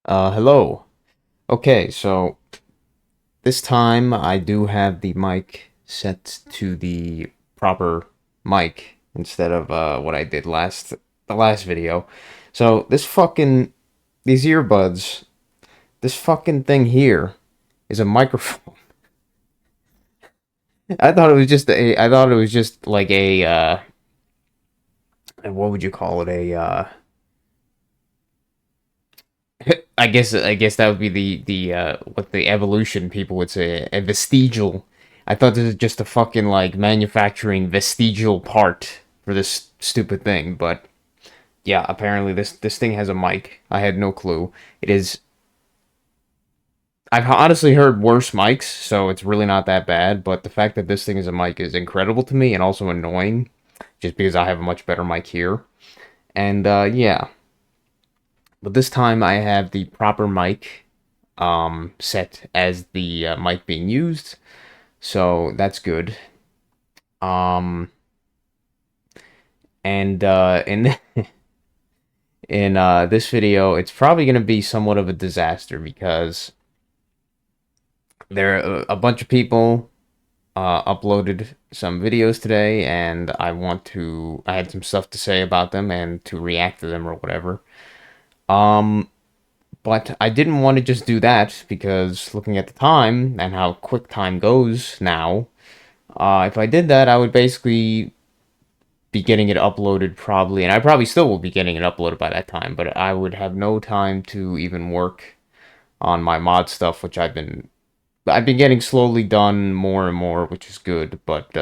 Hello. Okay, so this time I do have the mic set to the proper mic instead of what I did the last video. So these earbuds, this fucking thing here is a microphone. I thought it was just like what would you call it? I guess that would be the what the evolution people would say, a vestigial. I thought this was just a fucking like manufacturing vestigial part for this stupid thing, but yeah, apparently this thing has a mic. I had no clue. It is. I've honestly heard worse mics, so it's really not that bad. But the fact that this thing is a mic is incredible to me, and also annoying, just because I have a much better mic here. And yeah, but this time I have the proper mic set as the mic being used, so that's good. Um, and in in this video, it's probably gonna be somewhat of a disaster because there are a bunch of people uploaded some videos today, and I had some stuff to say about them and to react to them or whatever. Um, but I didn't want to just do that because looking at the time and how quick time goes now, if I did that, I would basically be getting it uploaded probably, and I probably still will be getting it uploaded by that time, but I would have no time to even work on my mod stuff, which I've been getting slowly done more and more, which is good, but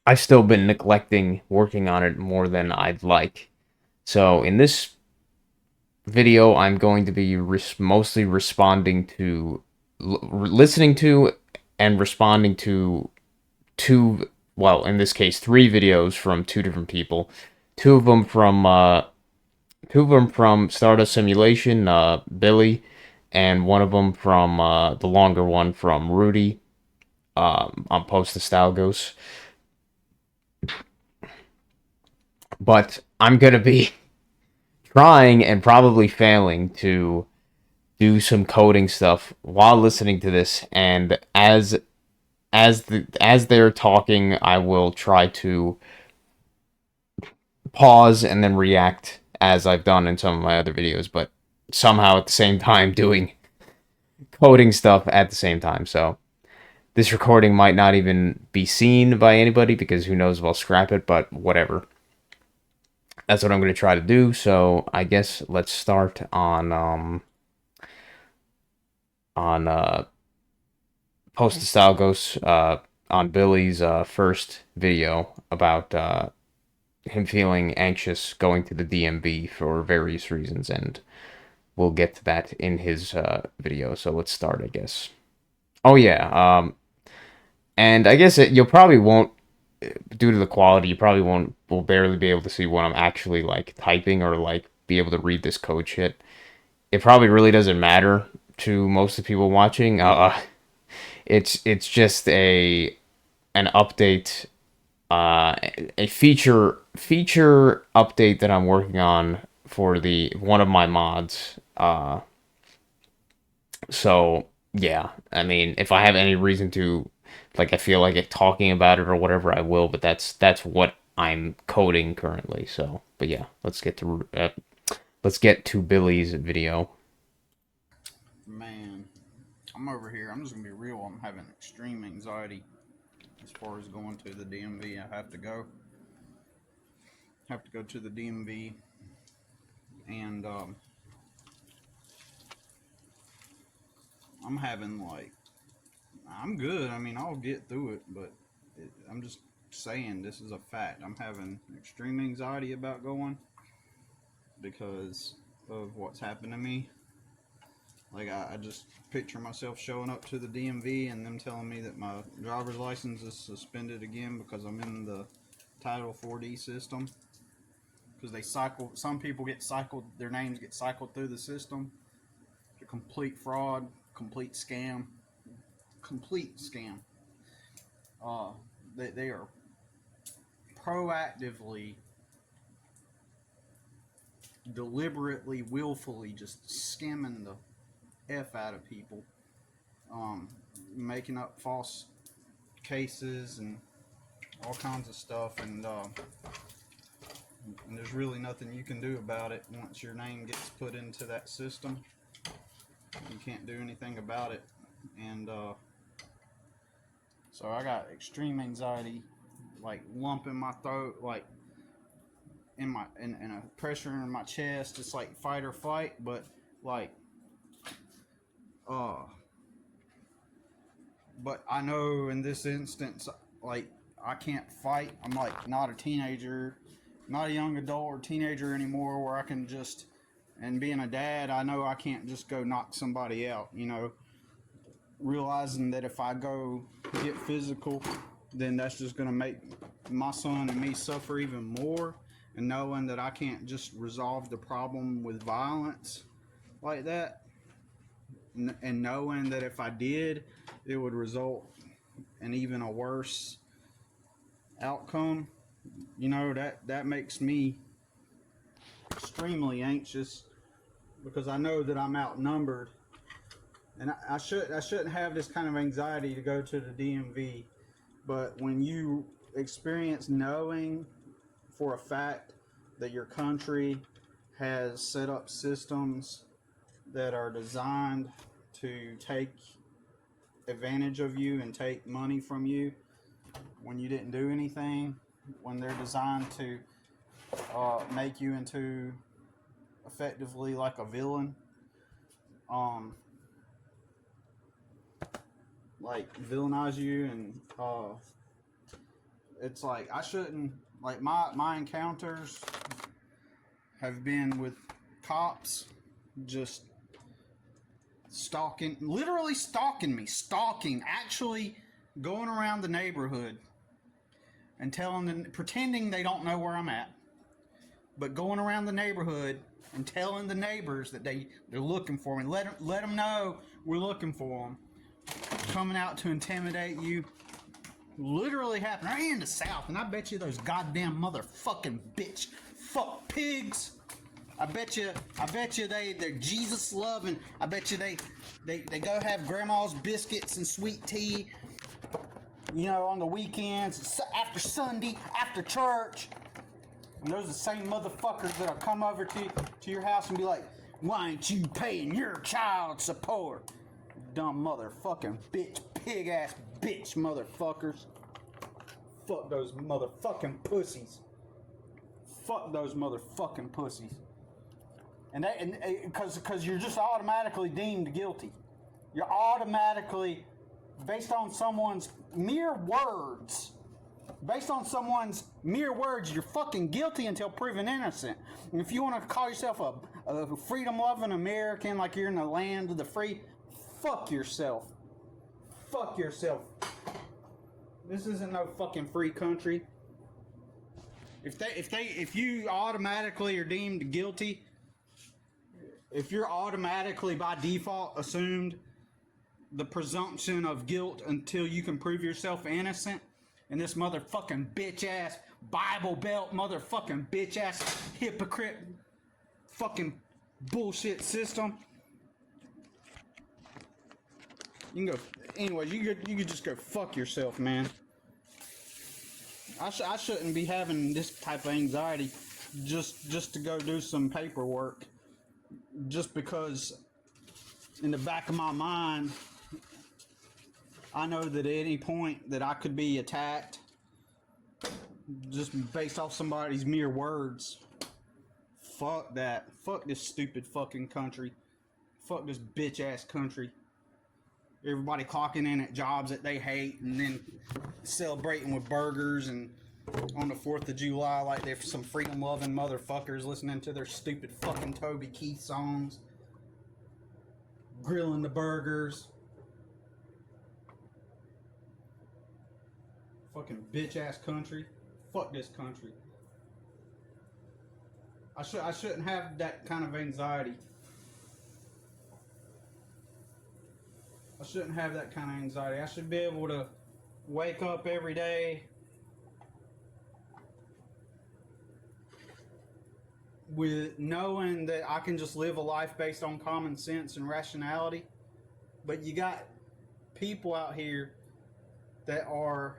I've still been neglecting working on it more than I'd like. So in this video, I'm going to be mostly responding to, listening to, and responding to two, well, in this case, three videos from two different people. Two of them from, uh, Two of them from Stardust Simulation, Billy, and one of them from the longer one from Rudy, on Post Nostalgos. But I'm gonna be trying and probably failing to do some coding stuff while listening to this, and as they're talking, I will try to pause and then react as I've done in some of my other videos, but somehow at the same time doing coding stuff at the same time. So this recording might not even be seen by anybody because who knows if I'll scrap it, but whatever. That's what I'm going to try to do. So I guess let's start on Post Nostalgos on Billy's first video about him feeling anxious going to the DMV for various reasons, and we'll get to that in his video. So let's start, I guess. Oh yeah, and I guess you'll probably won't, due to the quality, you probably won't, will barely be able to see what I'm actually like typing or like be able to read this code shit. It probably really doesn't matter to most of the people watching. It's just an update, a feature update that I'm working on for the one of my mods. So yeah, I mean, if I have any reason to, like, I feel like it talking about it or whatever, I will. But that's what I'm coding currently. So, but yeah, let's get to Billy's video. Man, I'm over here. I'm just gonna be real. I'm having extreme anxiety as far as going to the DMV. I have to go to the DMV, and I'm having like, I'm good. I mean, I'll get through it, but I'm just saying this is a fact. I'm having extreme anxiety about going because of what's happened to me. Like I just picture myself showing up to the DMV and them telling me that my driver's license is suspended again because I'm in the Title 4D system. Because they cycle, some people get cycled, their names get cycled through the system. It's a complete fraud, complete scam, complete scam. Uh, they are proactively deliberately, willfully just scamming the F out of people, making up false cases and all kinds of stuff, and there's really nothing you can do about it once your name gets put into that system. You can't do anything about it, and so I got extreme anxiety, like lump in my throat, like in a pressure in my chest. It's like fight or flight, but like uh but I know in this instance, like, I can't fight. I'm like not a teenager, not a young adult or teenager anymore, where I can just, and being a dad, I know I can't just go knock somebody out, realizing that if I go get physical, then that's just going to make my son and me suffer even more, and knowing that I can't just resolve the problem with violence like that, and knowing that if I did, it would result in even a worse outcome, that makes me extremely anxious, because I know that I'm outnumbered, and I shouldn't have this kind of anxiety to go to the DMV. But when you experience knowing for a fact that your country has set up systems that are designed to take advantage of you and take money from you when you didn't do anything, when they're designed to make you into effectively like a villain, like villainize you, and it's like I shouldn't, like, my encounters have been with cops just literally stalking me, actually going around the neighborhood and telling them, pretending they don't know where I'm at, but going around the neighborhood and telling the neighbors that they're looking for me. Let them know we're looking for them. Coming out to intimidate you. Literally happened right in the South, and I bet you those goddamn motherfucking bitch fuck pigs, I bet you they're Jesus loving. I bet you they go have grandma's biscuits and sweet tea, on the weekends, after Sunday, after church. And those are the same motherfuckers that'll come over to your house and be like, "Why ain't you paying your child support? Dumb motherfucking bitch, pig ass bitch motherfuckers. Fuck those motherfucking pussies. Fuck those motherfucking pussies." And because you're just automatically deemed guilty. You're automatically, based on someone's mere words. Based on someone's mere words, you're fucking guilty until proven innocent. And if you want to call yourself a freedom-loving American, like you're in the land of the free, fuck yourself. Fuck yourself. This isn't no fucking free country. If you automatically are deemed guilty, if you're automatically by default assumed the presumption of guilt until you can prove yourself innocent, and this motherfucking bitch ass Bible Belt motherfucking bitch ass hypocrite fucking bullshit system, you can go. Anyways, you could just go fuck yourself, man. I shouldn't be having this type of anxiety just to go do some paperwork, just because in the back of my mind I know that at any point that I could be attacked just based off somebody's mere words. Fuck that. Fuck this stupid fucking country. Fuck this bitch ass country. Everybody clocking in at jobs that they hate and then celebrating with burgers, and on the 4th of July like they're some freedom loving motherfuckers listening to their stupid fucking Toby Keith songs. Grilling the burgers. Fucking bitch ass country. Fuck this country. I shouldn't have that kind of anxiety. I shouldn't have that kind of anxiety. I should be able to wake up every day with knowing that I can just live a life based on common sense and rationality. But you got people out here that are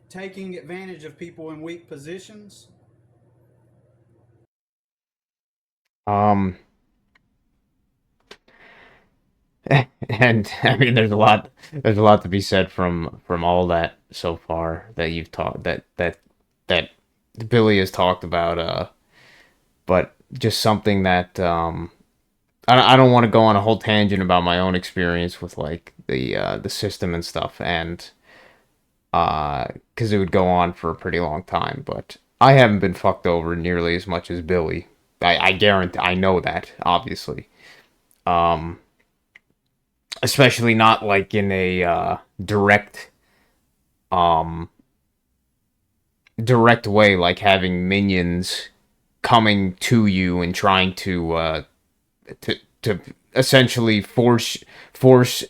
taking advantage of people in weak positions. Um, and I mean, there's a lot to be said from all that so far that you've talked that Billy has talked about. But just something that I don't want to go on a whole tangent about my own experience with like the system and stuff, and because it would go on for a pretty long time. But I haven't been fucked over nearly as much as Billy. I guarantee I know that obviously. Um, Especially not like in a direct um direct way, like having minions coming to you and trying to essentially force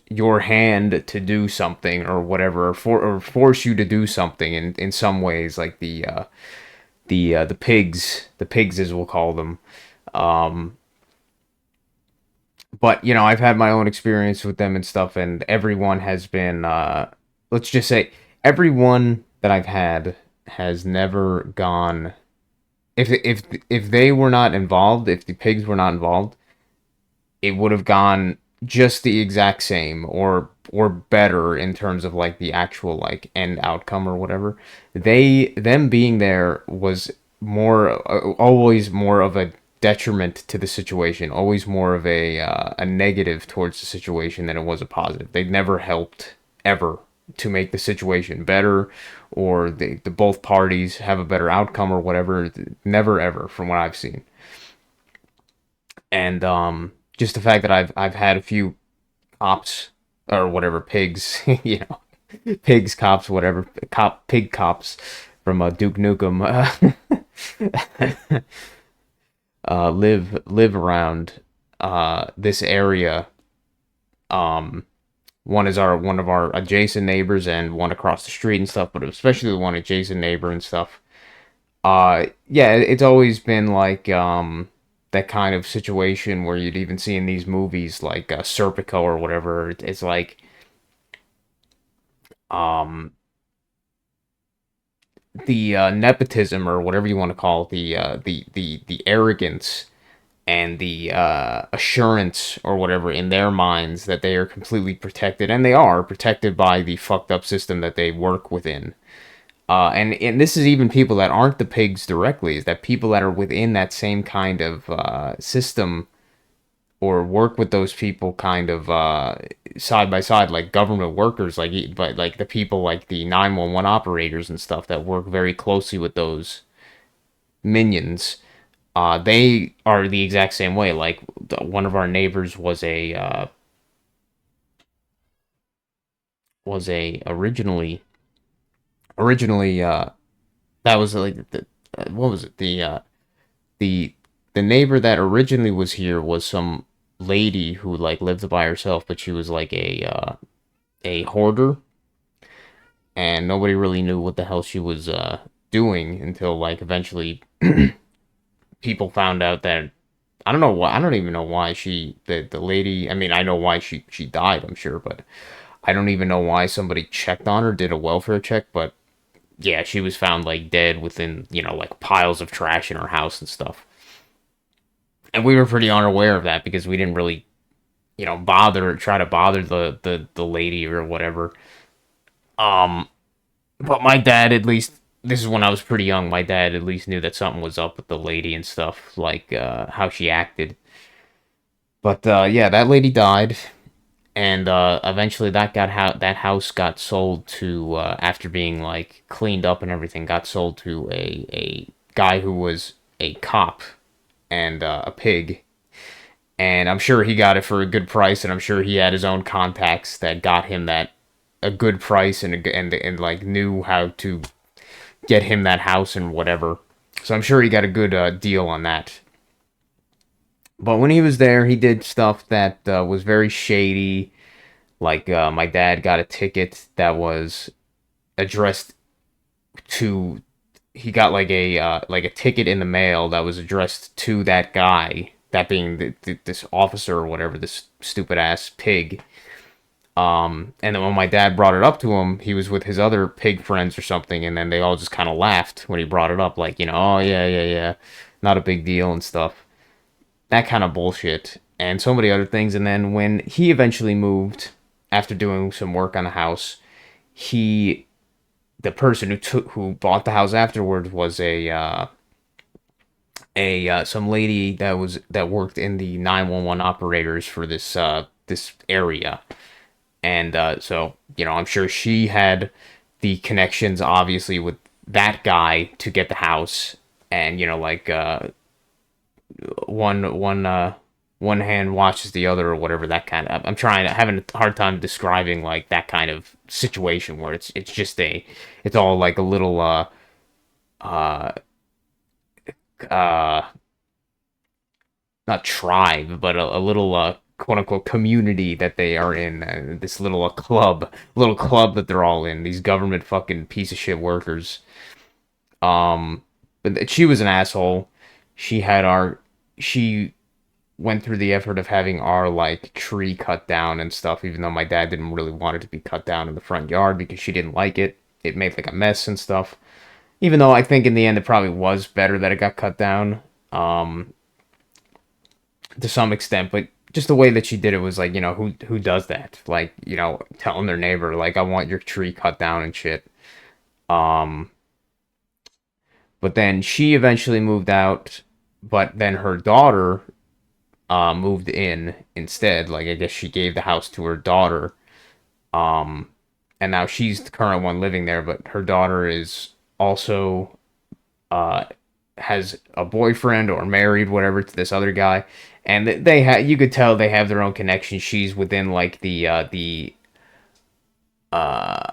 your hand to do something or whatever, or force you to do something in some ways, like the pigs as we'll call them. Um, but you know, I've had my own experience with them and stuff, and everyone has been let's just say everyone that I've had has never gone if they were not involved, if the pigs were not involved, it would have gone just the exact same or better in terms of like the actual like end outcome or whatever. Them being there was more always more of a detriment to the situation, always more of a negative towards the situation than it was a positive. They never helped ever to make the situation better or the both parties have a better outcome or whatever. Never ever from what I've seen. And just the fact that I've had a few cops or whatever pigs, you know, pigs cops, whatever pig cops from Duke Nukem live around this area. Um, one of our adjacent neighbors and one across the street and stuff, but especially the one adjacent neighbor and stuff. Yeah, it's always been like that kind of situation where you'd even see in these movies like Serpico or whatever. It's like um the nepotism or whatever you want to call it, the arrogance and the assurance or whatever in their minds that they are completely protected, and they are protected by the fucked up system that they work within. And this is even people that aren't the pigs directly, is that people that are within that same kind of system or work with those people kind of side by side, like government workers, like but like the people like the 911 operators and stuff that work very closely with those minions. They are the exact same way. Like one of our neighbors was a originally that was like what was it the the neighbor that originally was here was some lady who like lived by herself, but she was like a hoarder, and nobody really knew what the hell she was doing until like eventually people found out that I don't know why I don't even know why the lady, I mean I know why she died, I'm sure, but I don't even know why somebody checked on her, did a welfare check, but yeah, she was found like dead within, you know, like piles of trash in her house and stuff. And we were pretty unaware of that because we didn't really, you know, try to bother the lady or whatever. Um, but my dad at least, this is when I was pretty young. My dad at least knew that something was up with the lady and stuff, like how she acted. But yeah, that lady died, and eventually that house got sold to after being like cleaned up and everything, got sold to a guy who was a cop and a pig, and I'm sure he got it for a good price, and I'm sure he had his own contacts that got him that a good price and like knew how to get him that house and whatever. So I'm sure he got a good deal on that. But when he was there, he did stuff that was very shady. Like my dad got a ticket that was addressed to he got like a ticket in the mail that was addressed to that guy, that being this officer or whatever, this stupid ass pig. And then when my dad brought it up to him, he was with his other pig friends or something, and then they all just kind of laughed when he brought it up, like, oh yeah, yeah, yeah, not a big deal and stuff. That kind of bullshit, and so many other things. And then when he eventually moved, after doing some work on the house, he the person who bought the house afterwards was a some lady that worked in the 911 operators for this area. And so, I'm sure she had the connections, obviously, with that guy to get the house. And, like, one hand watches the other, or whatever, that kind of. Having a hard time describing, like, that kind of situation where it's all like a little, uh, uh, not tribe, but a little, quote unquote community that they are in. This little club that they're all in. These government fucking piece of shit workers. Um, but she was an asshole. She had our she went through the effort of having our like tree cut down and stuff, even though my dad didn't really want it to be cut down in the front yard because she didn't like it. It made like a mess and stuff. Even though I think in the end it probably was better that it got cut down. To some extent, but just the way that she did it was like, who does that? Like, telling their neighbor like, I want your tree cut down and shit. Um, but then she eventually moved out, but then her daughter moved in instead. Like, I guess she gave the house to her daughter. Um, and now she's the current one living there, but her daughter is also uh has a boyfriend or married, whatever, to this other guy, and you could tell they have their own connection. She's within like the uh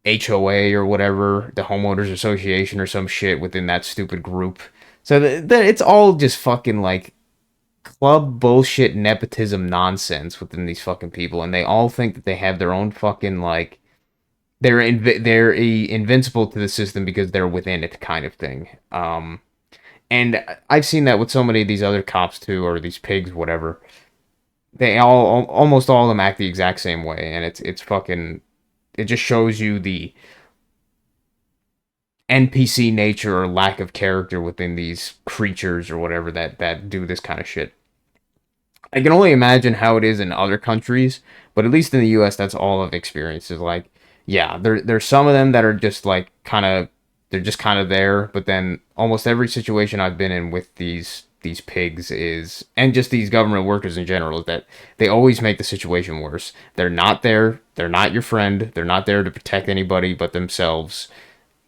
HOA or whatever, the homeowners association or some shit within that stupid group. So it's all just fucking like club bullshit nepotism nonsense within these fucking people, and they all think that they have their own fucking like they're invincible to the system because they're within it kind of thing. And I've seen that with so many of these other cops too, or these pigs, whatever. They almost all of them act the exact same way, and it's fucking. It just shows you the NPC nature or lack of character within these creatures or whatever that do this kind of shit. I can only imagine how it is in other countries, but at least in the U.S., that's all I've experienced. Is like, yeah, there's some of them that are just like they're just kind of there, but then almost every situation I've been in with these pigs is, and just these government workers in general, is that they always make the situation worse. They're not there. They're not your friend. They're not there to protect anybody but themselves.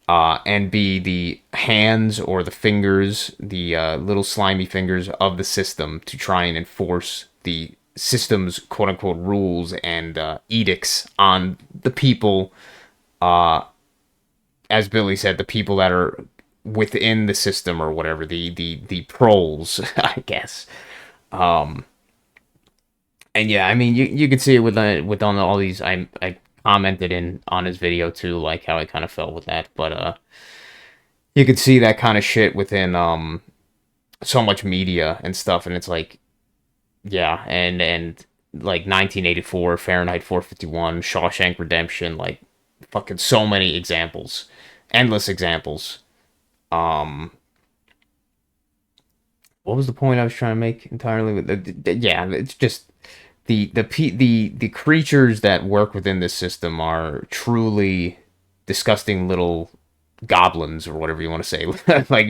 And be the hands or the fingers, the little slimy fingers of the system to try and enforce the system's quote unquote rules and edicts on the people. Uh, as Billy said, the people that are within the system or whatever, the proles, I guess. Um, and yeah, I mean, you could see it with on all these. I commented in on his video too, like how I kind of felt with that, but you could see that kind of shit within so much media and stuff, and it's like, yeah, and like 1984, Fahrenheit 451, Shawshank Redemption, like fucking so many examples, endless examples. um what was the point I was trying to make entirely with yeah, it's just the creatures that work within this system are truly disgusting little goblins or whatever you want to say. Like,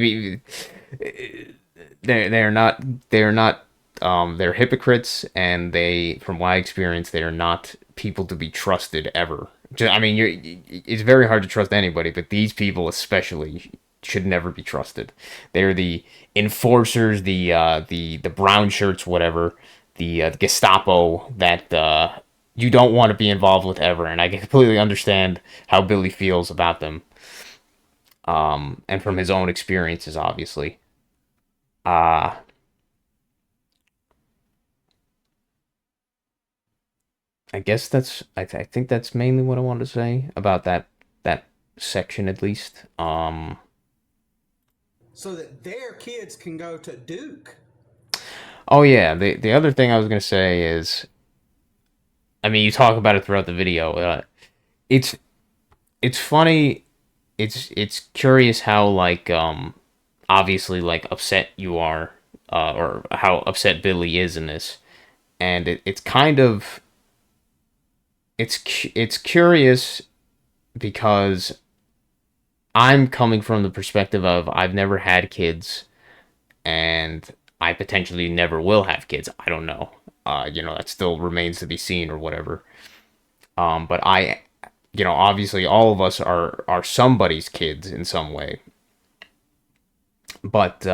they're hypocrites, and they, from my experience, they are not people to be trusted ever. I mean, it's very hard to trust anybody, but these people especially should never be trusted. They're the enforcers, the brown shirts, whatever, the Gestapo that you don't want to be involved with ever. And I can completely understand how Billy feels about them, and from his own experiences, obviously. Uh, I guess I think that's mainly what I wanted to say about that section at least. So that their kids can go to Duke. Oh yeah, the other thing I was gonna say is, I mean, you talk about it throughout the video. It's it's funny. It's curious how like obviously like upset you are, or how upset Billy is in this, and it's kind of it's curious because I'm coming from the perspective of I've never had kids and I potentially never will have kids. I don't know. That still remains to be seen or whatever. But obviously all of us are somebody's kids in some way. But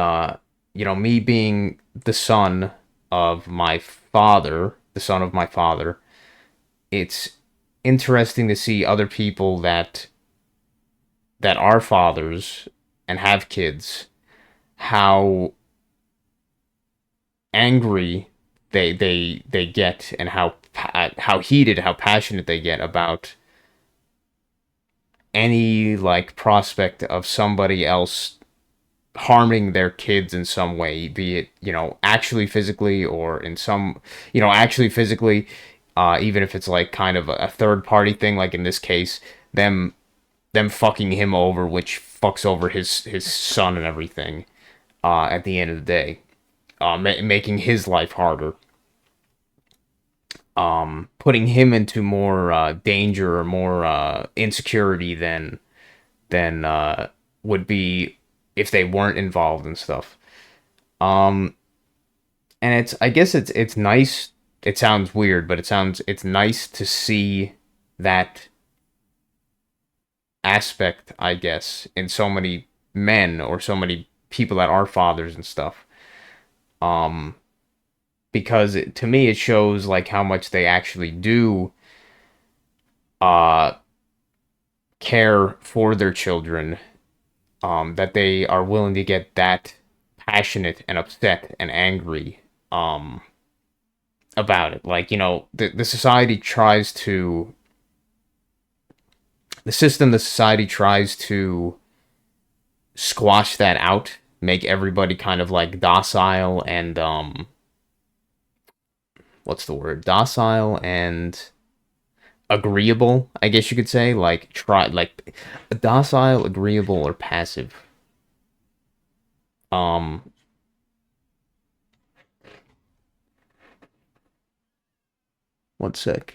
me being the son of my father, the son of my father, it's interesting to see other people that are fathers and have kids, how angry they get, and how heated, how passionate they get about any like prospect of somebody else harming their kids in some way, be it actually physically, or in some actually physically, even if it's like kind of a third party thing, like in this case, them them fucking him over, which fucks over his son and everything, at the end of the day, making his life harder, putting him into more danger or more insecurity than would be if they weren't involved and stuff. Um, and I guess it's nice. It sounds weird, but it's nice to see that aspect, I guess, in so many men or so many people that are fathers and stuff. Um, because to me it shows like how much they actually do uh care for their children, that they are willing to get that passionate and upset and angry um about it. Like, the society tries to the system the society tries to squash that out, make everybody kind of like docile and what's the word? Docile and agreeable, I guess you could say. Like, try like docile, agreeable, or passive. Um, one sec.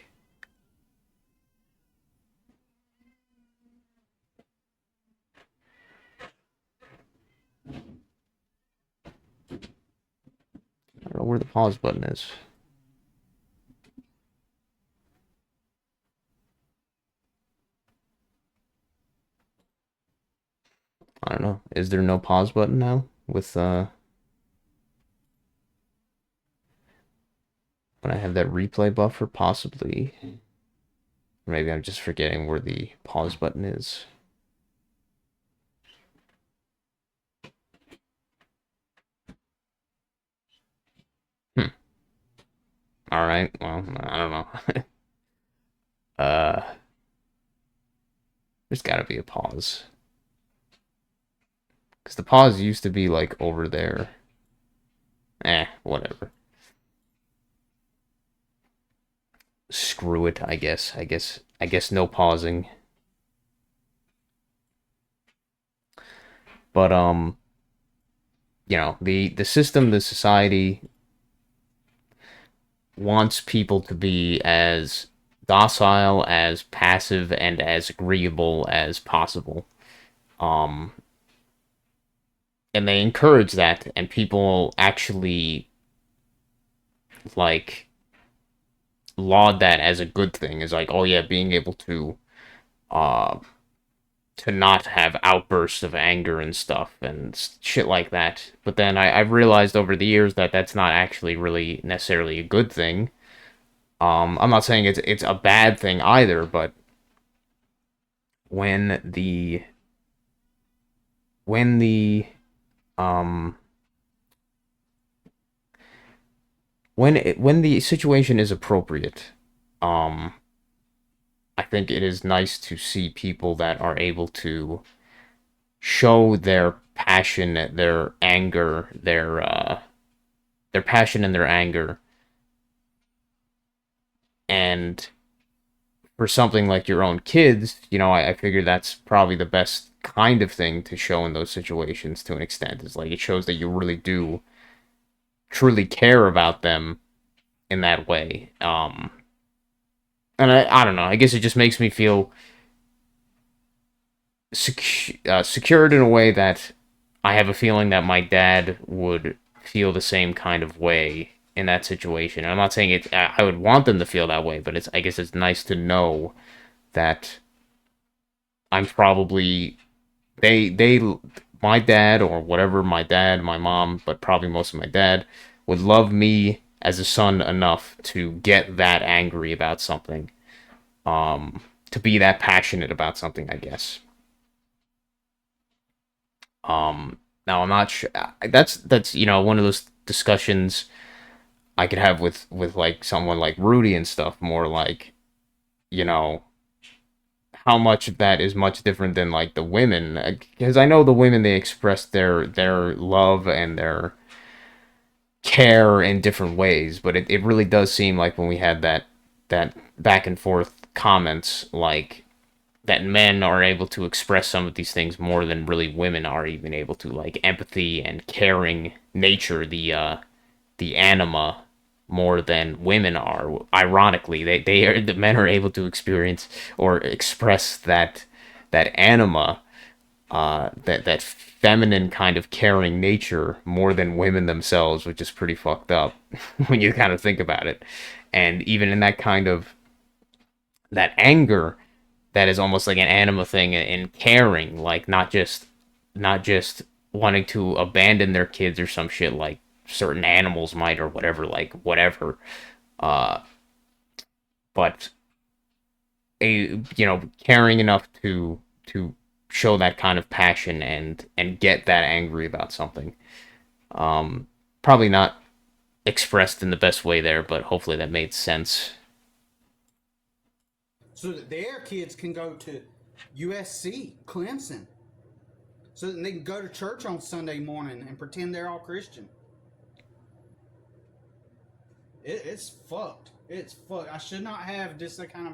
I don't know where the pause button is. I don't know. Is there no pause button now with when I have that replay buffer? Possibly. Maybe I'm just forgetting where the pause button is. Hmm. All right. Well, I don't know. uh, there's got to be a pause because the pause used to be like over there. Whatever. Screw it. I guess. I guess no pausing. But the system, the society wants people to be as docile, as passive, and as agreeable as possible. Um, and they encourage that, and people actually like laud that as a good thing. Is like, oh yeah, being able uh to not have outbursts of anger and stuff and shit like that. But then I've realized over the years that that's not actually really necessarily a good thing. I'm not saying it's a bad thing either, but when the when the um when the situation is appropriate, um I think it is nice to see people that are able to show their passion, their anger, their passion and their anger, and for something like your own kids, I figure that's probably the best kind of thing to show in those situations to an extent. Is like it shows that you really do truly care about them in that way. And I don't know. I guess it just makes me feel secured in a way that I have a feeling that my dad would feel the same kind of way in that situation. And I'm not saying it. I would want them to feel that way, but I guess it's nice to know that I'm probably they my dad or whatever my dad, my mom, but probably most of my dad would love me as a son enough to get that angry about something, to be that passionate about something, I guess. Now I'm not sure. That's one of those discussions I could have with like someone like Rudy and stuff. More like you know how much of that is much different than like the women, because I know the women, they express their love and their care in different ways, but it really does seem like when we had that back and forth comments, like that men are able to express some of these things more than really women are even able to, like empathy and caring nature, the anima, more than women are. Ironically, the men are able to experience or express that anima, that feminine kind of caring nature more than women themselves, which is pretty fucked up when you kind of think about it. And even in that kind of that anger, that is almost like an anima thing in caring, like not just wanting to abandon their kids or some shit like certain animals might or whatever, like whatever. Uh, but caring enough to show that kind of passion and get that angry about something. Probably not expressed in the best way there, but hopefully that made sense. So that their kids can go to USC, Clemson, so that they can go to church on Sunday morning and pretend they're all Christian. It's fucked. It's fucked. I should not have just a kind of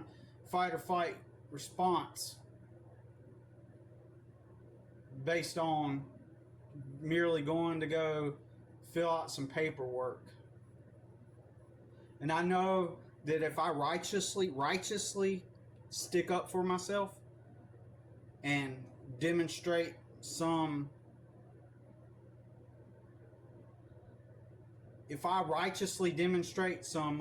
fight or flight response based on merely going to go fill out some paperwork. And I know that if I righteously stick up for myself and demonstrate some, if I righteously demonstrate some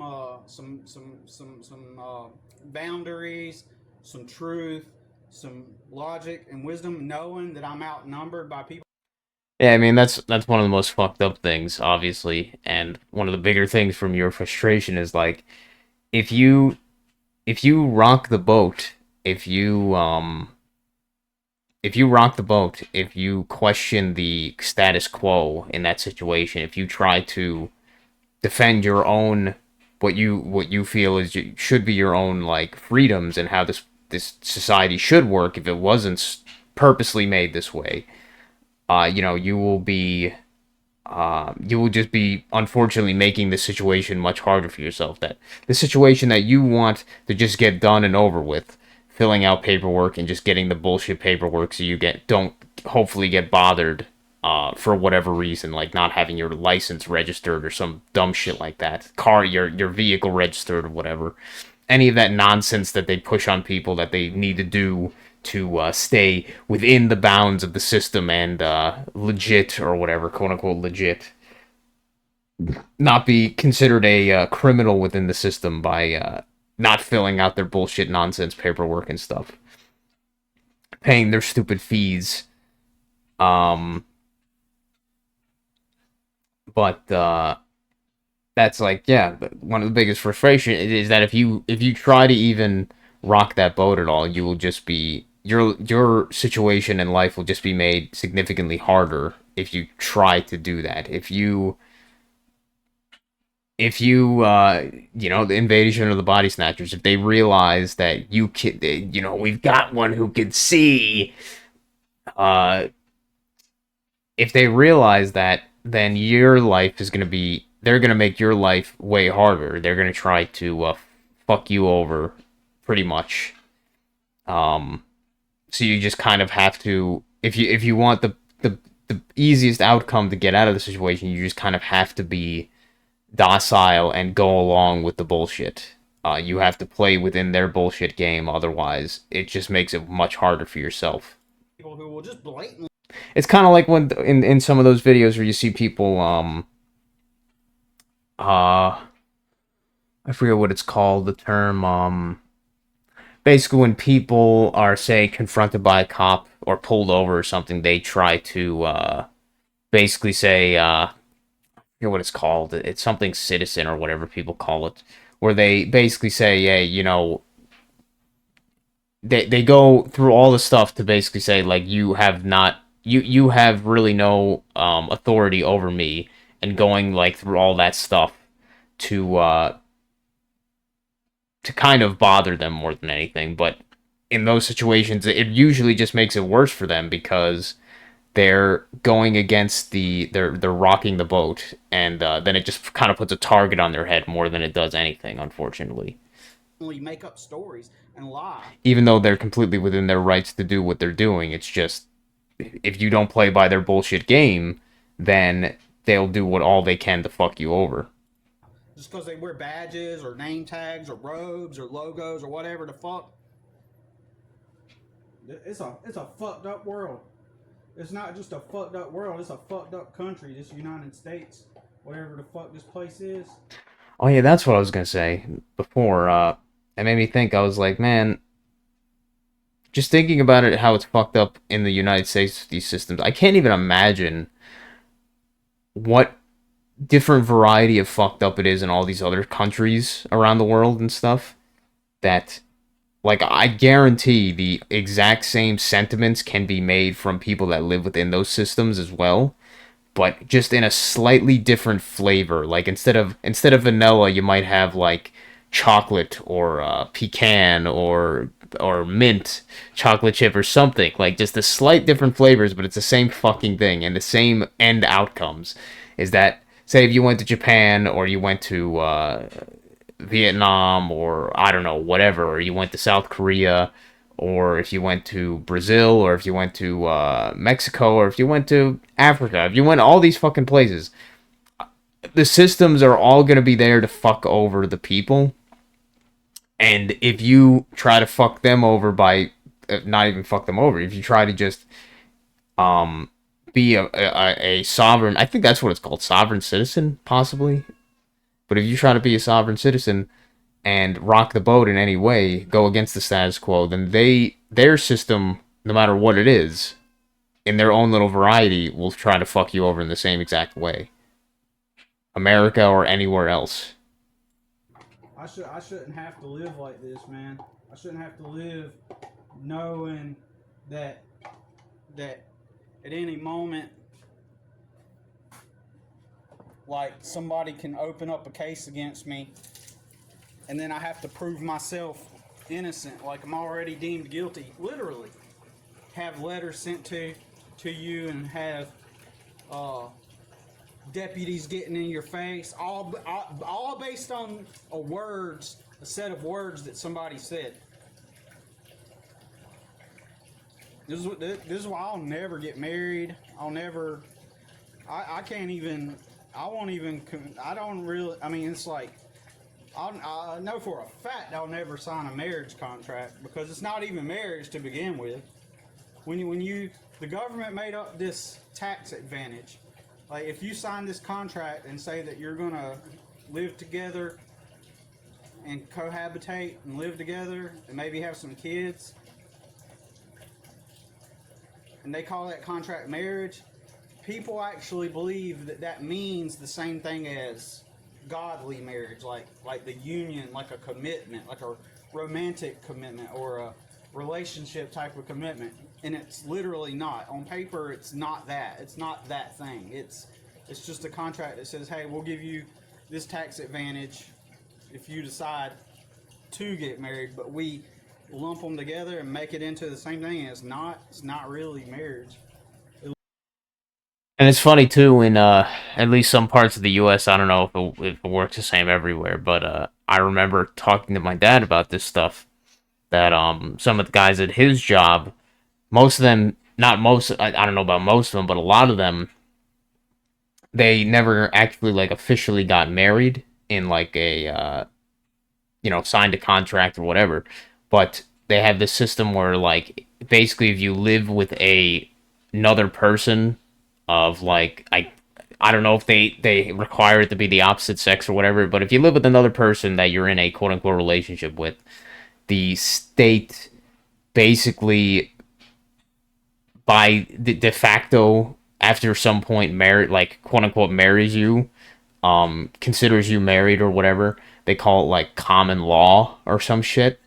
boundaries, some truth, some logic and wisdom, knowing that I'm outnumbered by people. Yeah, I mean that's one of the most fucked up things, obviously, and one of the bigger things from your frustration is like if you if you rock the boat, if you rock the boat, if you question the status quo in that situation, if you try to defend your own what you feel is should be your own like freedoms and how this society should work if it wasn't purposely made this way, you will just be unfortunately making the situation much harder for yourself. That the situation that you want to just get done and over with, filling out paperwork and just getting the bullshit paperwork so you don't hopefully get bothered for whatever reason, like not having your license registered or some dumb shit like that, your vehicle registered or whatever. Any of that nonsense that they push on people that they need to do to stay within the bounds of the system and legit or whatever, quote unquote legit, not be considered a criminal within the system by not filling out their bullshit nonsense paperwork and stuff, paying their stupid fees. Um, but that's like, yeah, one of the biggest frustration is that if you try to even rock that boat at all, you will just be your situation in life will just be made significantly harder if you try to do that. if you the invasion of the body snatchers, if they realize that we've got one who can see, uh if they realize that, then your life is going to be they're going to make your life way harder. They're going to try to fuck you over pretty much. um so you just kind of have to, if you want the easiest outcome to get out of the situation, you just kind of have to be docile and go along with the bullshit. You have to play within their bullshit game, otherwise, it just makes it much harder for yourself. People who will just blatantly. It's kind of like when in some of those videos where you see people, I forget what it's called, the term, basically when people are, say, confronted by a cop or pulled over or something, they try to, basically say, forget what it's called. It's something citizen or whatever people call it, where they basically say, hey, they go through all the stuff to basically say, like, you have not you have really no authority over me, and going like through all that stuff to kind of bother them more than anything. But in those situations, it usually just makes it worse for them, because they're going against they're rocking the boat, and then it just kind of puts a target on their head more than it does anything, unfortunately. Make up stories and lie. Even though they're completely within their rights to do what they're doing, it's just, if you don't play by their bullshit game, then they'll do what all they can to fuck you over. Just because they wear badges or name tags or robes or logos or whatever the fuck. It's a fucked up world. It's not just a fucked up world. It's a fucked up country. This United States, whatever the fuck this place is. Oh yeah, that's what I was gonna say before. It made me think. I was like, man, just thinking about it, how it's fucked up in the United States, these systems. I can't even imagine what different variety of fucked up it is in all these other countries around the world and stuff. That, like, I guarantee the exact same sentiments can be made from people that live within those systems as well, but just in a slightly different flavor. Like, instead of vanilla, you might have like chocolate, or pecan, or mint chocolate chip or something. Like, just the slight different flavors, but it's the same fucking thing, and the same end outcomes. Is that, say, if you went to Japan, or you went to Vietnam, or I don't know, whatever, or you went to South Korea, or if you went to Brazil, or if you went to Mexico, or if you went to Africa, if you went to all these fucking places, the systems are all going to be there to fuck over the people. And if you try to fuck them over by, not even fuck them over, if you try to just um be a sovereign, I think that's what it's called, sovereign citizen, possibly. But if you try to be a sovereign citizen and rock the boat in any way, go against the status quo, then their system, no matter what it is, in their own little variety, will try to fuck you over in the same exact way. America or anywhere else. I shouldn't have to live like this, man. I shouldn't have to live knowing that at any moment, like, somebody can open up a case against me, and then I have to prove myself innocent, like I'm already deemed guilty. Literally, have letters sent to you, and have deputies getting in your face, all based on a set of words that somebody said. This is why I'll never get married. I'll never. I can't even. I won't even. I don't really. I mean, it's like, I know for a fact I'll never sign a marriage contract, because it's not even marriage to begin with. When the government made up this tax advantage. Like, if you sign this contract and say that you're gonna live together and cohabitate and live together and maybe have some kids, and they call that contract marriage, people actually believe that that means the same thing as godly marriage, like the union, like a commitment, like a romantic commitment, or a relationship type of commitment. And it's literally not. On paper, it's not that. It's not that thing. It's just a contract that says, hey, we'll give you this tax advantage if you decide to get married, but we lump them together and make it into the same thing. It's not really marriage. And it's funny too in at least some parts of the U.S. I don't know if it works the same everywhere, but I remember talking to my dad about this stuff. That some of the guys at his job, most of them, not most, I don't know about most of them, but a lot of them, they never actually like officially got married in like a signed a contract or whatever, but they have this system where like basically if you live with a another person of like I don't know if they require it to be the opposite sex or whatever, but if you live with another person that you're in a quote unquote relationship with, the state basically by de facto after some point married like quote unquote marries you, considers you married or whatever. They call it like common law or some shit.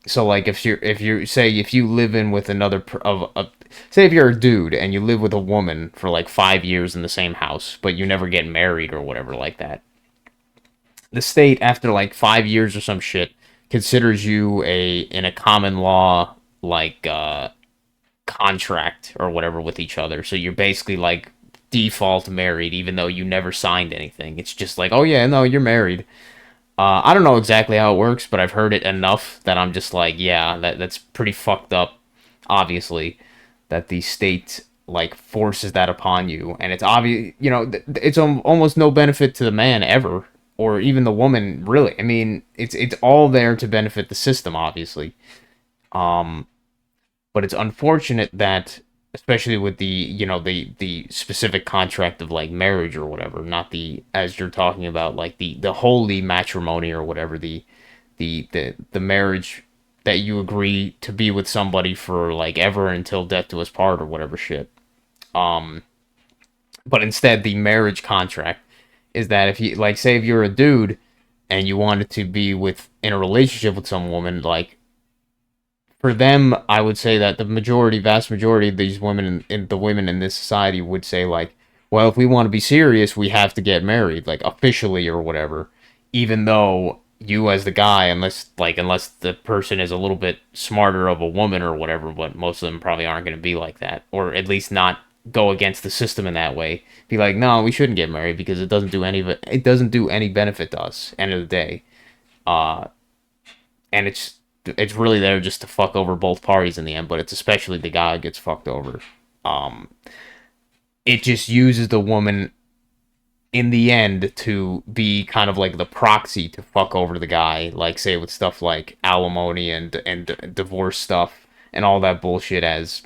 So like if you say if you live in with another of a say if you're a dude and you live with a woman for like 5 years in the same house, but you never get married or whatever like that, the state after like 5 years or some shit considers you a in a common law like contract or whatever with each other. So you're basically like default married even though you never signed anything. It's just like, oh yeah, no, you're married. I don't know exactly how it works, but I've heard it enough that I'm just like, yeah, that's pretty fucked up. Obviously, that the state like forces that upon you, and it's obvious, it's almost no benefit to the man ever, or even the woman, really. I mean, it's all there to benefit the system, obviously. Um, but it's unfortunate that especially with the the specific contract of like marriage or whatever, not the as you're talking about like the holy matrimony or whatever, the marriage that you agree to be with somebody for like ever until death do us part or whatever shit. um but instead the marriage contract is that if you like say if you're a dude and you wanted to be with in a relationship with some woman, like for them, I would say that the majority, vast majority of these women in the women in this society would say like, well, if we want to be serious, we have to get married, like officially or whatever. Even though you as the guy, unless the person is a little bit smarter of a woman or whatever, but most of them probably aren't going to be like that, or at least not go against the system in that way. Be like, no, we shouldn't get married because it doesn't do any of it. It doesn't do any benefit to us. End of the day. Uh, and it's really there just to fuck over both parties in the end, but it's especially the guy who gets fucked over. Um, it just uses the woman in the end to be kind of like the proxy to fuck over the guy, like say with stuff like alimony and divorce stuff and all that bullshit as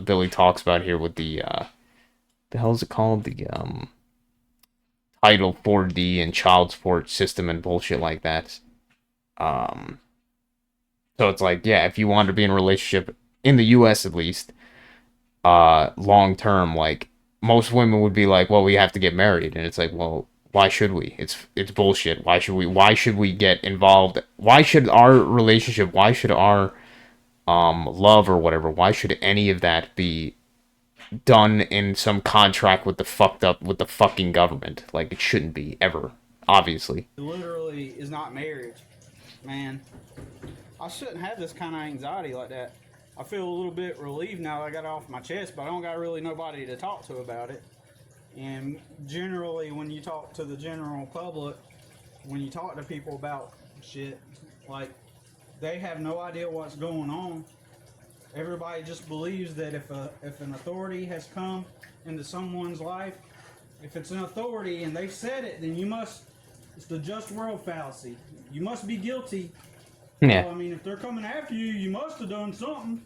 Billy talks about here with the hell is it called, the Title 4D and child support system and bullshit like that. Um, So it's like, yeah, if you want to be in a relationship in the US at least, long term, like most women would be like, well, we have to get married. And it's like, well, why should we? It's bullshit. Why should we get involved? Why should our relationship, why should our love or whatever, why should any of that be done in some contract with with the fucking government? Like it shouldn't be ever, obviously. It literally is not marriage, man. I shouldn't have this kind of anxiety like that. I feel a little bit relieved now that I got it off my chest, but I don't got really nobody to talk to about it. And generally, when you talk to the general public, when you talk to people about shit, like they have no idea what's going on. Everybody just believes that if an authority has come into someone's life, if it's an authority and they've said it, then you must. It's the just world fallacy. You must be guilty. Yeah. Well, I mean, if they're coming after you, you must have done something.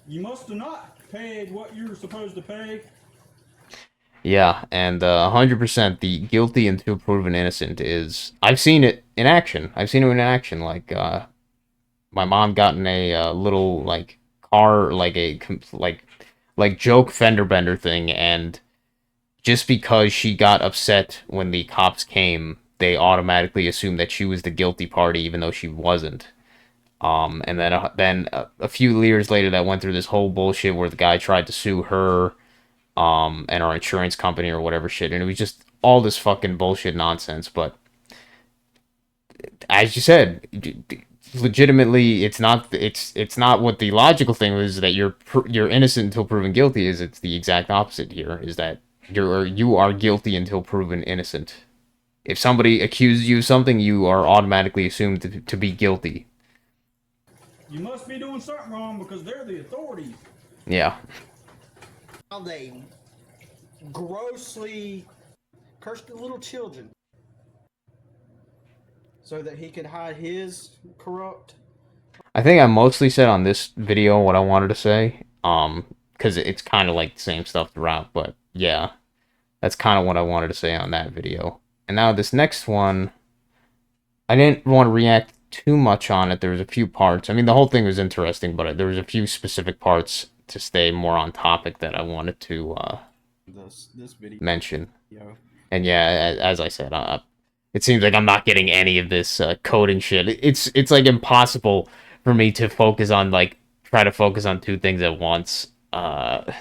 You must have not paid what you were supposed to pay. Yeah, and 100% the guilty until proven innocent is. I've seen it in action. I've seen it in action. Like, my mom got in a little like car, like like joke fender bender thing, and just because she got upset when the cops came, they automatically assumed that she was the guilty party, even though she wasn't. And then a few years later, that went through this whole bullshit where the guy tried to sue her and our insurance company or whatever shit, and it was just all this fucking bullshit nonsense. But as you said, legitimately, it's not what the logical thing was that you're innocent until proven guilty. Is it's the exact opposite here? Is that you are guilty until proven innocent. If somebody accuses you of something, you are automatically assumed to be guilty. You must be doing something wrong because they're the authorities. Yeah. How they grossly cursed the little children so that he could hide his corrupt. I think I mostly said on this video what I wanted to say. Because it's kind of like the same stuff throughout, but yeah, that's kind of what I wanted to say on that video. And now this next one, I didn't want to react too much on it. There was a few parts. I mean, the whole thing was interesting, but there was a few specific parts to stay more on topic that I wanted to This video. mention. And yeah, as I said, it seems like I'm not getting any of this coding shit. It's like impossible for me to focus on like try to focus on two things at once. So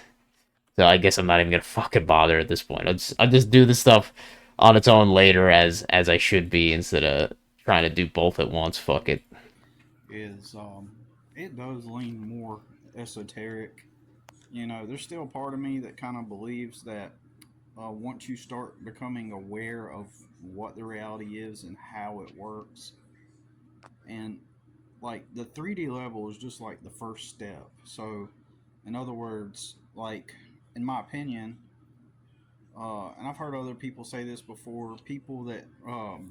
I guess I'm not even gonna fucking bother at this point. I'll just do the stuff on its own later as I should be instead of trying to do both at once. Fuck it. Is it does lean more esoteric. You know, there's still a part of me that kind of believes that once you start becoming aware of what the reality is and how it works, and like the 3D level is just like the first step. So, in other words, like in my opinion, and I've heard other people say this before, people that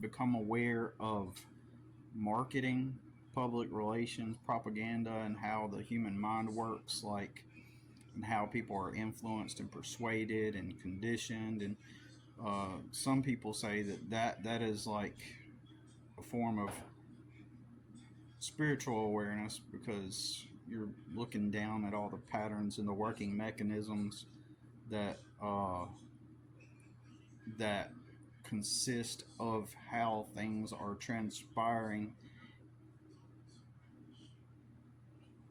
become aware of marketing, public relations, propaganda, and how the human mind works, like, and how people are influenced and persuaded and conditioned. And some people say that is like a form of spiritual awareness because you're looking down at all the patterns and the working mechanisms that that consist of how things are transpiring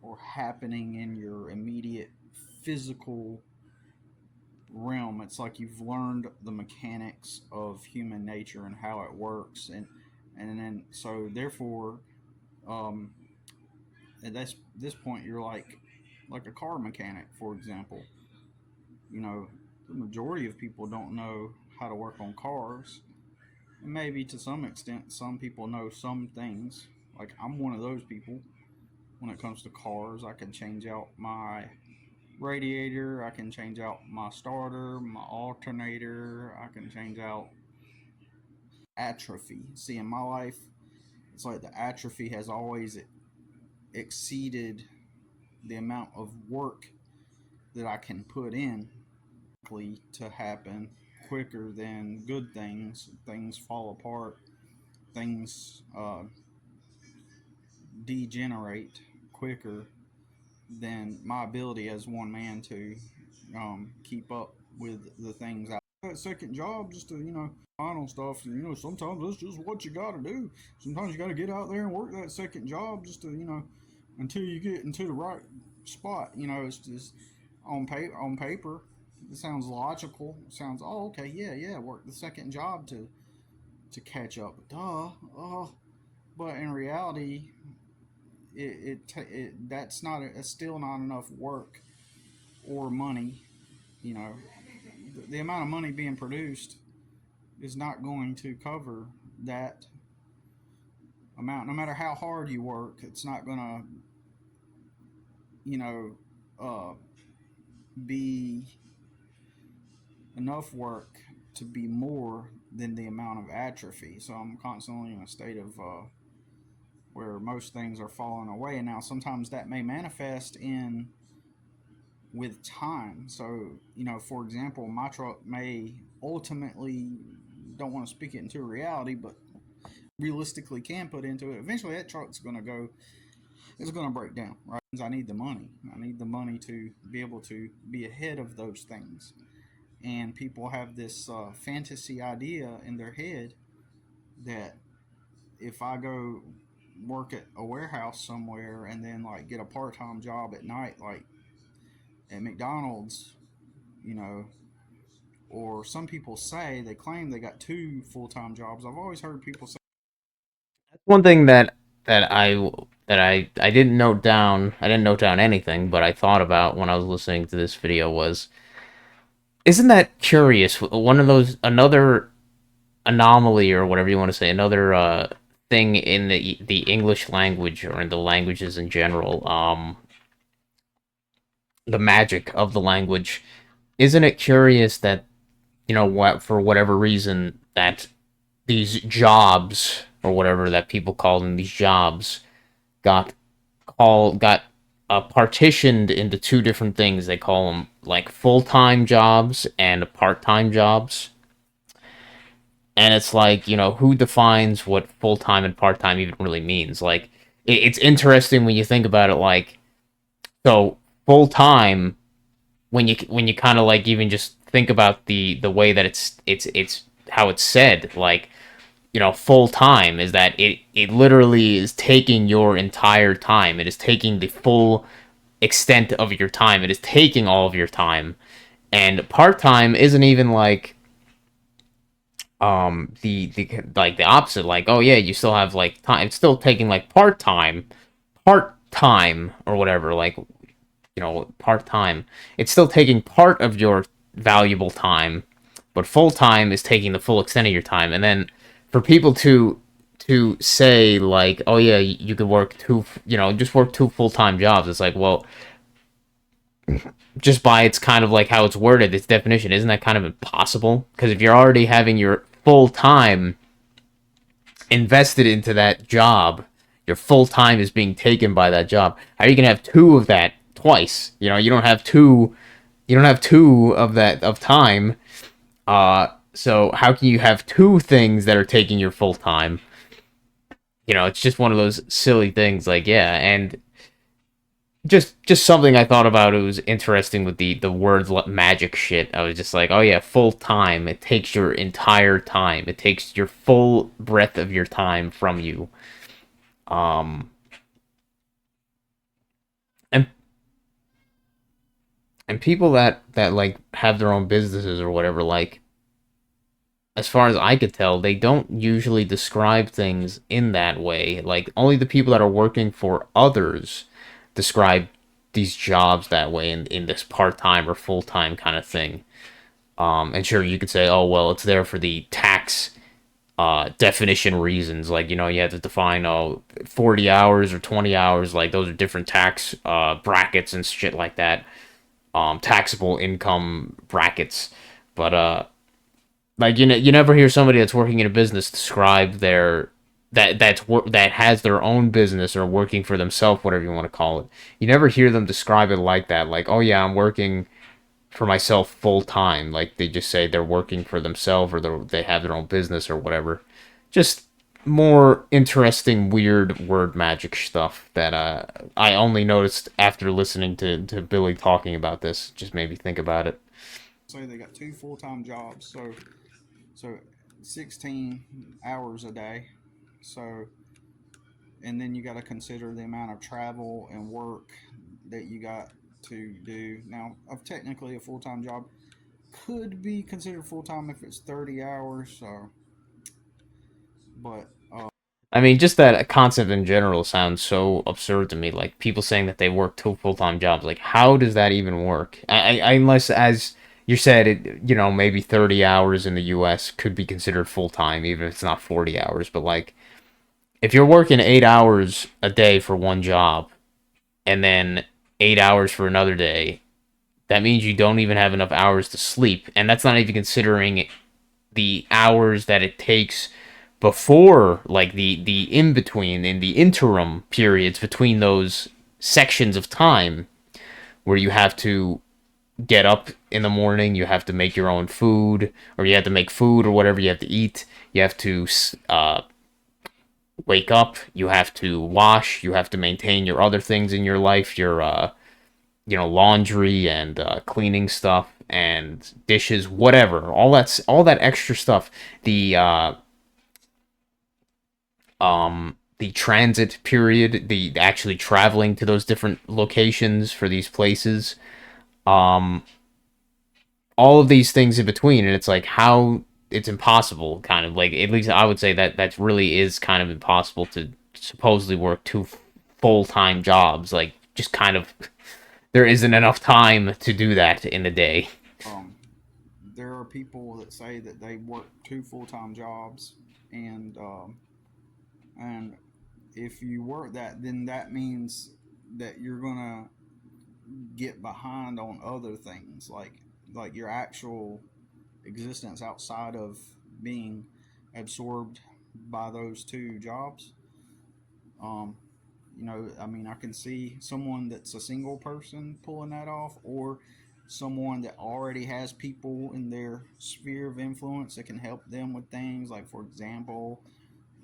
or happening in your immediate physical realm. It's like you've learned the mechanics of human nature and how it works, and then so therefore, um, at this point, you're like a car mechanic, for example. You know, the majority of people don't know how to work on cars. And maybe to some extent, some people know some things. Like I'm one of those people. When it comes to cars, I can change out my radiator, I can change out my starter, my alternator, I can change out atrophy. See, in my life, it's like the atrophy has always exceeded the amount of work that I can put in to happen quicker than good things. Things fall apart, things degenerate quicker than my ability as one man to keep up with the things. That second job just to final stuff. Sometimes that's just what you got to do. Sometimes you got to get out there and work that second job just to until you get into the right spot. It's just on paper. It sounds logical. It sounds, oh, okay, yeah, work the second job to catch up. Duh. But in reality, that's not it's still not enough work or money. You know, the amount of money being produced is not going to cover that amount. No matter how hard you work, it's not going to, you know, uh, be enough work to be more than the amount of atrophy. So I'm constantly in a state of where most things are falling away. And now sometimes that may manifest in with time. So, for example, my truck may ultimately, don't want to speak it into reality, but realistically can put into it. Eventually, that truck's going to go, it's going to break down, right? I need the money. I need the money to be able to be ahead of those things. And people have this fantasy idea in their head that if I go work at a warehouse somewhere and then like get a part-time job at night, like at McDonald's, you know, or some people say they claim they got two full time jobs. I've always heard people say One thing that I didn't note down. I didn't note down anything, but I thought about when I was listening to this video was, isn't that curious? One of those, another anomaly or whatever you want to say, another thing in the English language or in the languages in general. The magic of the language. Isn't it curious that, what, for whatever reason, that these jobs or whatever that people call them, these jobs, got got partitioned into two different things. They call them like full-time jobs and part-time jobs. And it's like, who defines what full-time and part-time even really means? Like, it's interesting when you think about it. Like, so full-time, when you kind of like even just think about the way that it's how it's said, like, full time is that it literally is taking your entire time. It is taking the full extent of your time. It is taking all of your time. And part time isn't even like the like the opposite. Like, oh yeah, you still have like time. It's still taking like part time or whatever. Like, part time. It's still taking part of your valuable time, but full time is taking the full extent of your time. And then for people to say like, oh yeah, you could work just work two full time jobs. It's like, well, just by its kind of like how it's worded, its definition, isn't that kind of impossible? Because if you're already having your full time invested into that job, your full time is being taken by that job. How are you gonna have two of that twice? You don't have two. You don't have two of that of time. So how can you have two things that are taking your full time? It's just one of those silly things. Like, yeah, and just something I thought about. It was interesting with the word magic shit. I was just like, oh yeah, full time. It takes your entire time. It takes your full breadth of your time from you. Um, and and people that like have their own businesses or whatever, like, as far as I could tell, they don't usually describe things in that way. Like, only the people that are working for others describe these jobs that way in this part-time or full-time kind of thing. And sure, you could say, oh, well, it's there for the tax definition reasons. Like, you have to define, 40 hours or 20 hours. Like, those are different tax brackets and shit like that. Taxable income brackets. But, like, you never hear somebody that's working in a business describe that has their own business or working for themselves, whatever you want to call it. You never hear them describe it like that. Like, oh yeah, I'm working for myself full time. Like, they just say they're working for themselves or they have their own business or whatever. Just more interesting, weird word magic stuff that I only noticed after listening to Billy talking about this. Just made me think about it. say they got two full time jobs, so 16 hours a day. So and then you got to consider the amount of travel and work that you got to do. Now, of technically a full time job could be considered full time if it's 30 hours. So, but I mean, just that concept in general sounds so absurd to me. Like, people saying that they work two full-time jobs. Like, how does that even work? Unless, as you said, maybe 30 hours in the U.S. could be considered full-time, even if it's not 40 hours. But, like, if you're working 8 hours a day for one job and then 8 hours for another day, that means you don't even have enough hours to sleep. And that's not even considering the hours that it takes before, like, the in between, in the interim periods between those sections of time where you have to get up in the morning, you have to make your own food, or you have to make food or whatever you have to eat, you have to wake up, you have to wash, you have to maintain your other things in your life, your laundry and cleaning stuff and dishes, whatever, all that extra stuff. The transit period, the actually traveling to those different locations for these places. Um all of these things in between, and it's like how it's impossible, kind of like, at least I would say that that really is kind of impossible to supposedly work two full-time jobs, like just kind of there isn't enough time to do that in a day. Um, there are people that say that they work two full time jobs, and and if you work that, then that means that you're gonna get behind on other things, like your actual existence outside of being absorbed by those two jobs. Um, I mean, I can see someone that's a single person pulling that off, or someone that already has people in their sphere of influence that can help them with things. Like, for example,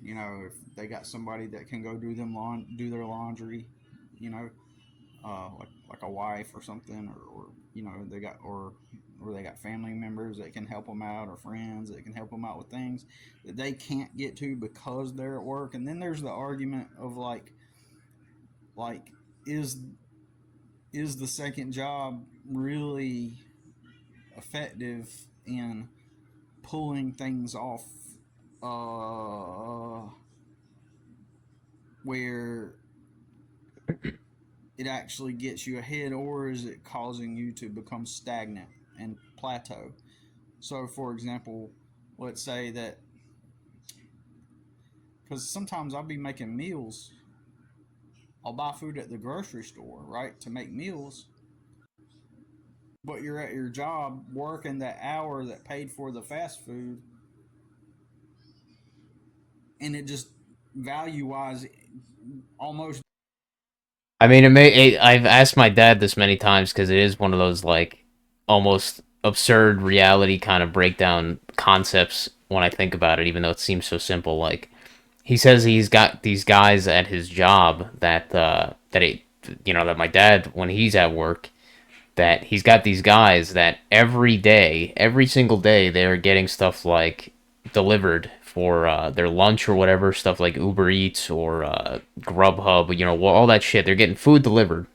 if they got somebody that can go do their laundry, you know, like a wife or something, or they got or they got family members that can help them out, or friends that can help them out with things that they can't get to because they're at work. And then there's the argument of like is is the second job really effective in pulling things off, where it actually gets you ahead, or is it causing you to become stagnant and plateau? So, for example, let's say that, because sometimes I'll be making meals, I'll buy food at the grocery store, right, to make meals, but you're at your job working that hour that paid for the fast food, and it just value wise almost. I mean, I've asked my dad this many times because it is one of those like almost absurd reality kind of breakdown concepts when I think about it, even though it seems so simple. Like he says he's got these guys at his job that my dad, when he's at work, that he's got these guys that every day, every single day, they're getting stuff like delivered for their lunch or whatever, stuff like Uber Eats or Grubhub, all that shit. They're getting food delivered.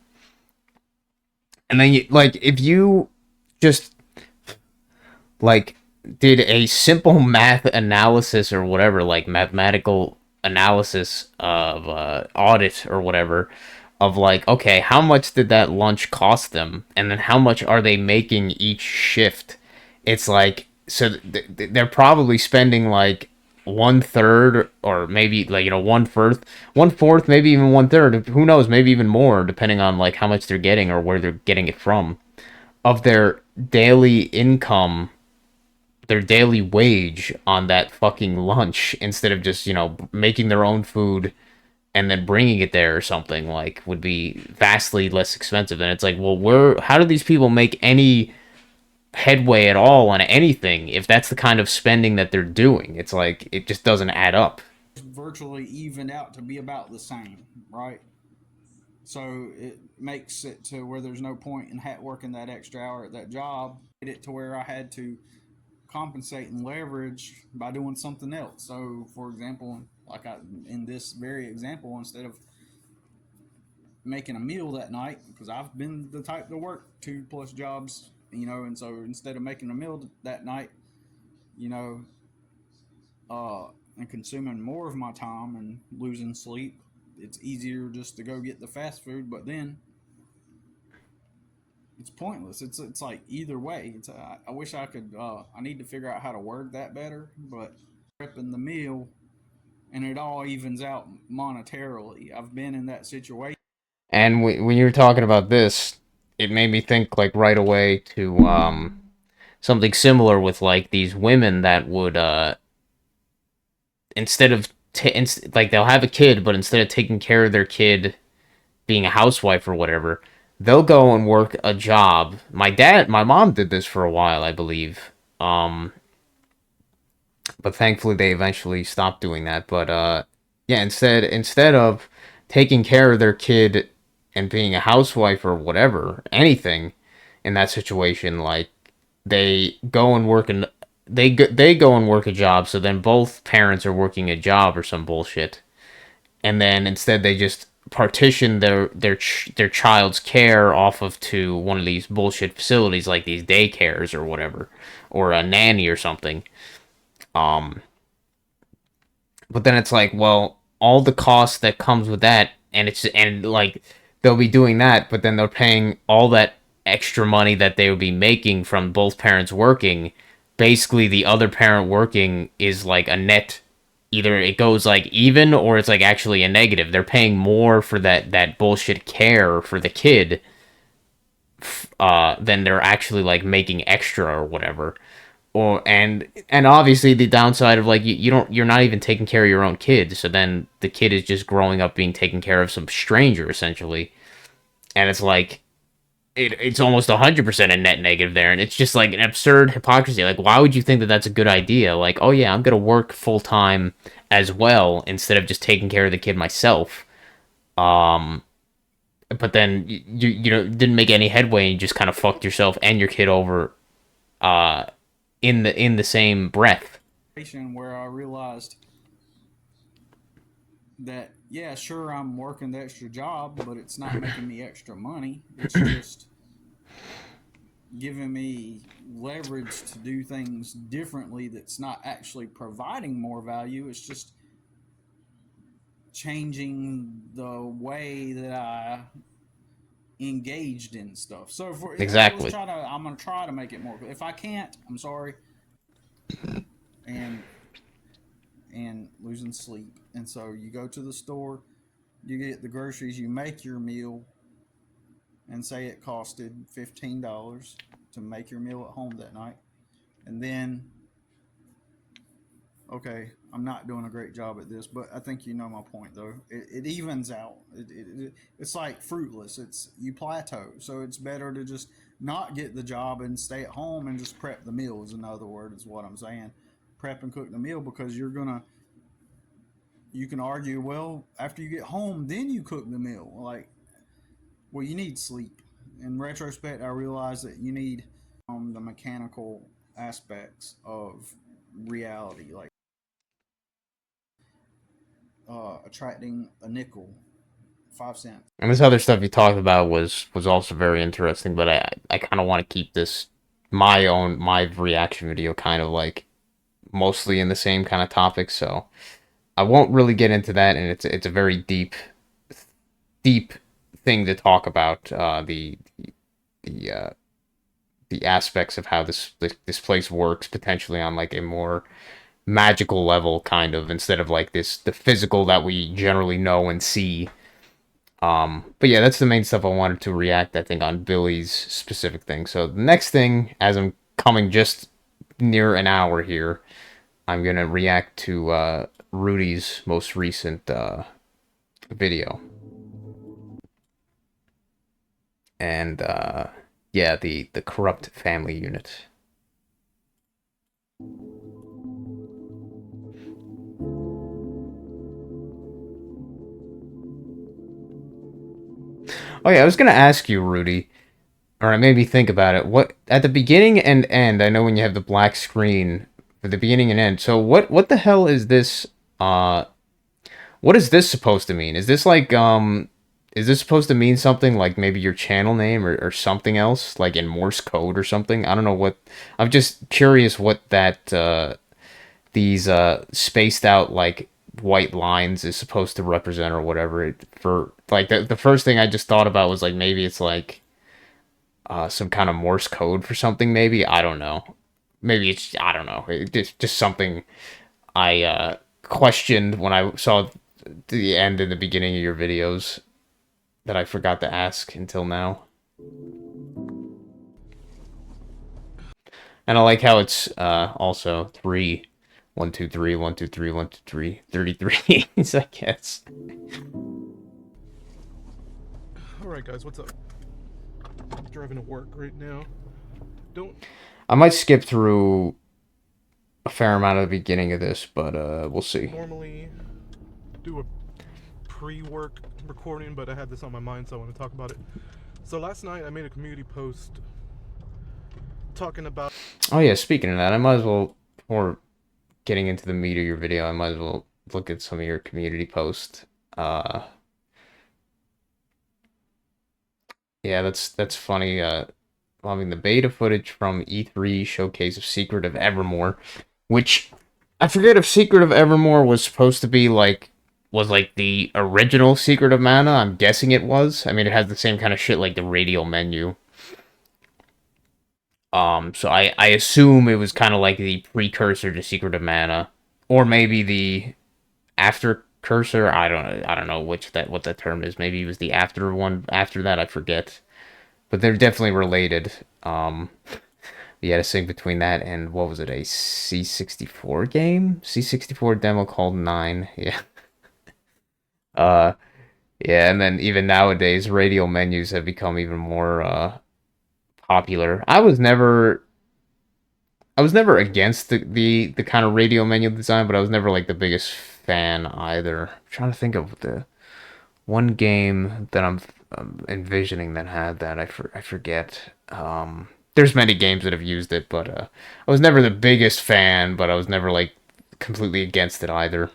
And then, like, if you just, like, did a simple math analysis or whatever, like mathematical analysis of audit or whatever, of like, okay, how much did that lunch cost them, and then how much are they making each shift? It's like, so they're probably spending like one third, or maybe like, one fourth, maybe even one third. Who knows? Maybe even more, depending on like how much they're getting or where they're getting it from, of their daily income, their daily wage on that fucking lunch, instead of just making their own food and then bringing it there or something, like, would be vastly less expensive. And it's like, well, how do these people make any headway at all on anything if that's the kind of spending that they're doing? It's like it just doesn't add up. Virtually evened out to be about the same, right? So it makes it to where there's no point in working that extra hour at that job. It to where I had to compensate and leverage by doing something else. So, for example, in this very example, instead of making a meal that night, because I've been the type to work 2+ jobs, and so instead of making a meal that night, you know, and consuming more of my time and losing sleep, it's easier just to go get the fast food. But then it's pointless. It's like either way. I wish I could. I need to figure out how to word that better. But prepping the meal, and it all evens out monetarily. I've been in that situation. And when you were talking about this, it made me think like right away to something similar with like these women that would instead of like they'll have a kid, but instead of taking care of their kid, being a housewife or whatever, they'll go and work a job. My mom did this for a while, I believe. But thankfully they eventually stopped doing that. But yeah, instead of taking care of their kid and being a housewife or whatever, anything in that situation, like they go and work and they go and work a job. So then both parents are working a job or some bullshit, and then instead they just partition their child's care off of to one of these bullshit facilities like these daycares or whatever, or a nanny or something. Um, but then it's like, well, all the cost that comes with that, and like they'll be doing that, but then they're paying all that extra money that they would be making from both parents working. Basically, the other parent working is like a net. Either it goes like even, or it's like actually a negative. They're paying more for that bullshit care for the kid, than they're actually like making extra or whatever. Or and obviously the downside of like you're not even taking care of your own kid, so then the kid is just growing up being taken care of some stranger essentially. And it's like it's almost 100% a net negative there, and it's just like an absurd hypocrisy. Like, why would you think that that's a good idea? Like, oh yeah, I'm gonna work full time as well instead of just taking care of the kid myself. um but then you know, didn't make any headway, and you just kind of fucked yourself and your kid over, uh in the same breath. Where I realized that, yeah, sure, I'm working the extra job, but it's not making me extra money. It's just giving me leverage to do things differently that's not actually providing more value. It's just changing the way that I engaged in stuff. So if Exactly. I'm gonna try to make it more. If I can't, I'm sorry. And losing sleep. And so you go to the store, you get the groceries, you make your meal, and say it costed $15 to make your meal at home that night. And then, okay, I'm not doing a great job at this, but I think you know my point though. It evens out. It's like fruitless. It's you plateau. So it's better to just not get the job and stay at home and just prep the meals. In other words, is what I'm saying. Prep and cook the meal, because you can argue, well, after you get home, then you cook the meal. Like, well, you need sleep. In retrospect, I realized that you need the mechanical aspects of reality, like attracting a nickel, 5 cents. And this other stuff you talked about was also very interesting, but I kind of want to keep this my reaction video kind of like mostly in the same kind of topic, so I won't really get into that. And it's a very deep thing to talk about, the the aspects of how this place works potentially on like a more magical level, kind of, instead of like this the physical that we generally know and see. But yeah, that's the main stuff I wanted to react, I think, on Billy's specific thing. So the next thing, as I'm coming just near an hour here, I'm gonna react to Rudy's most recent video. And yeah, the corrupt family unit. Oh yeah, I was gonna ask you, Rudy, or it made me think about it. What at the beginning and end? I know when you have the black screen for the beginning and end. So what the hell is this? Uh, what is this supposed to mean? Is this like is this supposed to mean something like maybe your channel name, or something else like in Morse code or something? I don't know what. I'm just curious what that these spaced out like white lines is supposed to represent, or whatever. For like the first thing I just thought about was like maybe it's like some kind of Morse code for something. Maybe, I don't know. Maybe it's, I don't know. Just something I questioned when I saw the end and the beginning of your videos that I forgot to ask until now. And I like how it's also 3, 1, 2, 3, 1, 2, 3, 1, 2, 3, 33. I guess. Alright guys, what's up? I'm driving to work right now. Don't... I might skip through a fair amount of the beginning of this, but we'll see. Normally do a pre-work recording, but I had this on my mind, so I want to talk about it. So last night I made a community post talking about... Oh yeah, speaking of that, I might as well, before getting into the meat of your video, I might as well look at some of your community posts. Yeah, that's funny. I mean, the beta footage from E3 showcase of Secret of Evermore, which I forget if Secret of Evermore was supposed to be like the original Secret of Mana. I'm guessing it was. I mean, it has the same kind of shit like the radial menu. So I assume it was kind of like the precursor to Secret of Mana, or maybe the after cursor. I don't know what that term is. Maybe it was the after one after that. I forget. But they're definitely related. You had to sync between that and what was it, a C64 game? C64 demo called Nine. Yeah. Uh, yeah, and then even nowadays, radial menus have become even more popular. I was never against the kind of radial menu design, but I was never like the biggest fan either. I'm trying to think of the one game that I'm envisioning that had that. I forget. There's many games that have used it, but I was never the biggest fan, but I was never like completely against it either.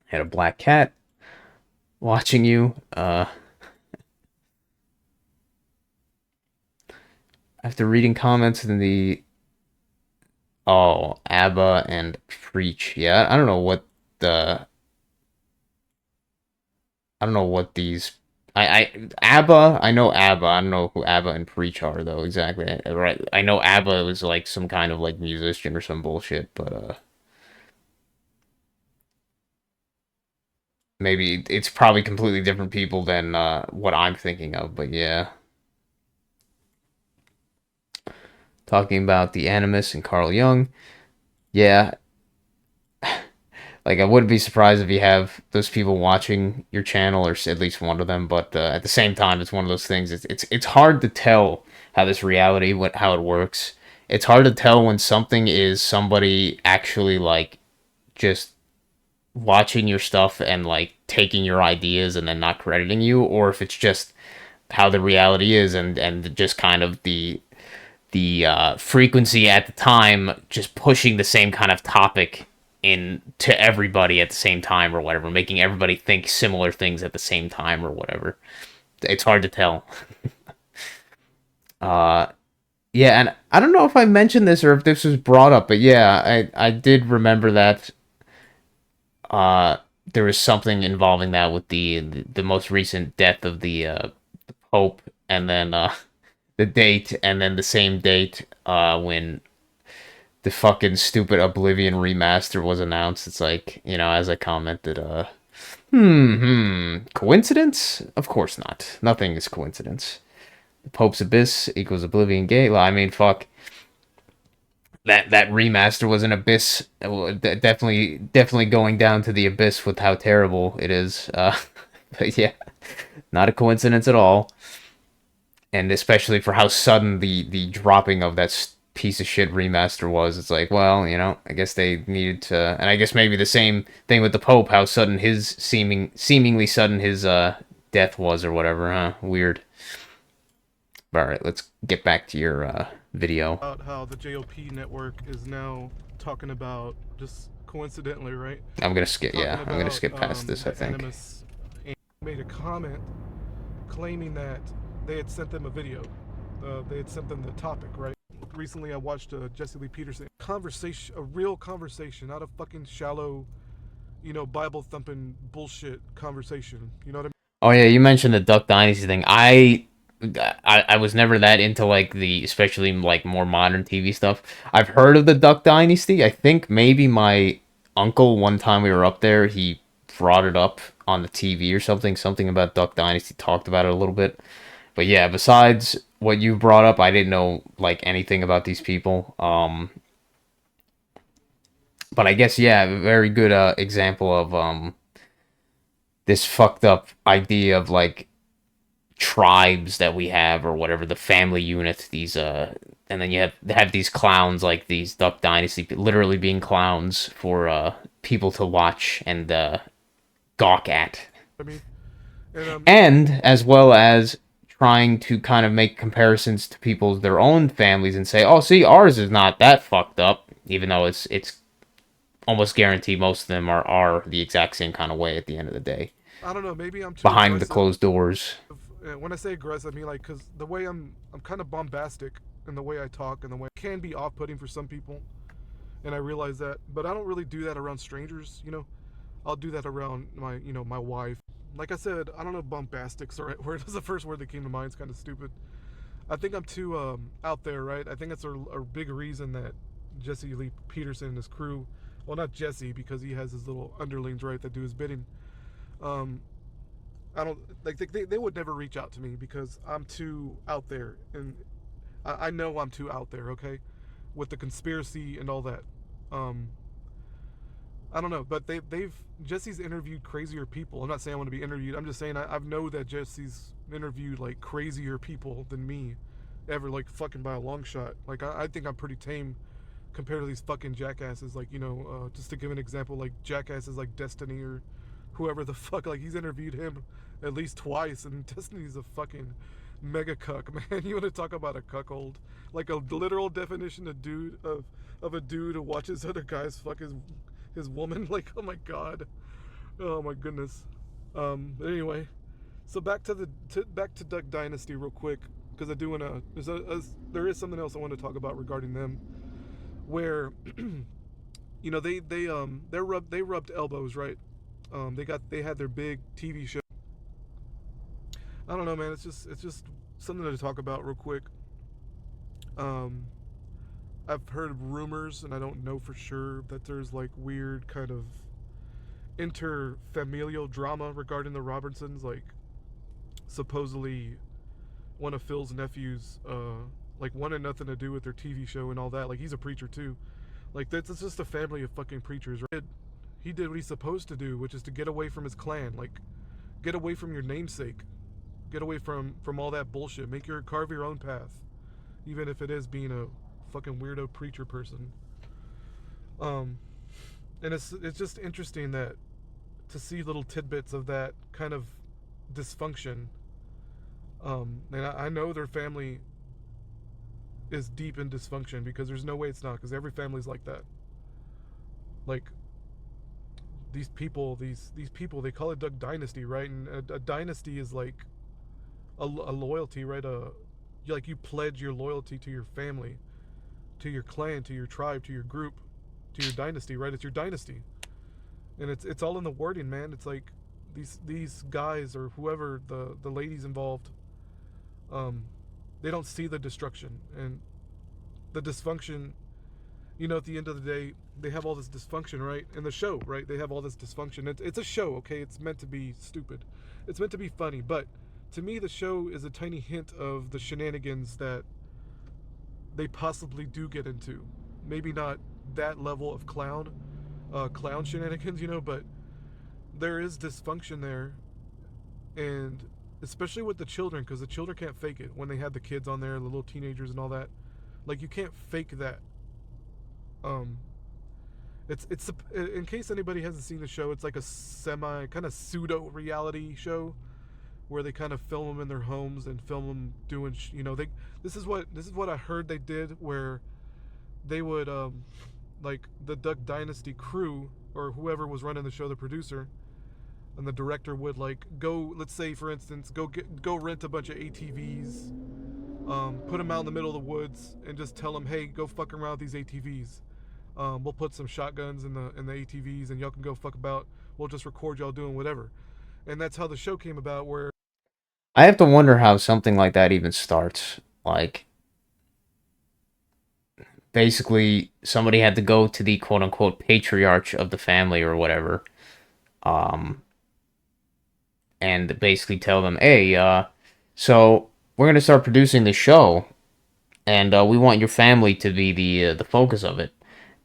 Had a black cat watching you. After reading comments in the ABBA and Preach. Yeah, the I don't know what these. ABBA. I know ABBA. I don't know who ABBA and Preach are though exactly. Right. I know ABBA was like some kind of like musician or some bullshit, but maybe it's probably completely different people than what I'm thinking of. But yeah, talking about the Animus and Carl Jung. Yeah, like I wouldn't be surprised if you have those people watching your channel or at least one of them. But at the same time, it's one of those things. It's hard to tell how this reality how it works. It's hard to tell when something is somebody actually like just watching your stuff and like taking your ideas and then not crediting you, or if it's just how the reality is and just kind of the frequency at the time, just pushing the same kind of topic in to everybody at the same time or whatever, making everybody think similar things at the same time or whatever. It's hard to tell. Uh, yeah, and I don't know if I mentioned this or if this was brought up, but yeah, I did remember that uh, there was something involving that with the most recent death of the Pope, and then the date, and then the same date when the fucking stupid Oblivion remaster was announced. It's like, as I commented, coincidence? Of course not. Nothing is coincidence. The Pope's Abyss equals Oblivion Gate. Well, I mean, fuck. That remaster was an abyss. Definitely going down to the abyss with how terrible it is. But yeah, not a coincidence at all. And especially for how sudden the dropping of that piece of shit remaster was. It's like, well, I guess they needed to, and I guess maybe the same thing with the Pope, how sudden his seemingly sudden his death was or whatever, huh? Weird. All right, let's get back to your video. About how the JOP network is now talking about, just coincidentally, right? I'm gonna skip. Talking Yeah, I'm gonna about skip past this. I the think. Animus, and made a comment claiming that they had sent them a video. They had sent them the topic, right? Recently, I watched Jesse Lee Peterson conversation, a real conversation, not a fucking shallow, Bible thumping bullshit conversation. You know what I mean? Oh yeah, you mentioned the Duck Dynasty thing. I was never that into like especially like more modern TV stuff. I've heard of the Duck Dynasty. I think maybe my uncle one time we were up there, he brought it up on the TV or something about Duck Dynasty, talked about it a little bit. But yeah, besides what you brought up, I didn't know like anything about these people. But I guess yeah, a very good example of this fucked up idea of like tribes that we have or whatever, the family unit, these and then you have these clowns, like these Duck Dynasty, literally being clowns for people to watch and gawk at, I mean, and and as well as trying to kind of make comparisons to people's their own families and say, oh, see, ours is not that fucked up, even though it's almost guaranteed most of them are the exact same kind of way at the end of the day, I don't know. Maybe I'm too behind the aggressive. closed doors. when I say aggressive, I mean like because the way I'm kind of bombastic in the way I talk and the way it can be off-putting for some people, and I realize that. But I don't really do that around strangers. I'll do that around my wife. Like I said, I don't know if bombastic's the right word. That's the first word that came to mind. It's kind of stupid. I think I'm too out there, right? I think that's a big reason that Jesse Lee Peterson and his crew, well, not Jesse because he has his little underlings, right, that do his bidding. Um, I don't like they would never reach out to me because I'm too out there, and I know I'm too out there. Okay, with the conspiracy and all that. Um, I don't know, but they've Jesse's interviewed crazier people. I'm not saying I want to be interviewed. I'm just saying I've know that Jesse's interviewed like crazier people than me, ever, like fucking by a long shot. Like I think I'm pretty tame compared to these fucking jackasses. Like just to give an example, like jackasses like Destiny or whoever the fuck. Like he's interviewed him at least twice, and Destiny's a fucking mega cuck, man. You want to talk about a cuckold? Like a literal definition of a dude who watches other guys fuck his woman. Like, oh my god, oh my goodness. But anyway, so back to Duck Dynasty real quick because I do wanna. There is something else I want to talk about regarding them, where they rubbed elbows, right? They had their big TV show. I don't know, man. It's just something to talk about real quick. Um, I've heard rumors, and I don't know for sure, that there's like weird kind of interfamilial drama regarding the Robertsons. Like, supposedly, one of Phil's nephews, like, wanted nothing to do with their TV show and all that. Like, he's a preacher too. Like, that's just a family of fucking preachers. Right? He did what he's supposed to do, which is to get away from his clan. Like, get away from your namesake. Get away from all that bullshit. Carve your own path, even if it is being a fucking weirdo preacher person. Um, and it's just interesting that to see little tidbits of that kind of dysfunction. And I know their family is deep in dysfunction because there's no way it's not, because every family's like that. Like these people, they call it Duck Dynasty, right? And a dynasty is like a loyalty, right? Like you pledge your loyalty to your family, to your clan, to your tribe, to your group, to your dynasty, right? It's your dynasty, and it's all in the wording, man. It's like these guys or whoever the ladies involved, um, they don't see the destruction and the dysfunction. At the end of the day, they have all this dysfunction, right? In the show, right? They have all this dysfunction. It's a show, okay? It's meant to be stupid. It's meant to be funny, but to me, the show is a tiny hint of the shenanigans that they possibly do get into. Maybe not that level of clown shenanigans, but there is dysfunction there, and especially with the children, because the children can't fake it when they had the kids on there, the little teenagers and all that. Like, you can't fake that. Um, it's in case anybody hasn't seen the show, it's like a semi kind of pseudo reality show where they kind of film them in their homes and film them doing they this is what I heard they did, where they would like the Duck Dynasty crew or whoever was running the show, the producer and the director, would like go, let's say for instance, go rent a bunch of ATVs, put them out in the middle of the woods and just tell them, hey, go fuck around with these ATVs. We'll put some shotguns in the ATVs and y'all can go fuck about. We'll just record y'all doing whatever. And that's how the show came about, where I have to wonder how something like that even starts. Like, basically, somebody had to go to the quote unquote patriarch of the family or whatever, um, and basically tell them, hey, so we're gonna start producing the show, and we want your family to be the focus of it,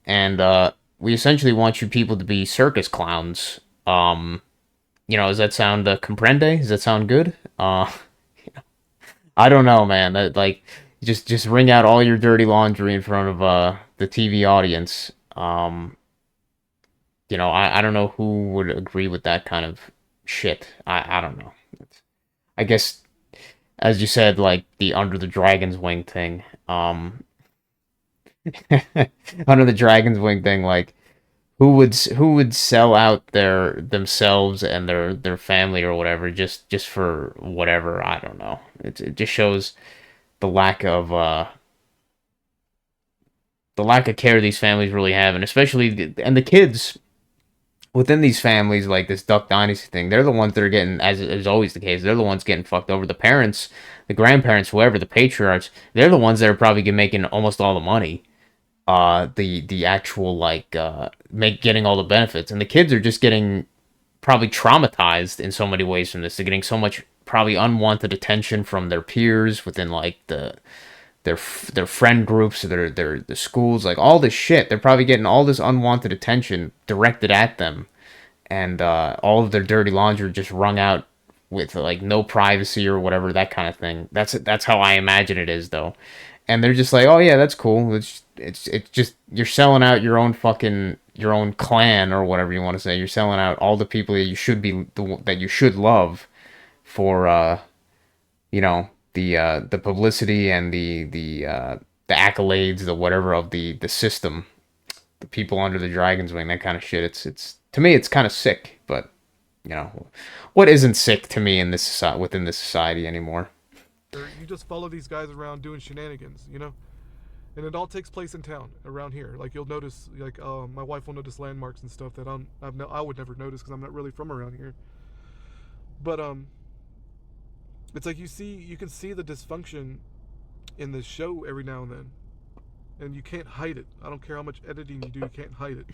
and we essentially want you people to be circus clowns. Does that sound comprende? Does that sound good? I don't know, man. Like, just wring out all your dirty laundry in front of the TV audience. I don't know who would agree with that kind of shit. I don't know. I guess, as you said, like the under the dragon's wing thing. Under the dragon's wing thing, like, who would sell out their themselves and their family or whatever just for whatever? I don't know. It just shows the lack of care these families really have, and especially and the kids within these families, like this Duck Dynasty thing, they're the ones that are getting, as is always the case, they're the ones getting fucked over. The parents, the grandparents, whoever, the patriarchs, they're the ones that are probably making almost all the money. The actual like getting all the benefits, and the kids are just getting probably traumatized in so many ways from this. They're getting so much probably unwanted attention from their peers within like their friend groups, their the schools, like all this shit. They're probably getting all this unwanted attention directed at them, and all of their dirty laundry just wrung out with like no privacy or whatever, that kind of thing. That's how I imagine it is though, and they're just like, oh yeah, that's cool. It's just you're selling out your own fucking your own clan or whatever you want to say. You're selling out all the people that you should be that you should love for the publicity and the accolades, the whatever of the system, the people under the dragon's wing, that kind of shit. It's to me, it's kind of sick. But what isn't sick to me in this within this society anymore? You just follow these guys around doing shenanigans, and it all takes place in town around here. Like you'll notice, like my wife will notice landmarks and stuff that I would never notice because I'm not really from around here. But it's like you can see the dysfunction in the show every now and then, and you can't hide it. I don't care how much editing you do, you can't hide it.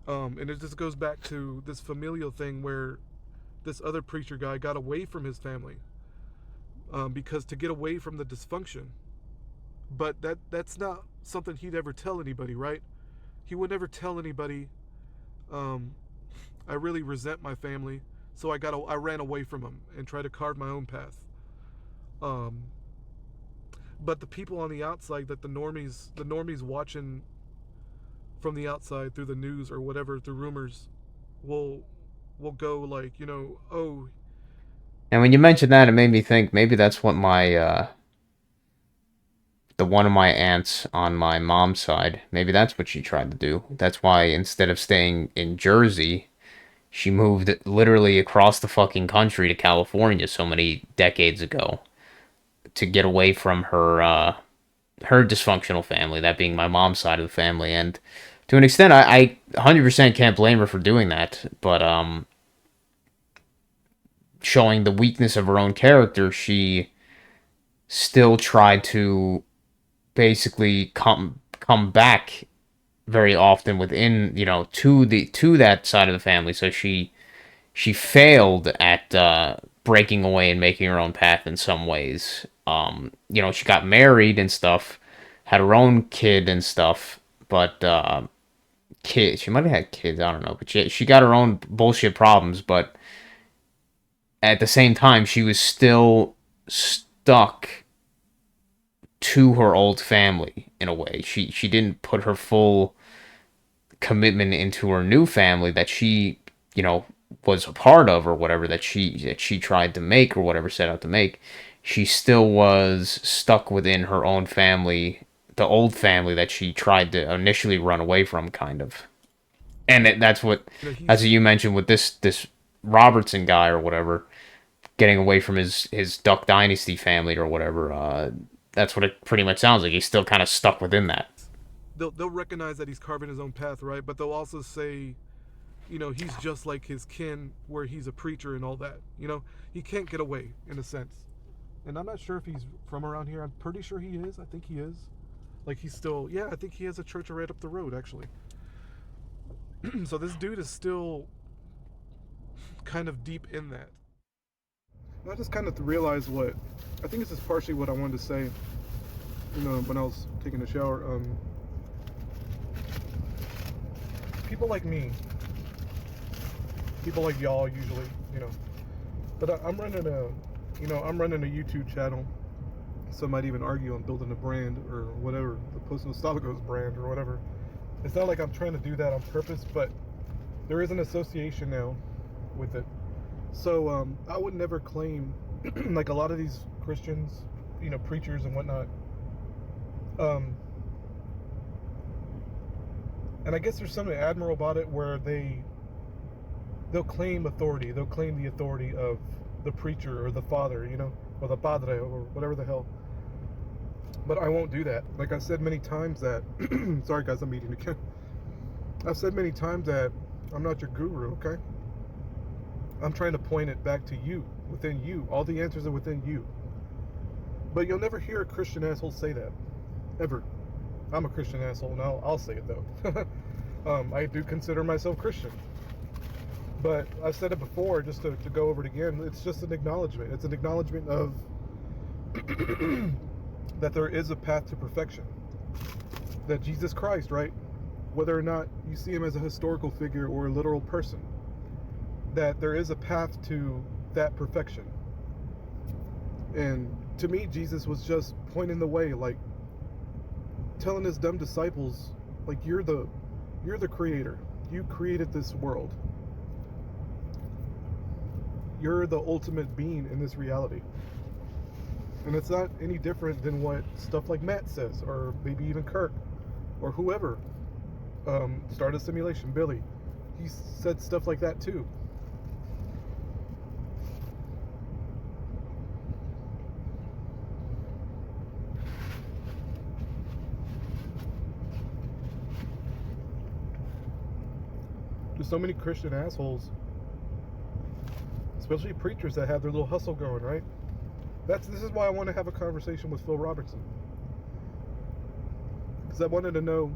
And it just goes back to this familial thing where this other preacher guy got away from his family because to get away from the dysfunction. But that's not something he'd ever tell anybody, right? He would never tell anybody, I really resent my family, so I ran away from them and tried to carve my own path. But the people on the outside, that the normies watching from the outside through the news or whatever, through rumors, will go like, oh. And when you mentioned that, it made me think maybe that's what the one of my aunts on my mom's side, maybe that's what she tried to do. That's why instead of staying in Jersey, she moved literally across the fucking country to California so many decades ago to get away from her dysfunctional family, that being my mom's side of the family. And to an extent, I 100% can't blame her for doing that. But showing the weakness of her own character, she still tried to basically come back very often within to that side of the family. So she failed at breaking away and making her own path in some ways. She got married and stuff, had her own kid and stuff, but she might have had kids, I don't know, but she got her own bullshit problems. But at the same time, she was still stuck to her old family in a way. She didn't put her full commitment into her new family that she, was a part of or whatever, that she tried to make or whatever, set out to make. She still was stuck within her own family, the old family that she tried to initially run away from, kind of. And that's what, as you mentioned with this Robertson guy or whatever, getting away from his Duck Dynasty family or whatever. That's what it pretty much sounds like. He's still kind of stuck within that. They'll recognize that he's carving his own path, right? But they'll also say, he's just like his kin, where he's a preacher and all that. He can't get away in a sense. And I'm not sure if he's from around here. I'm pretty sure he is. I think he is. Like he's still, yeah, I think he has a church right up the road, actually. So this dude is still kind of deep in that. I just kind of realized I think this is partially what I wanted to say, when I was taking a shower. People like me, people like y'all usually, but I'm running a YouTube channel. Some might even argue I'm building a brand or whatever, the Post-Nostalgos brand or whatever. It's not like I'm trying to do that on purpose, but there is an association now with it. So I would never claim, like a lot of these Christians, preachers and whatnot, And I guess there's something admirable about it where they'll claim authority. They'll claim the authority of the preacher or the father, or the padre or whatever the hell. But I won't do that. Like I said many times that, sorry guys, I'm eating again. I've said many times that I'm not your guru, okay? I'm trying to point it back to you, within you. All the answers are within you. But you'll never hear a Christian asshole say that, ever. I'm a Christian asshole, and I'll say it though. I do consider myself Christian. But I've said it before, just to go over it again, it's just an acknowledgement. It's an acknowledgement of that there is a path to perfection. That Jesus Christ, right? Whether or not you see him as a historical figure or a literal person, that there is a path to that perfection. And to me, Jesus was just pointing the way, like telling his dumb disciples, like, you're the creator. You created this world. You're the ultimate being in this reality. And it's not any different than what stuff like Matt says, or maybe even Kirk, or whoever. Started Simulation, Billy. He said stuff like that too. There's so many Christian assholes, especially preachers that have their little hustle going, right? This is why I want to have a conversation with Phil Robertson, because I wanted to know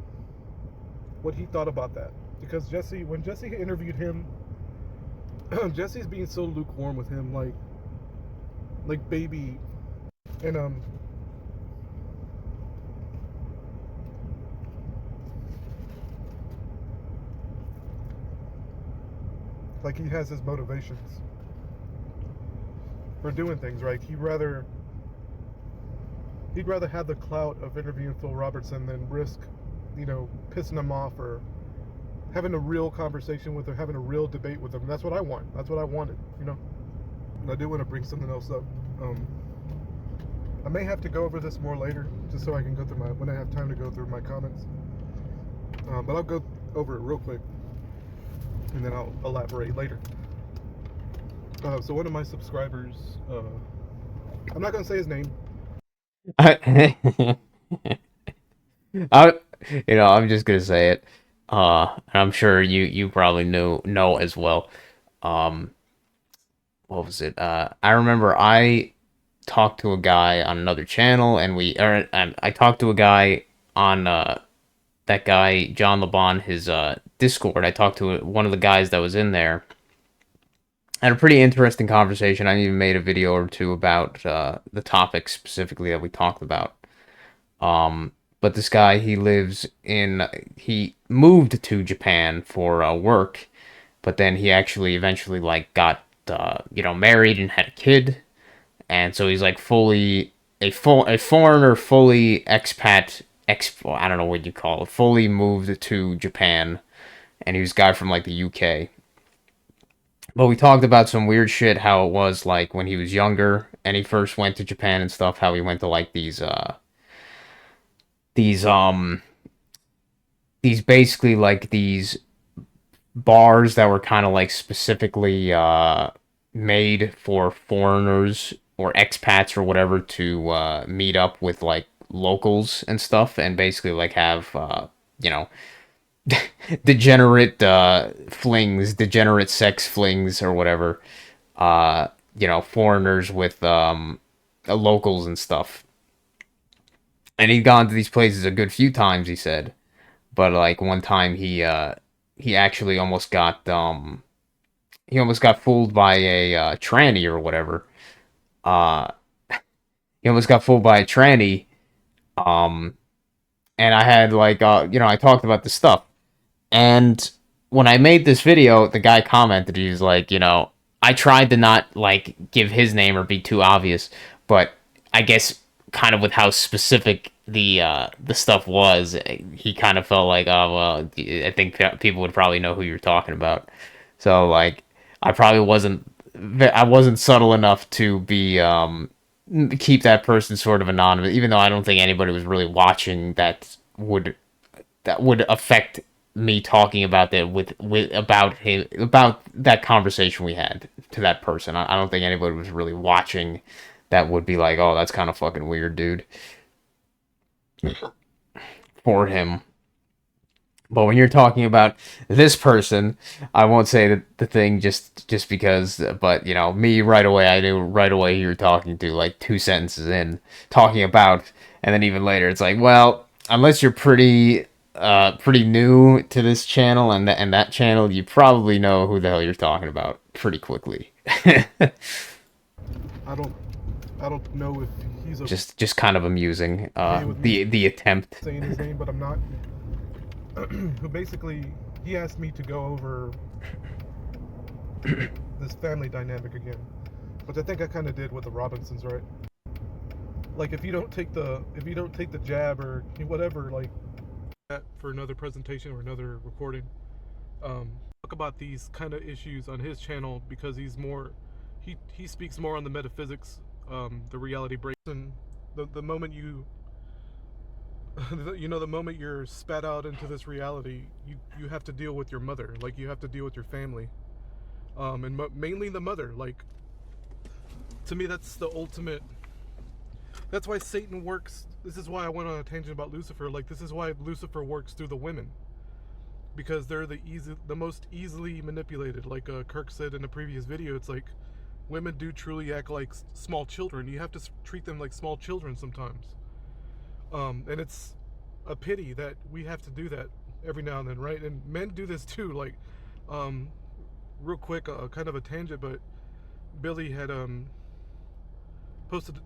what he thought about that. Because when Jesse interviewed him, Jesse's being so lukewarm with him, like baby, and like he has his motivations for doing things, right? He'd rather have the clout of interviewing Phil Robertson than risk, pissing him off or having a real conversation with him, having a real debate with him. That's what I want. That's what I wanted, And I do want to bring something else up. I may have to go over this more later, just so I can go through when I have time to go through my comments. But I'll go over it real quick, and then I'll elaborate later. So one of my subscribers, I'm not going to say his name. I, I'm just gonna say it. I'm sure you probably know as well. Um, what was it? I remember I talked to a guy on another channel, and I talked to a guy on that guy John LeBon, his Discord. I talked to one of the guys that was in there. Had a pretty interesting conversation. I even made a video or two about the topic specifically that we talked about. But this guy, he moved to Japan for work, but then he actually eventually like got married and had a kid, and so he's like a foreigner, fully expat, I don't know what you call it, fully moved to Japan, and he was a guy from like the UK. But we talked about some weird shit, how it was like when he was younger and he first went to Japan and stuff, how he went to like these these basically like these bars that were kind of like specifically made for foreigners or expats or whatever to meet up with like locals and stuff, and basically like have you know degenerate sex flings or whatever, foreigners with locals and stuff. And he'd gone to these places a good few times, he said. But like one time he actually almost got fooled by a tranny or whatever. Uh he almost got fooled by a tranny. Um and I had like I talked about this stuff. And when I made this video, the guy commented, he was like, I tried to not like give his name or be too obvious, but I guess kind of with how specific the stuff was, he kind of felt like, oh well, I think people would probably know who you're talking about. So like, I wasn't subtle enough to be keep that person sort of anonymous, even though I don't think anybody was really watching that would affect me talking about that with about him, about that conversation we had to that person. I don't think anybody was really watching that would be like, oh, that's kind of fucking weird, dude, for him. But when you're talking about this person, I won't say the thing just because, but you know, me right away, I knew right away who you're talking to, like 2 sentences in, talking about, and then even later, it's like, well, unless you're pretty new to this channel and that channel, you probably know who the hell you're talking about pretty quickly. I don't I don't know if he's Just kind of amusing. okay with me The attempt. saying his name, but I'm not. Who basically he asked me to go over this family dynamic again, which I think I kind of did with the Robinsons, right? Like if you don't take the jab or whatever, like that for another presentation or another recording, talk about these kind of issues on his channel because he speaks more on the metaphysics, the reality breaks, and the moment you the moment you're spat out into this reality, you have to deal with your mother, like you have to deal with your family, and mainly the mother. Like to me, that's the ultimate. That's why Satan works. This is why I went on a tangent about Lucifer. Like this is why Lucifer works through the women, because they're the most easily manipulated. Like Kirk said in a previous video, it's like women do truly act like small children. You have to treat them like small children sometimes. And it's a pity that we have to do that every now and then, right? And men do this too. Like, real quick, kind of a tangent, but Billy had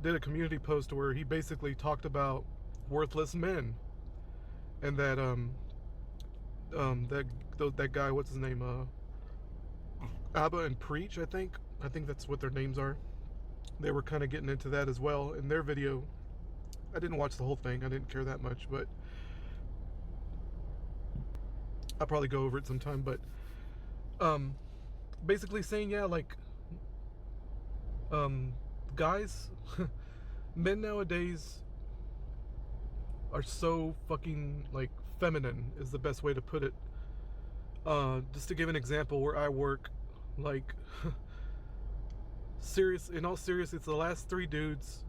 did a community post where he basically talked about worthless men, and that that guy, what's his name, Abba and Preach, I think that's what their names are. They were kind of getting into that as well in their video. I didn't watch the whole thing. I didn't care that much, but I'll probably go over it sometime. But basically saying, yeah, like guys, men nowadays are so fucking like feminine is the best way to put it. Just to give an example, where I work, like in all seriousness, it's the last 3 dudes.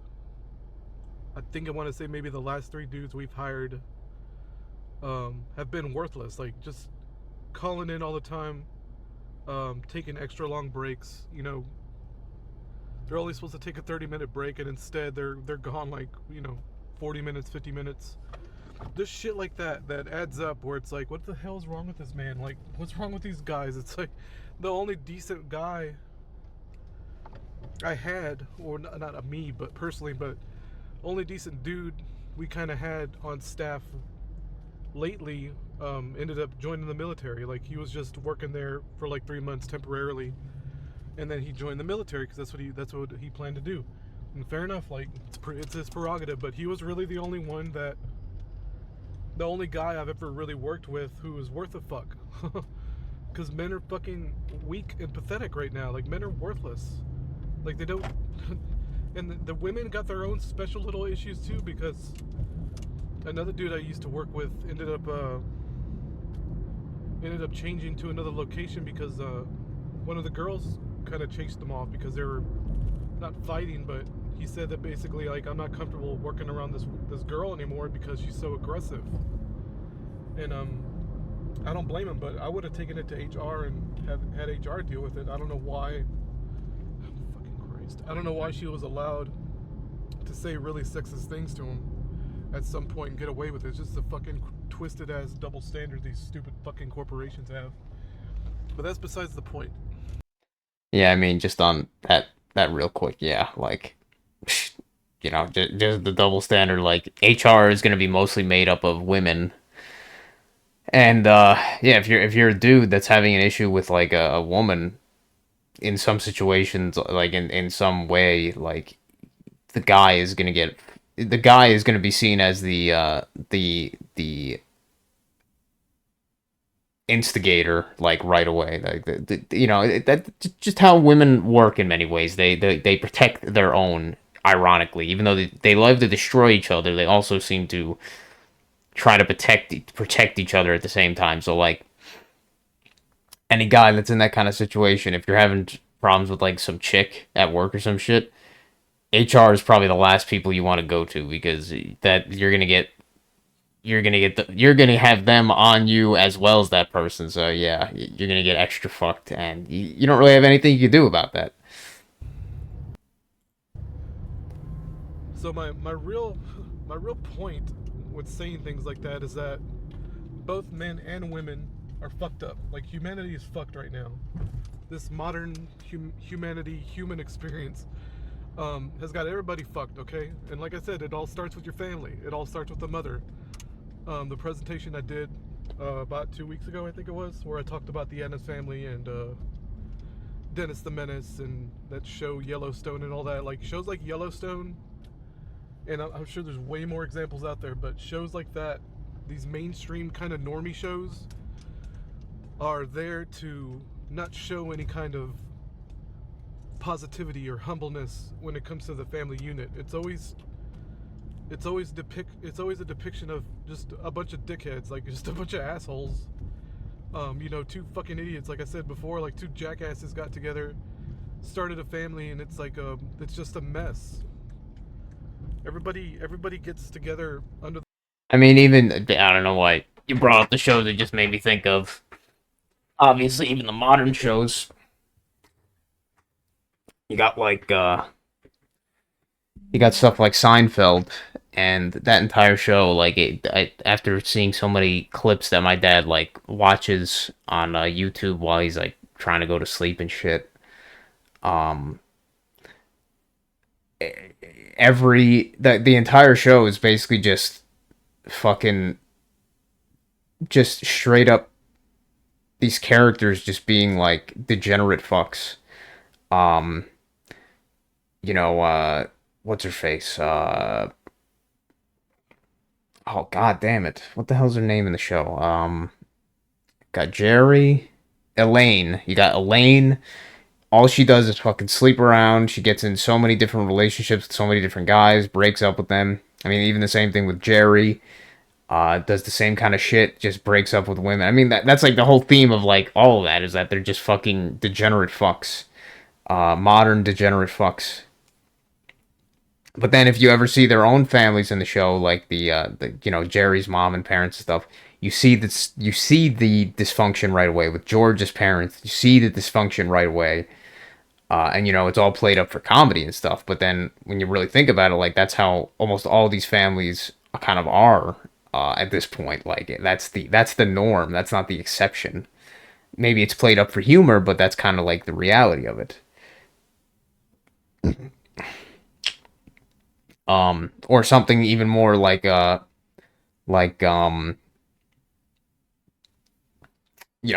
I think I want to say maybe the last 3 dudes we've hired have been worthless. Like just calling in all the time, taking extra long breaks. You know, they're only supposed to take a 30-minute break, and instead they're gone like 40 minutes, 50 minutes. Just shit like that adds up. Where it's like, what the hell's wrong with this man? Like, what's wrong with these guys? It's like the only decent guy I had, or not me, but personally, but only decent dude we kind of had on staff lately ended up joining the military. Like he was just working there for like 3 months temporarily, and then he joined the military because that's what he planned to do. And fair enough, like it's his prerogative. But he was really the only guy I've ever really worked with who was worth a fuck. Because men are fucking weak and pathetic right now. Like men are worthless. Like they don't. And the women got their own special little issues too, because another dude I used to work with ended up changing to another location because one of the girls kind of chased them off because they were not fighting, but he said that basically, like, I'm not comfortable working around this girl anymore because she's so aggressive. And I don't blame him, but I would have taken it to HR and had HR deal with it. I don't know why. I don't know why she was allowed to say really sexist things to him at some point and get away with it. It's just the fucking twisted ass double standard these stupid fucking corporations have. But that's besides the point. Yeah, I mean, just on that real quick, yeah, like, just the double standard. Like, HR is gonna be mostly made up of women, and yeah, if you're a dude that's having an issue with like a woman in some situations, like in some way, like the guy is gonna be seen as the instigator, like right away. Like that's just how women work in many ways. They protect their own. Ironically, even though they love to destroy each other, they also seem to try to protect each other at the same time. So like any guy that's in that kind of situation, if you're having problems with like some chick at work or some shit, HR is probably the last people you want to go to, because that you're gonna have them on you as well as that person. So yeah, you're gonna get extra fucked, and you don't really have anything you can do about that. So my real point with saying things like that is that both men and women are fucked up. Like, humanity is fucked right now. This modern human experience has got everybody fucked, okay? And like I said, it all starts with your family. It all starts with the mother. The presentation I did about 2 weeks ago, I think it was, where I talked about the Addams family and Dennis the Menace and that show Yellowstone and all that. Like, shows like Yellowstone, and I'm sure there's way more examples out there, but shows like that, these mainstream kind of normie shows, are there to not show any kind of positivity or humbleness when it comes to the family unit. It's always a depiction of just a bunch of dickheads, like just a bunch of assholes. Two fucking idiots, like I said before, like two jackasses got together, started a family, and it's like it's just a mess. Everybody gets together under. I mean, even I don't know why you brought up the shows. It just made me think of, obviously, even the modern shows. You got like you got stuff like Seinfeld, and that entire show. Like after seeing so many clips that my dad like watches on YouTube while he's like trying to go to sleep and shit. Um, the entire show is basically just fucking just straight up these characters just being like degenerate fucks. Um, what's her face? Oh god damn it. What the hell's her name in the show? Got Jerry, Elaine. You got Elaine. All she does is fucking sleep around. She gets in so many different relationships with so many different guys, breaks up with them. I mean, even the same thing with Jerry. Does the same kind of shit, just breaks up with women. I mean, that's like the whole theme of like all of that, is that they're just fucking degenerate fucks. Modern degenerate fucks. But then if you ever see their own families in the show, like the Jerry's mom and parents and stuff, you see the dysfunction right away with George's parents. You see the dysfunction right away. And it's all played up for comedy and stuff. But then when you really think about it, like that's how almost all these families kind of are at this point. Like that's the norm. That's not the exception. Maybe it's played up for humor, but that's kind of like the reality of it. Or something even more like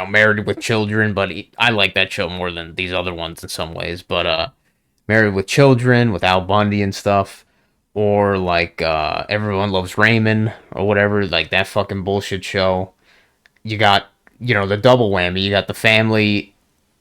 Married with Children, but I like that show more than these other ones in some ways. But Married with Children with Al Bundy and stuff, or like Everyone Loves Raymond or whatever, like that fucking bullshit show. You got the double whammy. You got the family,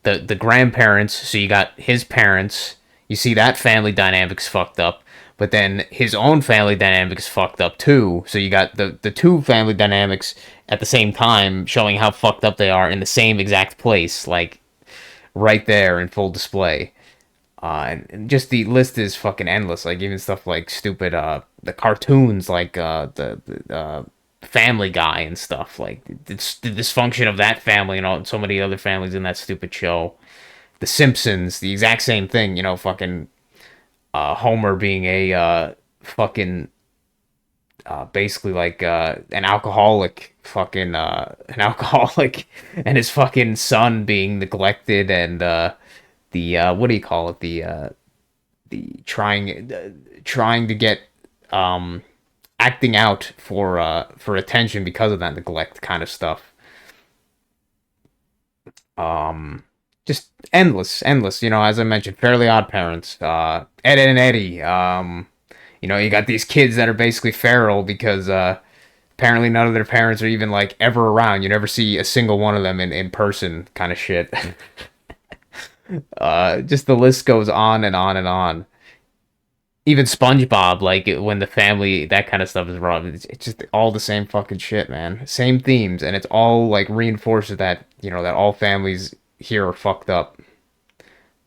the grandparents. So you got his parents. You see that family dynamic's fucked up. But then his own family dynamic is fucked up too. So you got the two family dynamics at the same time, showing how fucked up they are in the same exact place, like right there in full display. And just the list is fucking endless. Like even stuff like stupid the cartoons, like the Family Guy and stuff. Like it's the dysfunction of that family and so many other families in that stupid show. The Simpsons, the exact same thing. Fucking Homer being a fucking basically like an alcoholic, and his fucking son being neglected, and the what do you call it, the trying to get acting out for attention because of that neglect kind of stuff. Just endless. As I mentioned, Fairly Odd Parents, Ed, Ed and Eddie. You got these kids that are basically feral because apparently none of their parents are even like ever around. You never see a single one of them in person, kind of shit. Just the list goes on and on and on. even SpongeBob, like when the family, that kind of stuff is wrong. It's just all the same fucking shit, man. Same themes, and it's all like reinforces that that all families here are fucked up,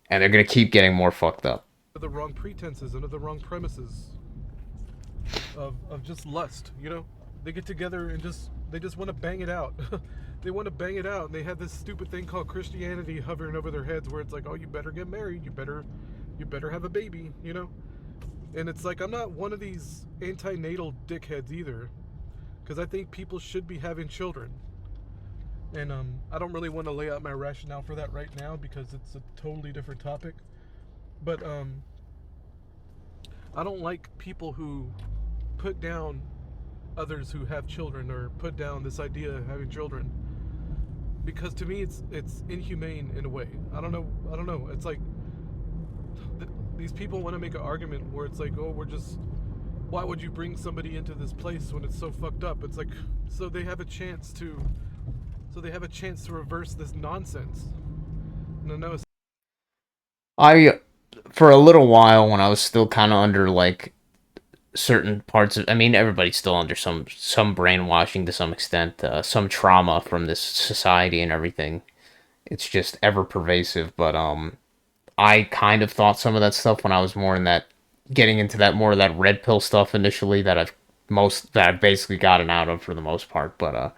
and they're gonna keep getting more fucked up. The wrong pretenses, under the wrong premises of just lust. They get together and they just want to bang it out. They want to bang it out, and they have this stupid thing called Christianity hovering over their heads, where it's like, oh, you better get married, you better have a baby. And it's like, I'm not one of these antinatal dickheads either, because I think people should be having children. And I don't really want to lay out my rationale for that right now because it's a totally different topic. But I don't like people who put down others who have children, or put down this idea of having children, because to me it's inhumane in a way. I don't know. It's like these people want to make an argument where it's like, oh, why would you bring somebody into this place when it's so fucked up? It's like, so they have a chance to reverse this nonsense. No, I, for a little while, when I was still kind of under like certain parts of, I mean, everybody's still under some brainwashing to some extent, some trauma from this society and everything. It's just ever pervasive. But I kind of thought some of that stuff when I was more in that, getting into that more of that red pill stuff initially, that I've basically gotten out of for the most part. But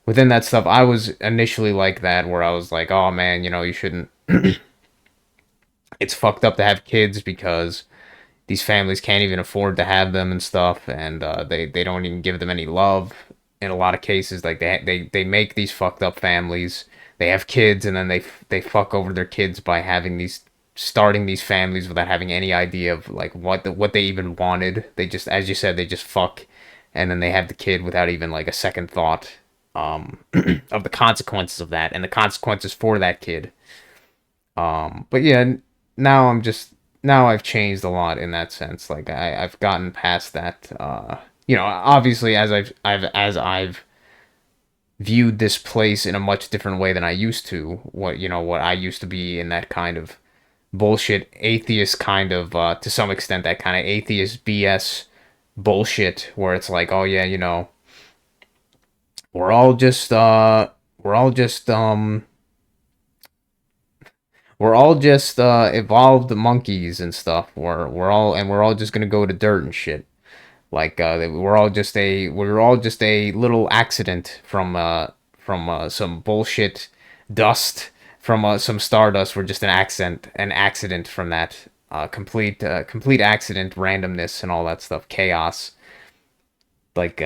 within that stuff, I was initially like that, where I was like, oh man, you shouldn't. It's fucked up to have kids because these families can't even afford to have them and stuff, and they don't even give them any love in a lot of cases. Like they make these fucked up families. They have kids, and then they fuck over their kids by starting these families without having any idea of like what they even wanted. They just, as you said, they just fuck, and then they have the kid without even like a second thought of the consequences of that and the consequences for that kid. But yeah, now now I've changed a lot in that sense. Like I've gotten past that. Obviously as I've viewed this place in a much different way than I used to. What I used to be in that kind of bullshit atheist kind of, to some extent, that kind of atheist BS bullshit where it's like, oh yeah, we're all just we're all just evolved monkeys and stuff. We're all just gonna go to dirt and shit. Like we're all just a little accident from some bullshit dust from some stardust. We're just an accident from that complete accident, randomness, and all that stuff, chaos. Like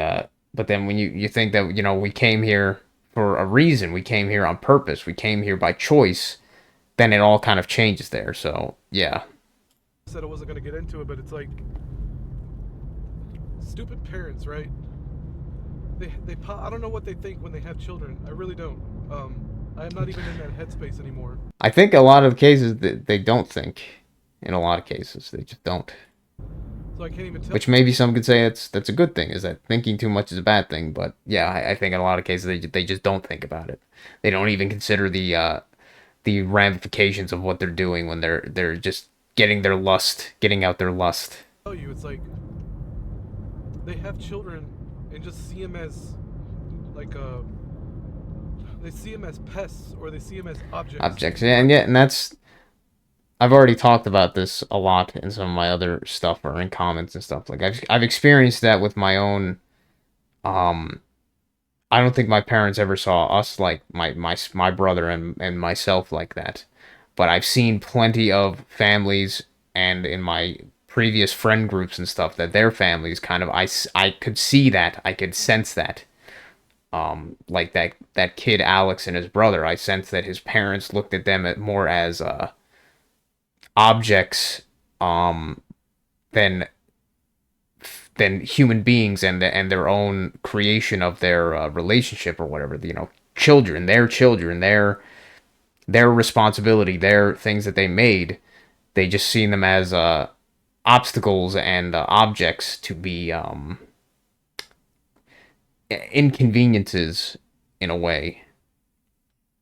but then when you think that we came here for a reason, we came here on purpose, we came here by choice, then it all kind of changes there. So yeah. I said I wasn't going to get into it, but it's like, stupid parents, right? I don't know what they think when they have children. I really don't. I am not even in that headspace anymore. I think a lot of cases they don't think. In a lot of cases, they just don't. So I can't even tell. Which maybe some could say that's a good thing. Is that thinking too much is a bad thing? But yeah, I think in a lot of cases they just don't think about it. They don't even consider the ramifications of what they're doing when they're just getting out their lust. Tell you, it's like they have children and just see them as like they see them as pests, or they see them as objects. Yeah, and that's, I've already talked about this a lot in some of my other stuff or in comments and stuff. Like I've experienced that with my own. I don't think my parents ever saw us, like my brother and myself, like that. But I've seen plenty of families, and in my previous friend groups and stuff, that their families kind of, I could see that, I could sense that. Like that kid Alex and his brother, I sensed that his parents looked at them more as objects, than human beings, and their own creation of their relationship or whatever. Children, their responsibility, their things that they made. They just seen them as obstacles and objects to be inconveniences in a way.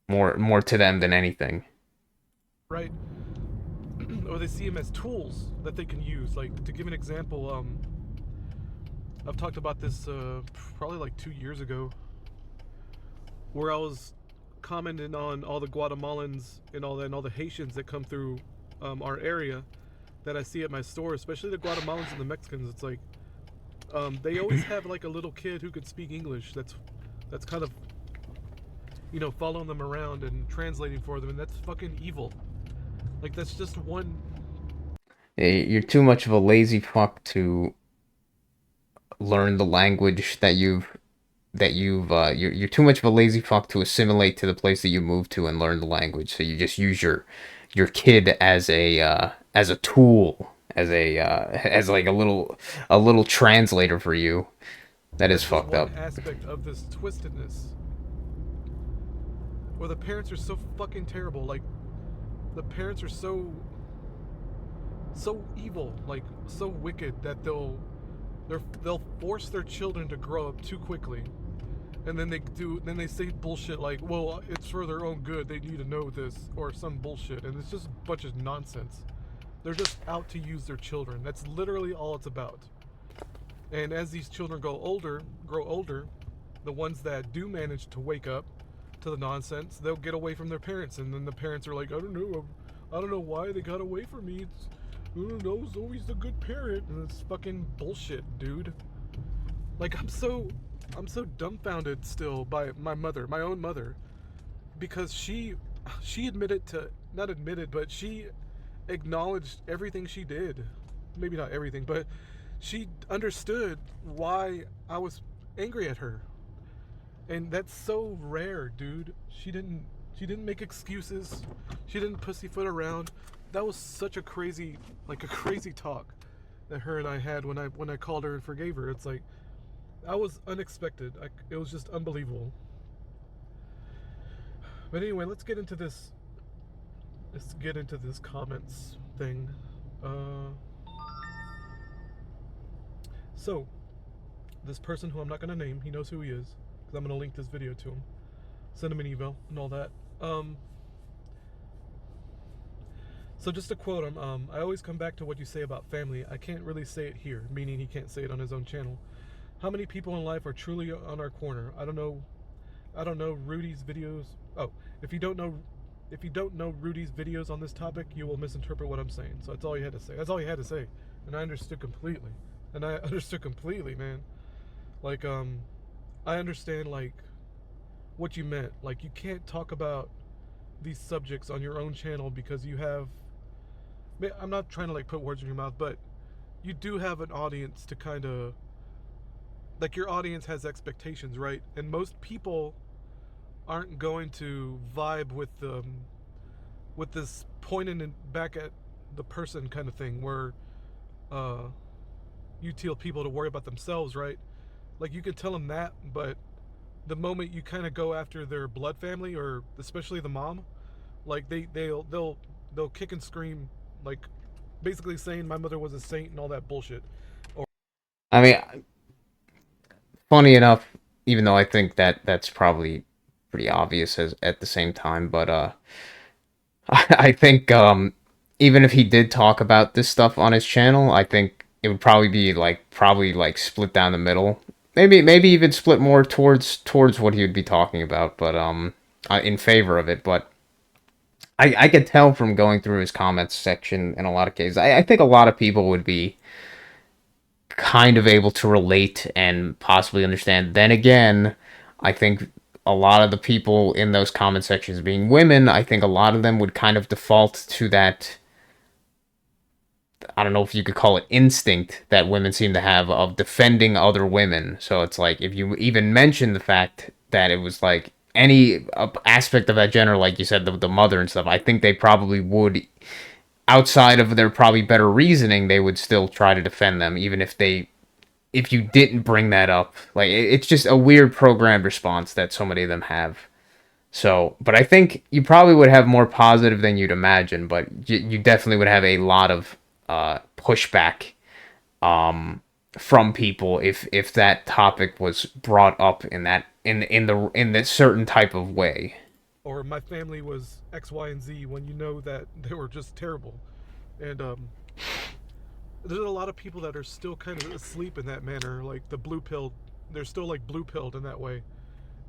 More to them than anything. Right. Or they see them as tools that they can use. Like, to give an example, I've talked about this probably like 2 years ago, where I was commenting on all the Guatemalans and all the Haitians that come through our area that I see at my store, especially the Guatemalans and the Mexicans. It's like they always have like a little kid who could speak English. That's kind of, you know, following them around and translating for them, and that's fucking evil. Like, that's just one. You're too much of a lazy fuck to learn the language you're too much of a lazy fuck to assimilate to the place that you moved to and learn the language. So you just use your kid as a tool, as like a little translator for you. That is That's just fucked one up. aspect of this twistedness, where the parents are so fucking terrible. Like, the parents are so evil, like so wicked, that they'll force their children to grow up too quickly, and then they say bullshit like, well, it's for their own good, they need to know this, or some bullshit, and it's just a bunch of nonsense. They're just out to use their children. That's literally all it's about. And as these children grow older, the ones that do manage to wake up to the nonsense, they'll get away from their parents, and then the parents are like, I don't know why they got away from me. I don't know, Zoe's a good parent, and it's fucking bullshit, dude. Like, I'm so dumbfounded still by my own mother, because she admitted to, not admitted, but she acknowledged everything she did. Maybe not everything, but she understood why I was angry at her. And that's so rare, dude. She didn't make excuses. She didn't pussyfoot around. That was such a crazy talk that her and I had when I called her and forgave her. It's like, that was unexpected. It was just unbelievable. But anyway, let's get into this comments thing. So, this person who I'm not gonna name, he knows who he is, because I'm gonna link this video to him, send him an email and all that. So just to quote him, I always come back to what you say about family. I can't really say it here, meaning he can't say it on his own channel. How many people in life are truly on our corner? I don't know Rudy's videos. Oh, if you don't know Rudy's videos on this topic, you will misinterpret what I'm saying. So that's all he had to say. That's all he had to say, and I understood completely. Man. Like, I understand, like, what you meant. Like, you can't talk about these subjects on your own channel because you have, I'm not trying to like put words in your mouth, but you do have an audience to kind of, like, your audience has expectations, right? And most people aren't going to vibe with this pointing back at the person kind of thing, where you tell people to worry about themselves, right? Like, you can tell them that, but the moment you kind of go after their blood family, or especially the mom, like, they'll kick and scream, like, basically saying my mother was a saint and all that bullshit. Or, I mean, funny enough, even though I think that that's probably pretty obvious as at the same time, but I think even if he did talk about this stuff on his channel, I think it would probably be like split down the middle. Maybe even split more towards what he would be talking about, but in favor of it. But I could tell from going through his comments section in a lot of cases. I think a lot of people would be kind of able to relate and possibly understand. Then again, I think a lot of the people in those comment sections being women, I think a lot of them would kind of default to that, I don't know if you could call it instinct, that women seem to have of defending other women. So it's like, if you even mention the fact that it was like any aspect of that gender, like you said, the mother and stuff, I think they probably would, outside of their probably better reasoning, they would still try to defend them, even if you didn't bring that up. Like, it's just a weird programmed response that so many of them have. So, but I think you probably would have more positive than you'd imagine, but you definitely would have a lot of pushback from people if that topic was brought up in this certain type of way. my family was X, Y, and Z, when you know that they were just terrible. And there's a lot of people that are still kind of asleep in that manner, like the blue pill. They're still like blue pilled in that way.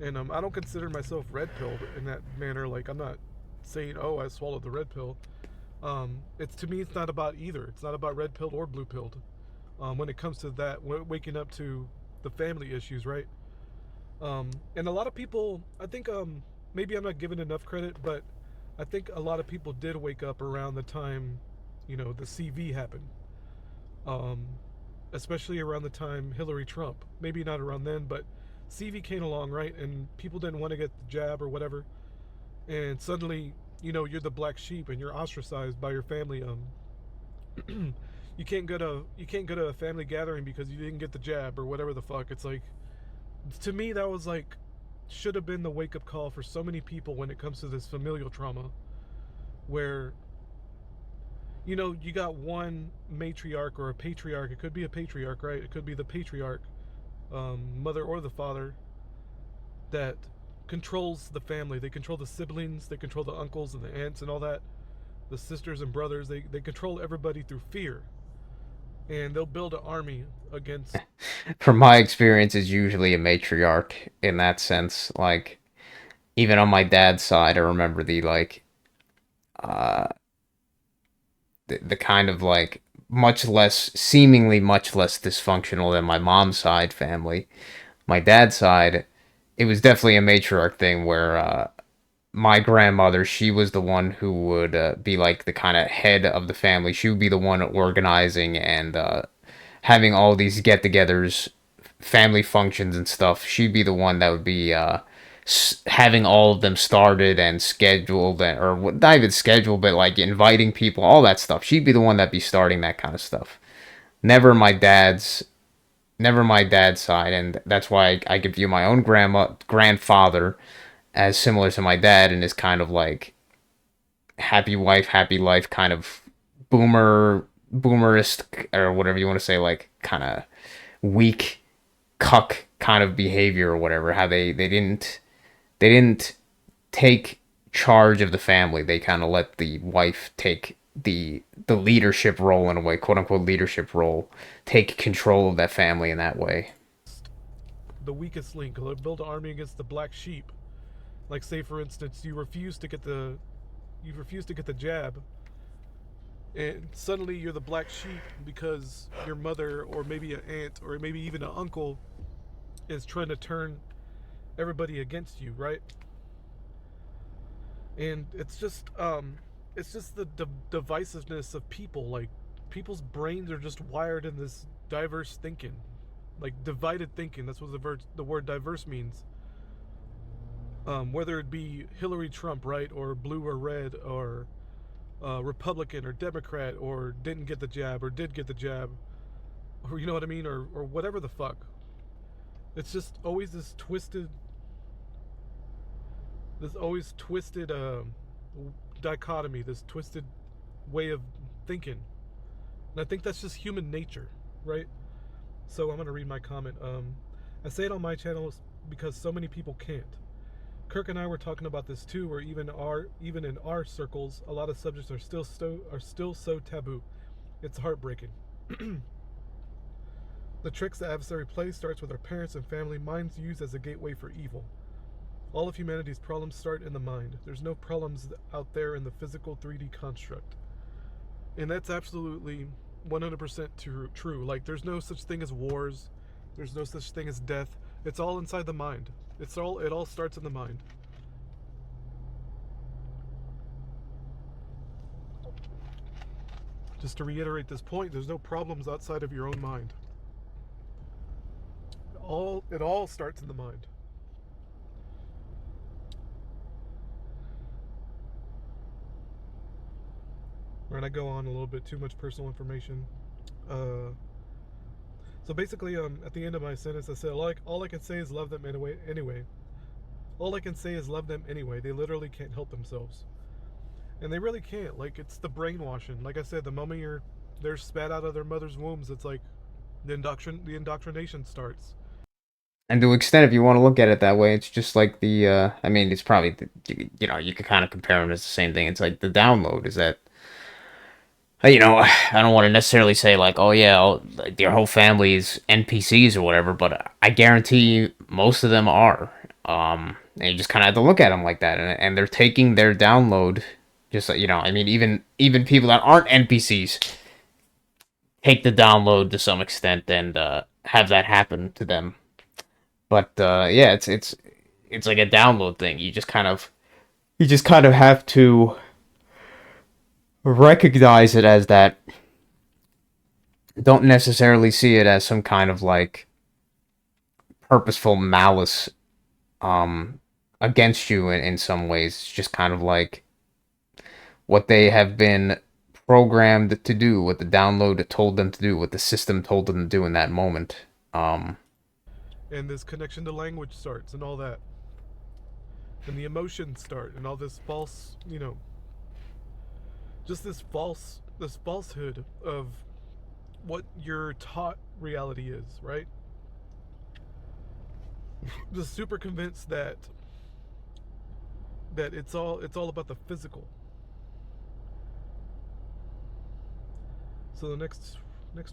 And I don't consider myself red pilled in that manner. Like I'm not saying, oh, I swallowed the red pill. It's to me, it's not about either. It's not about red pilled or blue pilled. When it comes to that, waking up to the family issues, right? And a lot of people, I think, maybe I'm not giving enough credit, but I think a lot of people did wake up around the time, the CV happened. Um, Especially around the time Hillary Trump. Maybe not around then, but CV came along, right? And people didn't want to get the jab or whatever. And suddenly, you're the black sheep and you're ostracized by your family. You can't go to a family gathering because you didn't get the jab or whatever the fuck. It's like, to me, that was like, should have been the wake up call for so many people when it comes to this familial trauma, where you got one matriarch or a patriarch. It could be a patriarch, right? It could be the patriarch, mother or the father, that controls the family. They control the siblings, they control the uncles and the aunts and all that, the sisters and brothers. They control everybody through fear. And they'll build an army against. From my experience, is usually a matriarch in that sense. Like, even on my dad's side, I remember uh, the kind of like seemingly much less dysfunctional than my mom's side family. My dad's side, it was definitely a matriarch thing where my grandmother, she was the one who would be like the kind of head of the family. She would be the one organizing and having all these get-togethers, family functions and stuff. She'd be the one that would be having all of them started and scheduled, or not even scheduled, but like inviting people, all that stuff. She'd be the one that'd be starting that kind of stuff. Never my dad's, never my dad's side, and that's why I could view my own grandfather as similar to my dad, and is kind of like happy wife, happy life, kind of boomerist, or whatever you want to say, like kind of weak cuck kind of behavior or whatever. How they didn't take charge of the family. They kind of let the wife take the leadership role, in a way, quote unquote leadership role, take control of that family in that way. The weakest link. They'll build an army against the black sheep. Like, say for instance, you refuse to get the jab, and suddenly you're the black sheep because your mother or maybe an aunt or maybe even an uncle is trying to turn everybody against you, right? And it's just the divisiveness of people. Like, people's brains are just wired in this diverse thinking, like divided thinking. That's what the word diverse means. Whether it be Hillary Trump, right, or blue or red, or Republican or Democrat, or didn't get the jab or did get the jab, or you know what I mean, or whatever the fuck. It's just always this always twisted dichotomy, this twisted way of thinking, and I think that's just human nature, right? So I'm gonna read my comment. I say it on my channel because so many people can't. Kirk and I were talking about this too, where even in our circles, a lot of subjects are still so taboo. It's heartbreaking. The tricks the adversary plays starts with our parents and family, minds used as a gateway for evil. All of humanity's problems start in the mind. There's no problems out there in the physical 3D construct. And that's absolutely 100% true. Like, there's no such thing as wars. There's no such thing as death. It's all inside the mind. It all starts in the mind. Just to reiterate this point, there's no problems outside of your own mind. It all starts in the mind. Right, I go on a little bit too much personal information. Uh, so basically, at the end of my sentence, I said, all I can say is love them anyway. Anyway, all I can say is love them anyway. They literally can't help themselves, and they really can't. Like, it's the brainwashing. Like I said, the moment they're spat out of their mother's wombs, it's like the indoctrination starts. And to an extent, if you want to look at it that way, it's just like I mean, it's probably you could kind of compare them as the same thing. It's like the download is that You know, I don't want to necessarily say like, oh yeah, like, their whole family is NPCs or whatever, but I guarantee most of them are. And you just kind of have to look at them like that, and they're taking their download, just like, I mean, even people that aren't NPCs take the download to some extent and have that happen to them. But yeah, it's like a download thing. You just kind of have to recognize it as that. Don't necessarily see it as some kind of like purposeful malice um against you in some ways. It's just kind of like what they have been programmed to do, what the download told them to do, what the system told them to do in that moment. Um And this connection to language starts and all that. And the emotions start and all this false, just this falsehood of what you're taught reality is, right? Just super convinced that it's all about the physical. So the next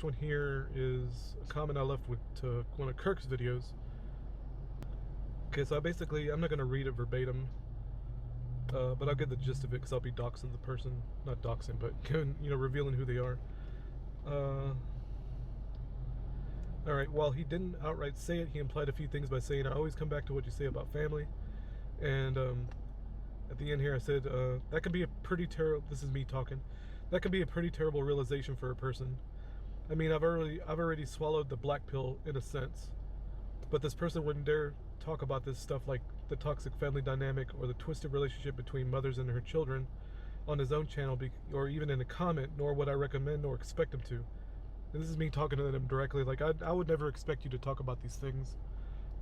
one here is a comment I left with to one of Kirk's videos. Okay, so I'm not gonna read it verbatim, but I'll get the gist of it because I'll be doxing the person, not doxing, but revealing who they are. Uh, all right. While he didn't outright say it, he implied a few things by saying, "I always come back to what you say about family," and at the end here, I said that can be a pretty terrible. This is me talking. That can be a pretty terrible realization for a person. I mean, I've already swallowed the black pill in a sense, but this person wouldn't dare talk about this stuff like the toxic family dynamic or the twisted relationship between mothers and her children on his own channel, or even in a comment, nor would I recommend nor expect him to. And this is me talking to them directly. Like, I would never expect you to talk about these things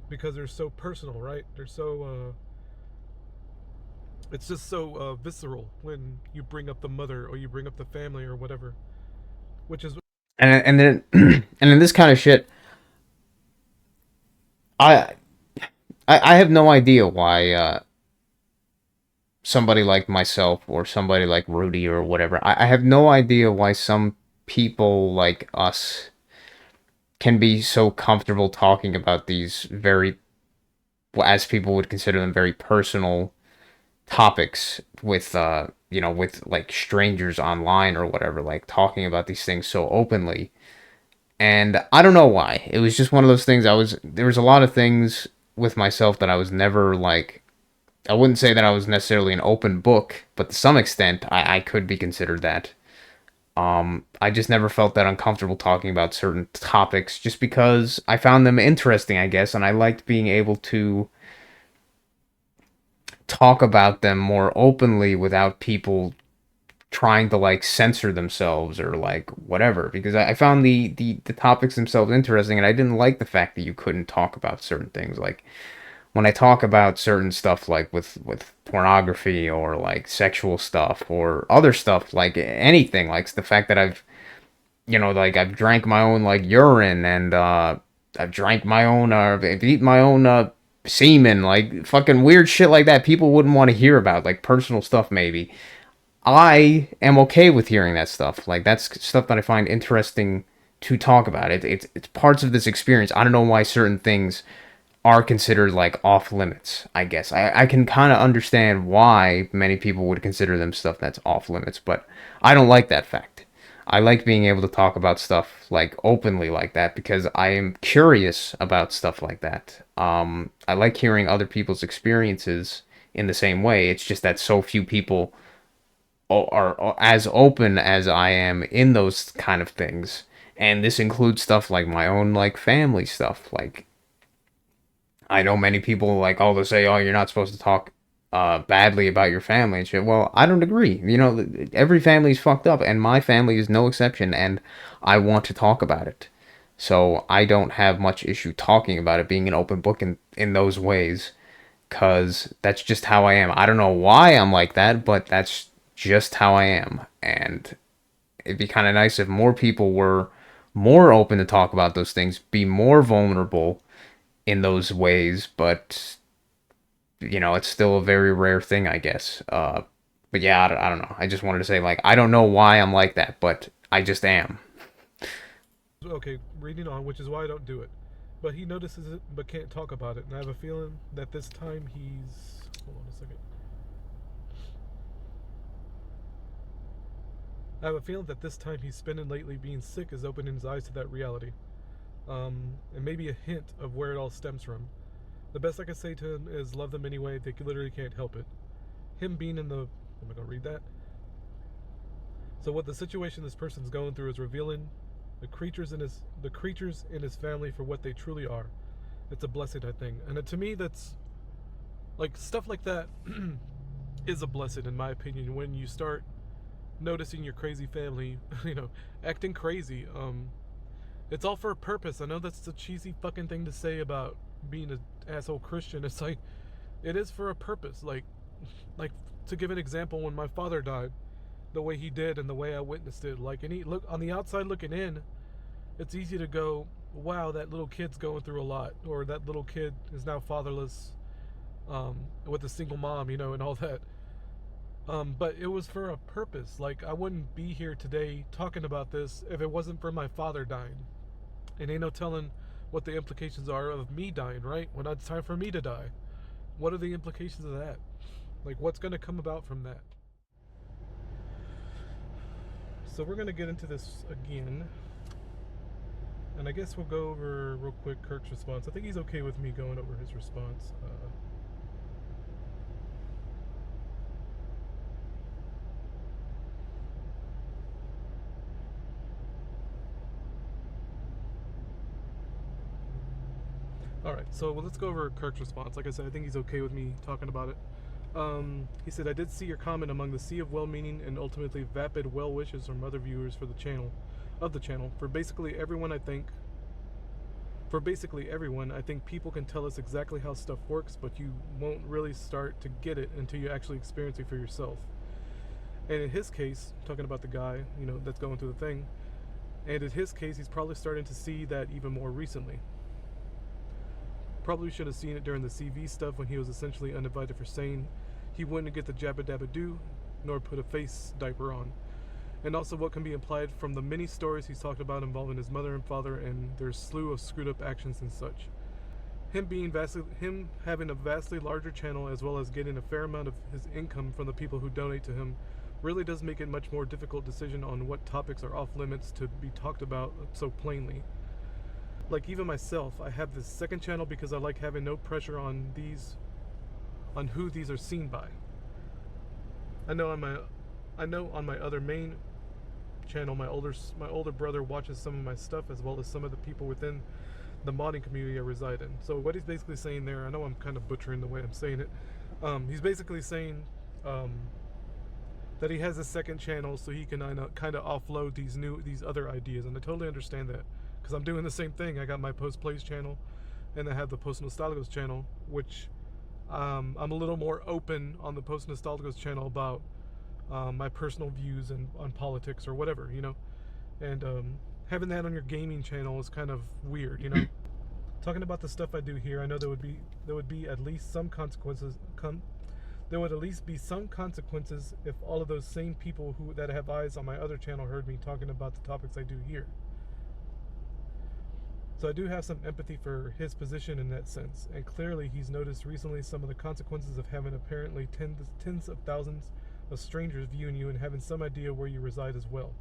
because they're so personal, right? They're so it's just so visceral when you bring up the mother or you bring up the family or whatever, which is and then and in this kind of shit, I I have no idea why somebody like myself or somebody like Rudy or whatever. I have no idea why some people like us can be so comfortable talking about these very, as people would consider them, very personal topics with with like strangers online or whatever, like talking about these things so openly. And I don't know why. It was just one of those things. There was a lot of things with myself that I was never like, I wouldn't say that I was necessarily an open book, but to some extent I could be considered that. I just never felt that uncomfortable talking about certain topics just because I found them interesting, I guess, and I liked being able to talk about them more openly without people trying to like censor themselves or like whatever, because I found the topics themselves interesting, and I didn't like the fact that you couldn't talk about certain things. Like when I talk about certain stuff like with pornography or like sexual stuff or other stuff, like anything, like the fact that like I've drank my own like urine, and I've drank my own I've eaten my own semen, like fucking weird shit like that people wouldn't want to hear about, like personal stuff maybe. I am okay with hearing that stuff. Like that's stuff that I find interesting to talk about. It's parts of this experience. I don't know why certain things are considered like off limits. I guess I can kind of understand why many people would consider them stuff that's off limits, but I don't like that fact. I like being able to talk about stuff like openly like that because I am curious about stuff like that. I like hearing other people's experiences in the same way. It's just that so few people are as open as I am in those kind of things. And this includes stuff like my own like family stuff. Like I know many people like all to say, "Oh, you're not supposed to talk badly about your family and shit." Well, I don't agree. Every family's fucked up, and my family is no exception. And I want to talk about it, so I don't have much issue talking about it, being an open book in those ways, cause that's just how I am. I don't know why I'm like that, but that's just how I am. And it'd be kind of nice if more people were more open to talk about those things, be more vulnerable in those ways, but it's still a very rare thing, I guess. But yeah, I don't know. I just wanted to say, like, I don't know why I'm like that, but I just am. Okay, reading on, which is why I don't do it. But he notices it, but can't talk about it. And I have a feeling that this time he's. Hold on a second. I have a feeling that this time he's spending lately being sick is opening his eyes to that reality. And maybe a hint of where it all stems from. The best I can say to him is love them anyway. They literally can't help it. Him being in the. Am I going to read that? So what the situation this person's going through is revealing the creatures in his family for what they truly are. It's a blessing, I think. And to me, that's like stuff like that is a blessing in my opinion. When you start noticing your crazy family, acting crazy. It's all for a purpose. I know that's a cheesy fucking thing to say about being an asshole Christian. It's like it is for a purpose. Like to give an example, when my father died, the way he did and the way I witnessed it, like, and he look on the outside looking in, it's easy to go, wow, that little kid's going through a lot, or that little kid is now fatherless, with a single mom, and all that. But it was for a purpose. Like, I wouldn't be here today talking about this if it wasn't for my father dying. And ain't no telling what the implications are of me dying, right? When it's time for me to die. What are the implications of that? Like, what's going to come about from that? So we're going to get into this again. And I guess we'll go over real quick Kirk's response. I think he's okay with me going over his response. Alright, so let's go over Kirk's response. Like I said, I think he's okay with me talking about it. He said, I did see your comment among the sea of well-meaning and ultimately vapid well wishes from other viewers for the channel. For basically everyone, I think people can tell us exactly how stuff works, but you won't really start to get it until you actually experience it for yourself. And in his case, talking about the guy, that's going through the thing, and in his case, he's probably starting to see that even more recently. Probably should have seen it during the CV stuff when he was essentially uninvited for saying he wouldn't get the jabba dabba do, nor put a face diaper on. And also what can be implied from the many stories he's talked about involving his mother and father and their slew of screwed up actions and such. Him having a vastly larger channel as well as getting a fair amount of his income from the people who donate to him really does make it a much more difficult decision on what topics are off limits to be talked about so plainly. Like even myself, I have this second channel because I like having no pressure on who these are seen by. I know on my other main channel, my older brother watches some of my stuff as well as some of the people within the modding community I reside in. So what he's basically saying there, I know I'm kind of butchering the way I'm saying it. He's basically saying that he has a second channel so he can kind of offload these other ideas, and I totally understand that. Because I'm doing the same thing. I got my Post Plays channel, and I have the Post Nostalgos channel, which I'm a little more open on the Post Nostalgos channel about my personal views and on politics or whatever, And having that on your gaming channel is kind of weird, Talking about the stuff I do here, I know there would be at least some consequences. There would at least be some consequences if all of those same people that have eyes on my other channel heard me talking about the topics I do here. So I do have some empathy for his position in that sense, and clearly he's noticed recently some of the consequences of having apparently tens of thousands of strangers viewing you and having some idea where you reside as well.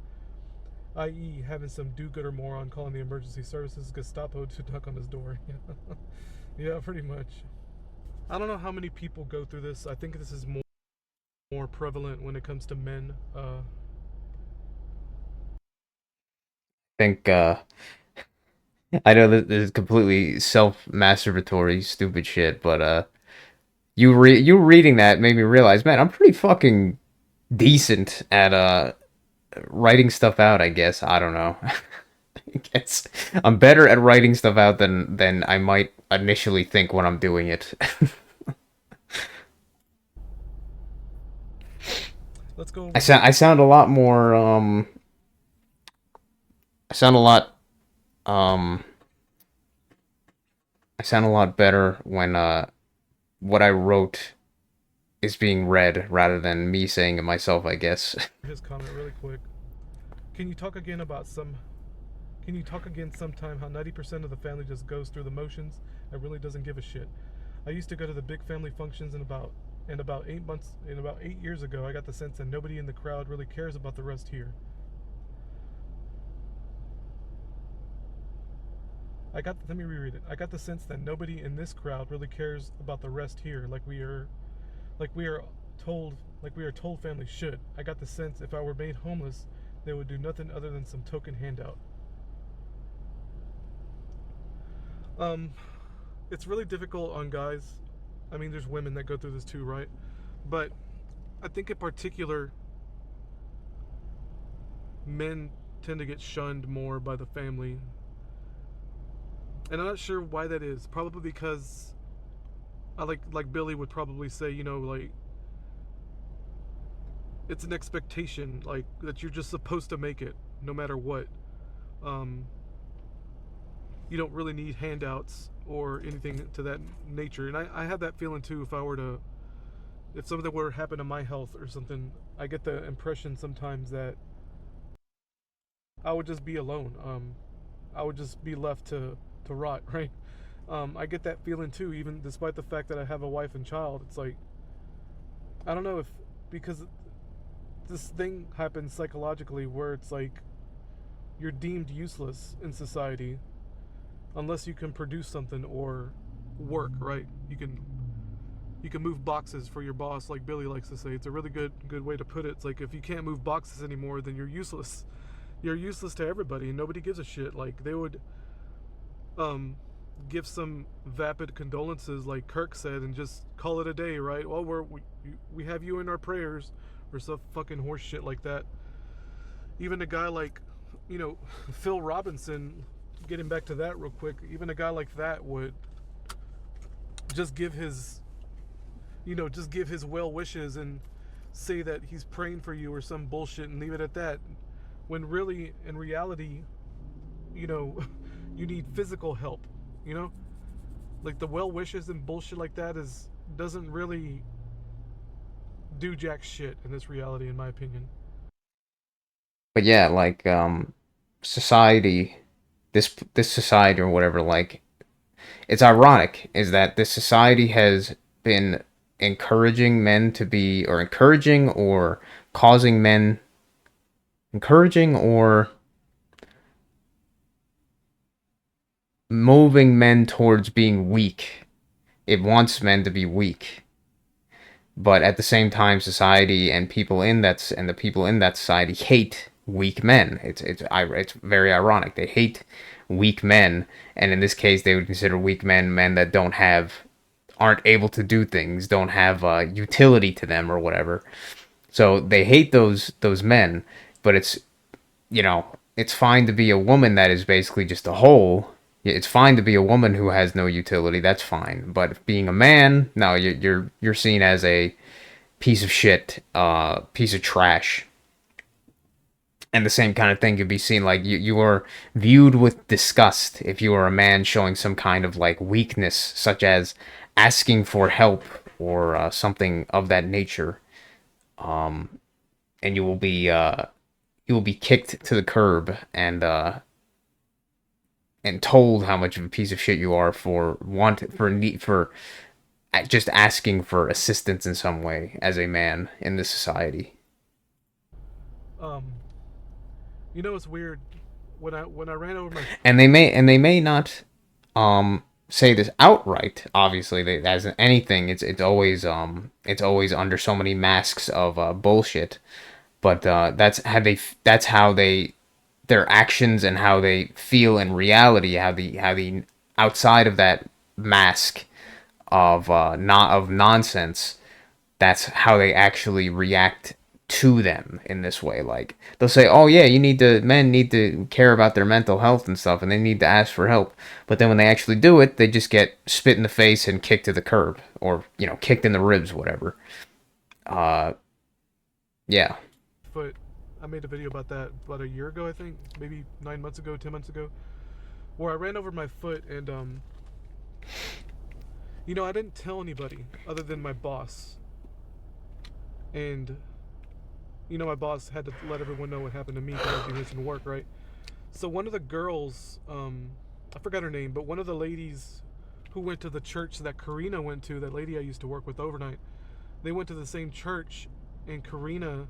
I.e. having some do-gooder moron calling the emergency services Gestapo to knock on his door. Yeah, pretty much. I don't know how many people go through this. I think this is more prevalent when it comes to men. Think I know that this is completely self-masturbatory, stupid shit, but you reading that made me realize, man, I'm pretty fucking decent at writing stuff out, I guess. I don't know. I guess I'm better at writing stuff out than I might initially think when I'm doing it. Let's go I over sound I sound a lot more I sound a lot um I sound a lot better when what I wrote is being read rather than me saying it myself, I guess. his comment really quick. Can you talk again about some? Can you talk again sometime how 90% of the family just goes through the motions and really doesn't give a shit? I used to go to the big family functions about 8 years ago, I got the sense that nobody in the crowd really cares about the rest here. Let me reread it. I got the sense that nobody in this crowd really cares about the rest here, like we are told families should. I got the sense if I were made homeless, they would do nothing other than some token handout. It's really difficult on guys. I mean, there's women that go through this too, right? But I think in particular, men tend to get shunned more by the family. And I'm not sure why that is. Probably because I like Billy would probably say, like it's an expectation, like that you're just supposed to make it no matter what. Um, you don't really need handouts or anything to that nature. And I have that feeling too. If something were to happen to my health or something, I get the impression sometimes that I would just be alone. I would just be left to rot, right? I get that feeling too, even despite the fact that I have a wife and child. It's like, I don't know if, because this thing happens psychologically where it's like you're deemed useless in society unless you can produce something or work, right? You can move boxes for your boss, like Billy likes to say. It's a really good way to put it. It's like if you can't move boxes anymore, then you're useless. You're useless to everybody, and nobody gives a shit. Like they would give some vapid condolences, like Kirk said, and just call it a day, right? Well, we have you in our prayers, or some fucking horse shit like that. Even a guy like, Phil Robinson, getting back to that real quick, even a guy like that would just give his well wishes and say that he's praying for you or some bullshit and leave it at that. When really, in reality, you need physical help, Like the well wishes and bullshit like that doesn't really do jack shit in this reality, in my opinion. But yeah, like society, this society or whatever, like it's ironic is that this society has been encouraging men to be, or encouraging or causing men, encouraging or moving men towards being weak. It wants men to be weak. But at the same time, society and the people in that society hate weak men. It's very ironic. They hate weak men, and in this case, they would consider weak men that aren't able to do things, don't have utility to them or whatever. So they hate those men. But it's fine to be a woman that is basically just a hole. It's fine to be a woman who has no utility. That's fine. But being a man, no, you're seen as a piece of shit, piece of trash. And the same kind of thing could be seen, like you are viewed with disgust if you are a man showing some kind of like weakness, such as asking for help or something of that nature. And you will be kicked to the curb and told how much of a piece of shit you are for just asking for assistance in some way as a man in this society. Um, it's weird when I ran over my And they may not say this outright. Obviously, as in anything, it's always under so many masks of bullshit. But that's how they their actions and how they feel in reality, how the outside of that mask of not of nonsense, that's how they actually react to them in this way. Like they'll say, "Oh yeah, men need to care about their mental health and stuff, and they need to ask for help." But then when they actually do it, they just get spit in the face and kicked to the curb, or kicked in the ribs, whatever. Uh, yeah. foot. I made a video about that about a year ago, I think, maybe 9 months ago, 10 months ago, where I ran over my foot and I didn't tell anybody other than my boss. and my boss had to let everyone know what happened to me because I was doing some work, right? So one of the girls, I forgot her name, but one of the ladies who went to the church that Karina went to, that lady I used to work with overnight, they went to the same church, and Karina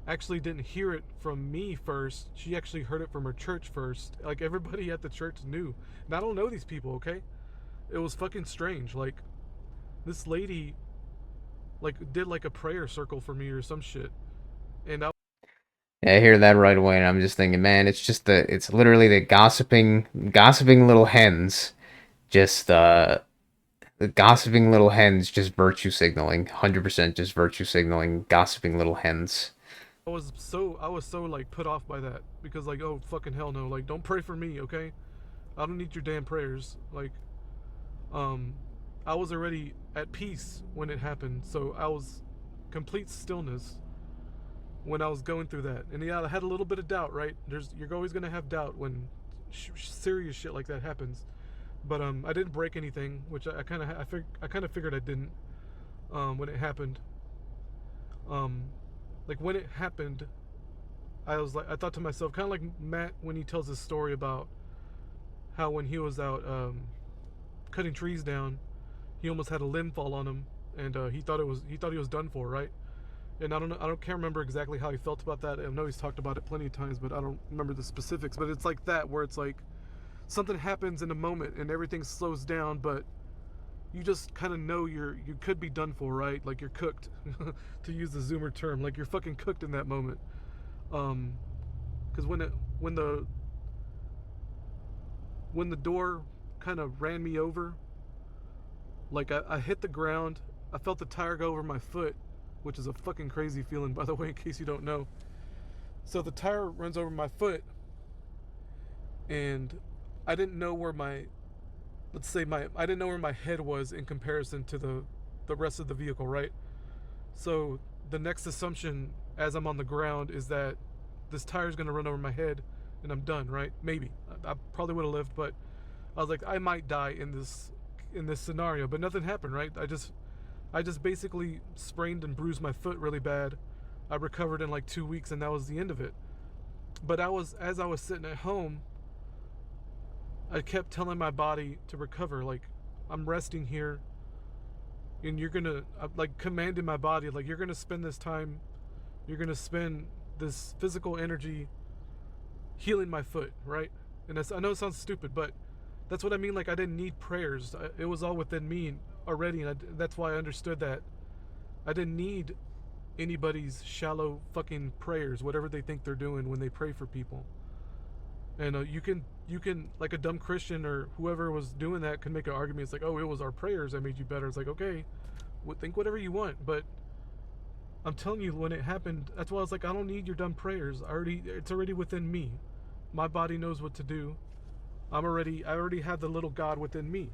actually didn't hear it from me first. She actually heard it from her church first. Like, everybody at the church knew. And I don't know these people, okay? It was fucking strange. Like, this lady, like, did like a prayer circle for me or some shit. And Yeah, I hear that right away, and I'm just thinking, man, it's literally the gossiping little hens, just the gossiping little hens, just virtue signaling, 100% just virtue signaling, gossiping little hens. I was so like put off by that because, like, oh fucking hell no, like, don't pray for me, okay? I don't need your damn prayers. Like, um I was already at peace when it happened, so I was complete stillness when I was going through that. And yeah, I had a little bit of doubt, right? You're always gonna have doubt when serious shit like that happens. But I didn't break anything, which I kind of figured I didn't when it happened. Um, like, when it happened, I thought to myself, kind of like Matt when he tells his story about how when he was out cutting trees down, he almost had a limb fall on him, and he thought he was done for, right? And I don't know, can't remember exactly how he felt about that. I know he's talked about it plenty of times, but I don't remember the specifics. But it's like that, where it's like something happens in a moment and everything slows down, but you just kind of know you could be done for, right? Like, you're cooked, to use the Zoomer term. Like, you're fucking cooked in that moment. Um, because when the when the door kind of ran me over, like, I hit the ground. I felt the tire go over my foot, which is a fucking crazy feeling, by the way, in case you don't know. So the tire runs over my foot, and I didn't know where my let's say my I didn't know where my head was in comparison to the rest of the vehicle, right? So the next assumption as I'm on the ground is that this tire's gonna run over my head and I'm done, right? Maybe. I probably would have lived, but I was like, I might die in this scenario, but nothing happened, right? I just basically sprained and bruised my foot really bad. I recovered in like 2 weeks, and that was the end of it. But as I was sitting at home, I kept telling my body to recover. Like, I'm resting here, and you're gonna, like, commanding my body, like, you're gonna spend this time, you're gonna spend this physical energy healing my foot, right? And I know it sounds stupid, but that's what I mean. Like, I didn't need prayers. It was all within me already, and that's why I understood that I didn't need anybody's shallow fucking prayers, whatever they think they're doing when they pray for people. And you can, like, a dumb Christian or whoever was doing that can make an argument. It's like, oh, it was our prayers that made you better. It's like, okay, think whatever you want, but I'm telling you, when it happened, that's why I was like, I don't need your dumb prayers. It's already within me. My body knows what to do. I already have the little God within me,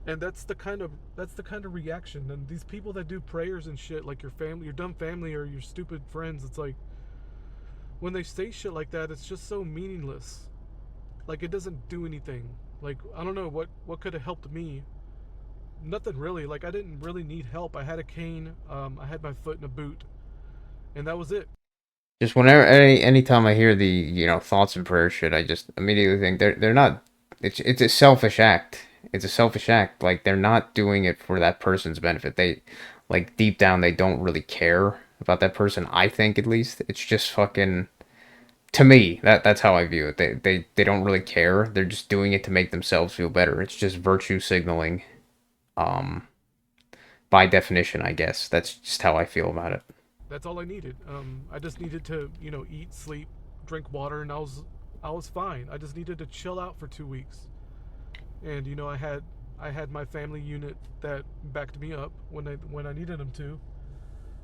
And that's the kind of reaction. And these people that do prayers and shit, like your family, your dumb family, or your stupid friends, it's like, when they say shit like that, it's just so meaningless. Like, it doesn't do anything. Like, I don't know what could have helped me. Nothing really. Like, I didn't really need help. I had a cane. I had my foot in a boot, and that was it. Just whenever anytime I hear the thoughts and prayer shit, I just immediately think they're not. It's a selfish act. It's a selfish act. Like, they're not doing it for that person's benefit. They, like, deep down, they don't really care about that person. I think, at least it's just fucking, to me, that's how I view it. They don't really care. They're just doing it to make themselves feel better. It's just virtue signaling. Um, by definition, I guess that's just how I feel about it. That's all I needed. I just needed to, eat, sleep, drink water, and I was fine. I just needed to chill out for 2 weeks. And I had my family unit that backed me up when I needed them to.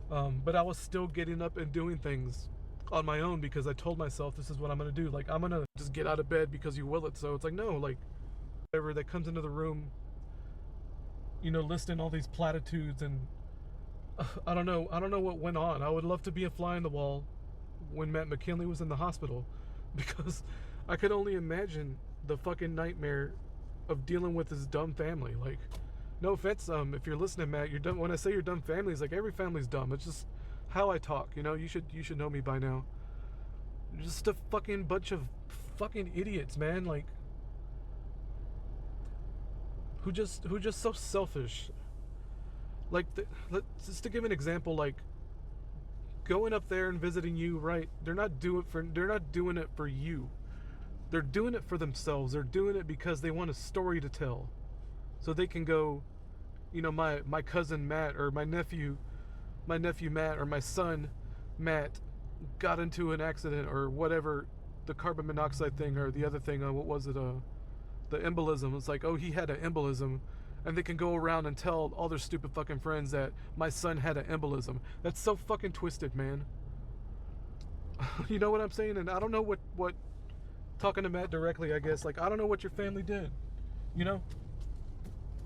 But I was still getting up and doing things on my own because I told myself this is what I'm gonna do. Like, I'm gonna just get out of bed because you will it. So it's like, no, like, whatever that comes into the room, listing all these platitudes, and I don't know. I don't know what went on. I would love to be a fly on the wall when Matt McKinley was in the hospital, because I could only imagine the fucking nightmare of dealing with his dumb family. Like, No offense, if you're listening, Matt, you're dumb. When I say you're dumb family, it's like every family's dumb. It's just how I talk. You know, you should know me by now. You're just a fucking bunch of fucking idiots, man. Like, who just so selfish. Like, just to give an example, like going up there and visiting you, right? They're not doing it for you. They're doing it for themselves. They're doing it because they want a story to tell, so they can go, you know, my cousin Matt, or my nephew Matt, or my son Matt got into an accident or whatever, the carbon monoxide thing, or the other thing, what was it, the embolism. It's like, oh, he had an embolism, and they can go around and tell all their stupid fucking friends that my son had an embolism. That's so fucking twisted, man. You know what I'm saying? And I don't know what talking to Matt directly, I guess, like, I don't know what your family did, you know.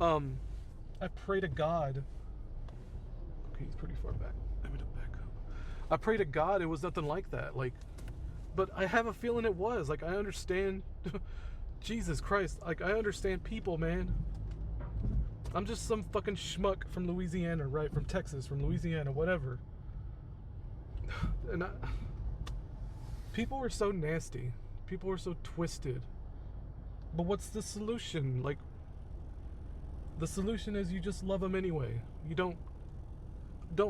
I pray to God. Okay, he's pretty far back. I'm gonna back up. I pray to God it was nothing like that. Like, but I have a feeling it was. Like, I understand. Jesus Christ. Like, I understand people, man. I'm just some fucking schmuck from Louisiana, right? From Texas, from Louisiana, whatever. And people were so nasty. People were so twisted. But what's the solution? Like, the solution is you just love them anyway. You don't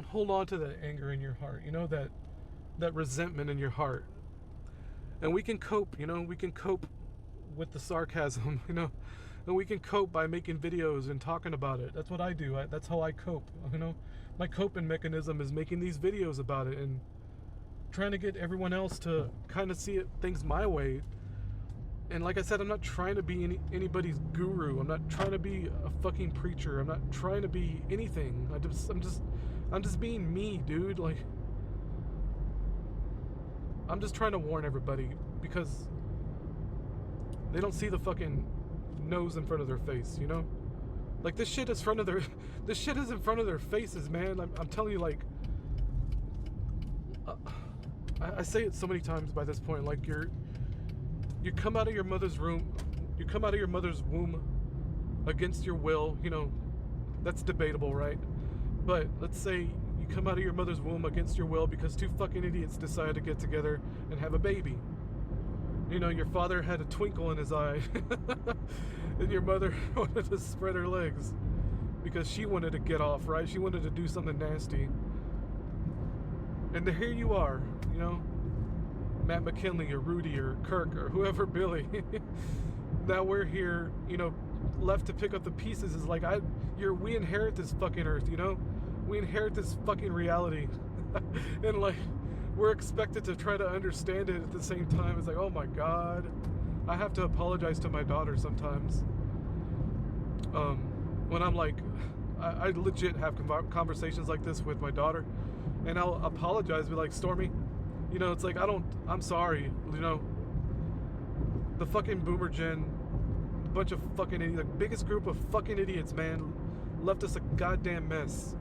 hold on to that anger in your heart, you know, that resentment in your heart. And we can cope, you know, we can cope with the sarcasm, you know, and we can cope by making videos and talking about it. That's what I do. That's how I cope, you know. My coping mechanism is making these videos about it and trying to get everyone else to kind of see things my way. And like I said, I'm not trying to be anybody's guru. I'm not trying to be a fucking preacher. I'm not trying to be anything. I'm just being me, dude. Like, I'm just trying to warn everybody because they don't see the fucking nose in front of their face, you know? Like, this shit is in front of their faces, man. I'm telling you, like, I say it so many times by this point, like, you come out of your mother's womb against your will, you know, that's debatable, right? But let's say you come out of your mother's womb against your will because two fucking idiots decided to get together and have a baby. You know, your father had a twinkle in his eye and your mother wanted to spread her legs because she wanted to get off, right? She wanted to do something nasty. And here you are, you know, Matt McKinley or Rudy or Kirk or whoever, Billy. Now we're here, you know, left to pick up the pieces. Is like, we inherit this fucking earth, you know? We inherit this fucking reality. And like, we're expected to try to understand it at the same time. It's like, oh my God. I have to apologize to my daughter sometimes. When I'm like, I legit have conversations like this with my daughter, and I'll apologize, be like, Stormy, you know, it's like, I'm sorry, you know, the fucking boomer gen, bunch of fucking idiots, the biggest group of fucking idiots, man, left us a goddamn mess.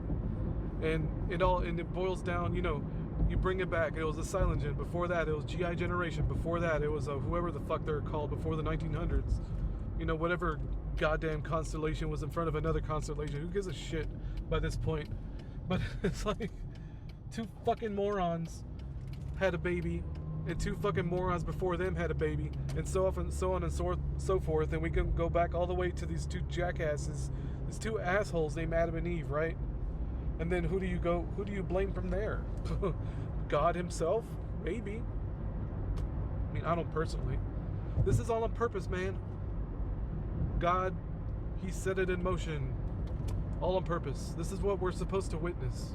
And it boils down, you know, you bring it back. It was the Silent Gen. Before that, it was GI Generation. Before that, it was whoever the fuck they're called before the 1900s. You know, whatever goddamn constellation was in front of another constellation. Who gives a shit by this point? But it's like, two fucking morons had a baby, and two fucking morons before them had a baby, and so on and so forth. And we can go back all the way to these two jackasses, these two assholes named Adam and Eve, right? And then who do you blame from there? God himself? Maybe. I mean, I don't personally. This is all on purpose, man. God, he set it in motion. All on purpose. This is what we're supposed to witness.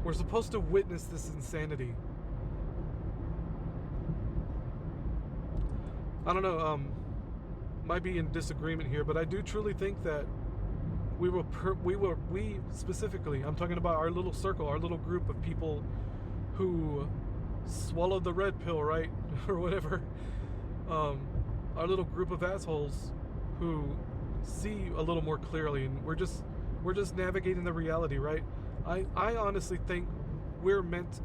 We're supposed to witness this insanity. I don't know, might be in disagreement here, but I do truly think that we specifically, I'm talking about our little circle, our little group of people who swallowed the red pill, right? Or whatever. Our little group of assholes who see a little more clearly, and we're just navigating the reality, right? I honestly think we're meant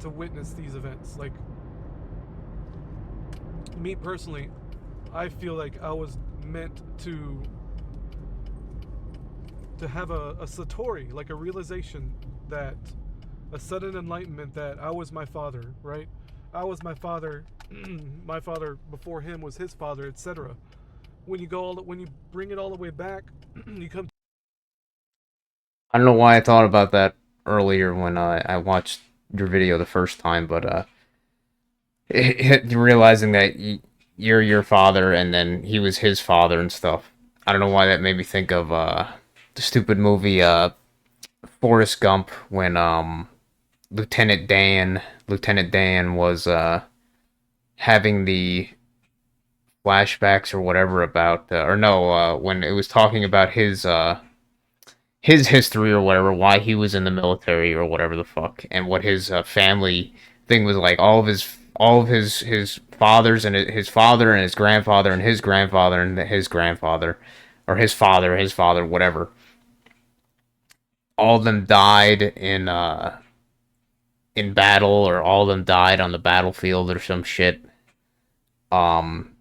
to witness these events. Like, me personally, I feel like I was meant to to have a satori, like a realization that a sudden enlightenment that I was my father, right? I was my father, my father before him was his father, etc. When you bring it all the way back, you come. I don't know why I thought about that earlier when I watched your video the first time, but realizing that you're your father and then he was his father and stuff. I don't know why that made me think of the stupid movie Forrest Gump when Lieutenant Dan was having the flashbacks or whatever about or no when it was talking about his history or whatever, why he was in the military or whatever the fuck, and what his family thing was like. All of his fathers and his father and his grandfather and his grandfather and his grandfather, or his father, whatever. All of them died in battle, or all of them died on the battlefield or some shit. Um,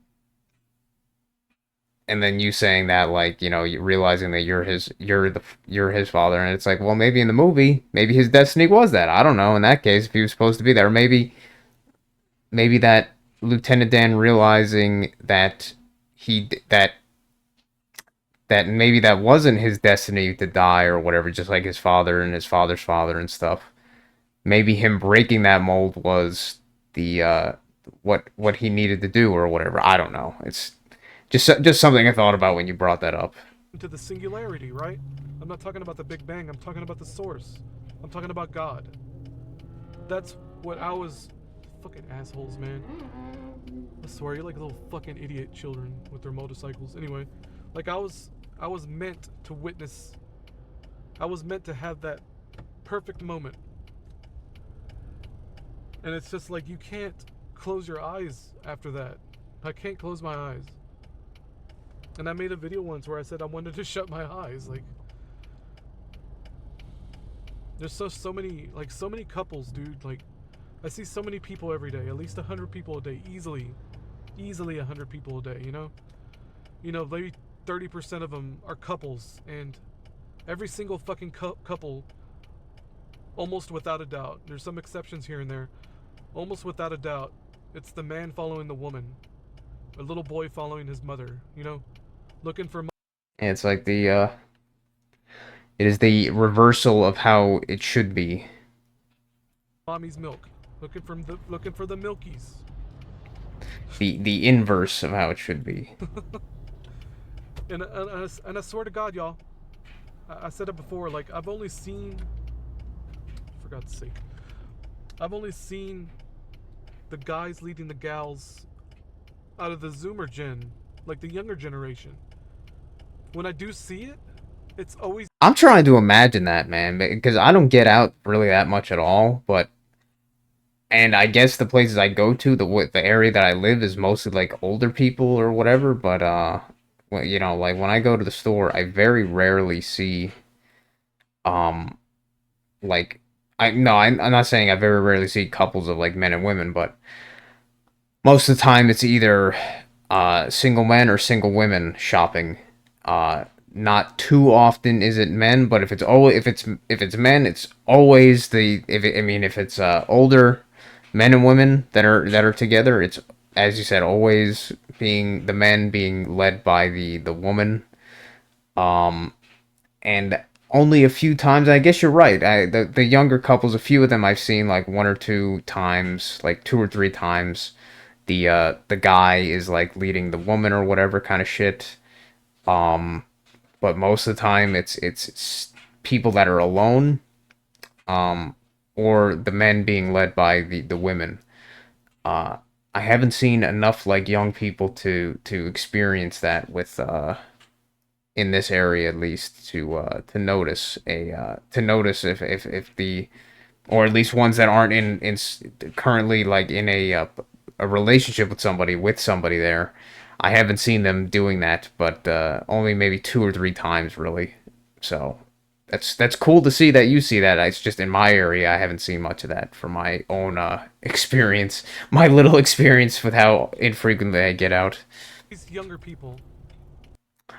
and then you saying that, like, you know, you realizing that you're his father, and it's like, well, maybe in the movie, maybe his destiny was that. I don't know. In that case, if he was supposed to be there, maybe that Lieutenant Dan realizing that he that maybe that wasn't his destiny to die or whatever, just like his father and his father's father and stuff. Maybe him breaking that mold was the what he needed to do or whatever. I don't know. It's just something I thought about when you brought that up. To the singularity, right? I'm not talking about the Big Bang. I'm talking about the source. I'm talking about God. That's what I was. Fucking assholes, man. I swear, you're like little fucking idiot children with their motorcycles. Anyway, like I was meant to witness. I was meant to have that perfect moment. And it's just like you can't close your eyes after that. I can't close my eyes. And I made a video once where I said I wanted to shut my eyes. Like, there's so many couples, dude. Like, I see so many people every day, at least 100 people a day, easily 100 people a day. You know, maybe 30% of them are couples, and every single fucking couple, almost without a doubt, there's some exceptions here and there, almost without a doubt, it's the man following the woman, a little boy following his mother. You know, looking for. And it's like it is the reversal of how it should be. Mommy's milk. Looking for the milkies. The inverse of how it should be. And I swear to God, y'all, I said it before. Like, I've only seen, for God's sake, I've only seen the guys leading the gals out of the Zoomer gen, like the younger generation. When I do see it, it's always. I'm trying to imagine that, man, because I don't get out really that much at all, but. And I guess the places I go to, the area that I live is mostly like older people or whatever. But well, you know, like when I go to the store, I very rarely see, like I'm not saying I very rarely see couples of like men and women, but most of the time it's either single men or single women shopping. Not too often is it men, but if it's men, it's always if it's older men and women that are together, it's, as you said, always being the men being led by the woman. And only a few times, I guess you're right. The younger couples, a few of them I've seen like one or two times, like two or three times. The guy is like leading the woman or whatever kind of shit. But most of the time it's people that are alone. Or the men being led by the women. I haven't seen enough like young people to experience that with in this area at least to notice if the, or at least ones that aren't in currently like in a relationship with somebody there. I haven't seen them doing that, but only maybe two or three times really. So that's cool to see that you see that. It's just in my area, I haven't seen much of that from my own experience, my little experience with how infrequently I get out. These younger people.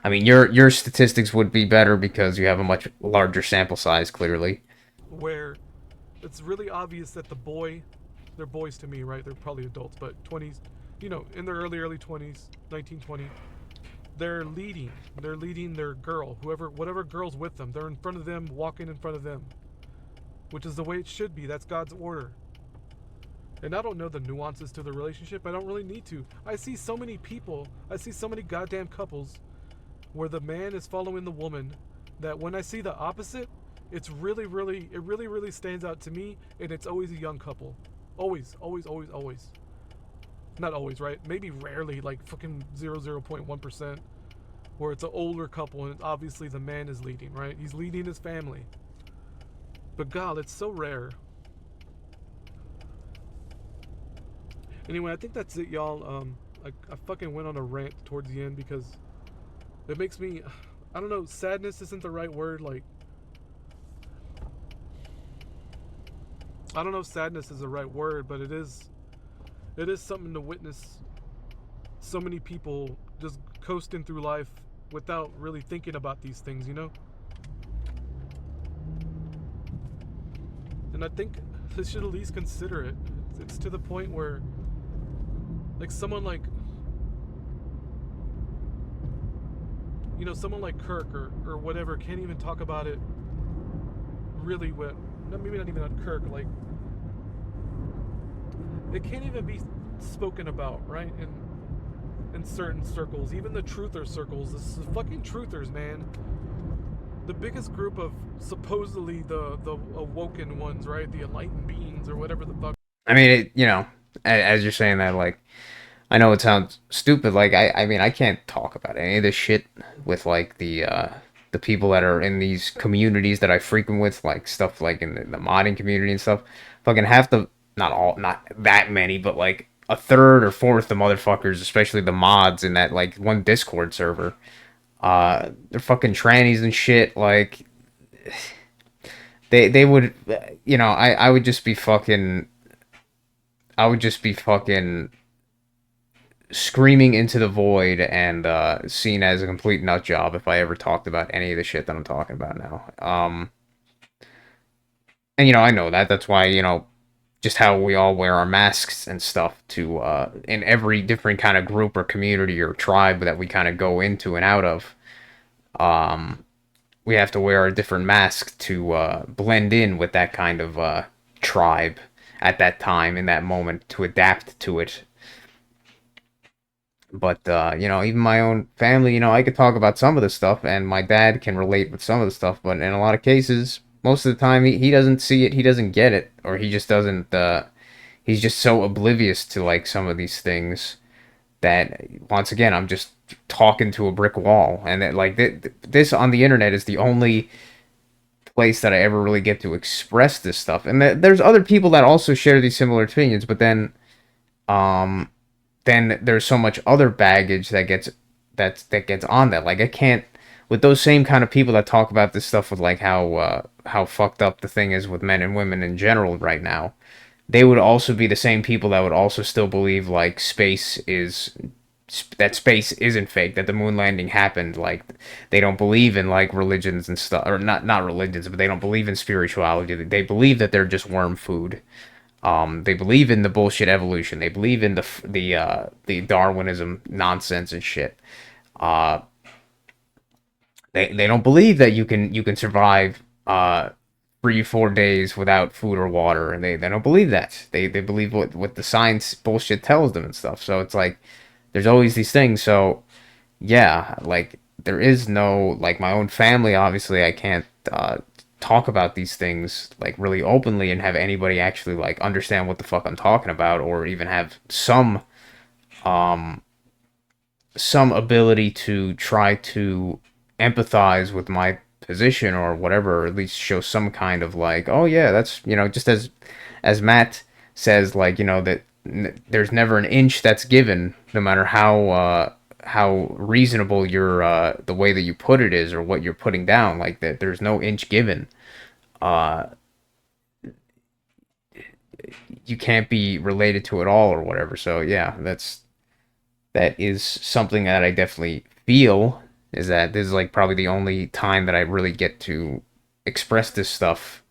I mean, your statistics would be better because you have a much larger sample size, clearly. where it's really obvious that they're boys to me, right? They're probably adults, but 20s, in their early 20s, 19, 20, they're leading. They're leading their girl, whatever girl's with them. They're in front of them, walking in front of them, which is the way it should be. That's God's order. And I don't know the nuances to the relationship. I don't really need to. I see so many people, I see so many goddamn couples where the man is following the woman that when I see the opposite, it really stands out to me, and it's always a young couple. Always, always, always, always. Not always, right? Maybe rarely, like fucking 0.1%, where it's an older couple and obviously the man is leading, right? He's leading his family. But God, it's so rare. Anyway, I think that's it, y'all. I fucking went on a rant towards the end because it makes me, I don't know, sadness isn't the right word. Like, I don't know if sadness is the right word, but it is something to witness so many people just coasting through life without really thinking about these things, And I think they should at least consider it. It's to the point where, like, someone like Kirk or whatever can't even talk about it really well. Maybe not even on Kirk, like, it can't even be spoken about, right? In certain circles, even the truther circles, this is fucking truthers, man. The biggest group of supposedly the awoken ones, right? The enlightened beings or whatever the fuck. I mean, as you're saying that, like, I know it sounds stupid. Like, I mean, I can't talk about any of this shit with like the people that are in these communities that I frequent with, like stuff like in the modding community and stuff. Fucking half the, not all, not that many, but like a third or fourth the motherfuckers, especially the mods in that like one Discord server. They're fucking trannies and shit. Like, they would, I would just be fucking, I would just be fucking screaming into the void and seen as a complete nut job if I ever talked about any of the shit that I'm talking about now. And I know that. That's why just how we all wear our masks and stuff to in every different kind of group or community or tribe that we kind of go into and out of. Um, we have to wear a different mask to blend in with that kind of tribe at that time in that moment to adapt to it. But even my own family, I could talk about some of the stuff, and my dad can relate with some of the stuff. But in a lot of cases, most of the time, he doesn't see it, he doesn't get it, or he just doesn't. He's just so oblivious to like some of these things that once again, I'm just talking to a brick wall, and that like this on the internet is the only place that I ever really get to express this stuff. And there's other people that also share these similar opinions, but um then there's so much other baggage that gets on that. Like I can't with those same kind of people that talk about this stuff with like how fucked up the thing is with men and women in general right now. They would also be the same people that would also still believe like space isn't fake, that the moon landing happened. Like they don't believe in like religions and stuff, or not religions, but they don't believe in spirituality. They believe that they're just worm food. They believe in the bullshit evolution. They believe in the Darwinism nonsense and shit. Uh, they don't believe that you can survive 3 4 days without food or water, and they don't believe that. They believe what the science bullshit tells them and stuff. So it's like there's always these things. So yeah, like there is no like my own family. Obviously, I can't talk about these things like really openly and have anybody actually like understand what the fuck I'm talking about, or even have um some ability to try to empathize with my position or whatever, or at least show some kind of like, oh yeah, that's just as Matt says, like that there's never an inch that's given, no matter how reasonable your the way that you put it is or what you're putting down. Like that, there's no inch given. Uh, you can't be related to it all or whatever. So yeah, that is something that I definitely feel. is that this is like probably the only time that I really get to express this stuff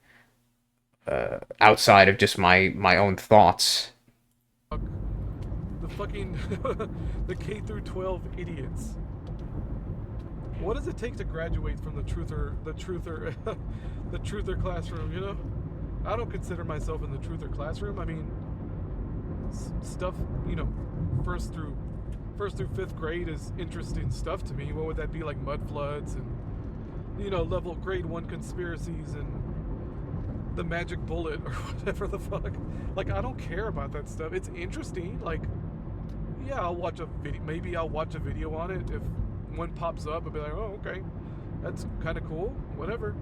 outside of just my own thoughts. The fucking the K through 12 idiots. What does it take to graduate from the truther the truther classroom, you know? I don't consider myself in the truther classroom. I mean, stuff, you know, first through fifth grade is interesting stuff to me. What would that be, like mud floods and, you know, level grade 1 conspiracies and the magic bullet or whatever the fuck. Like, I don't care about that stuff. It's interesting. Like, yeah, I'll watch a video. Maybe I'll watch a video on it. If one pops up, I'll be like, oh, okay, that's kind of cool. Whatever.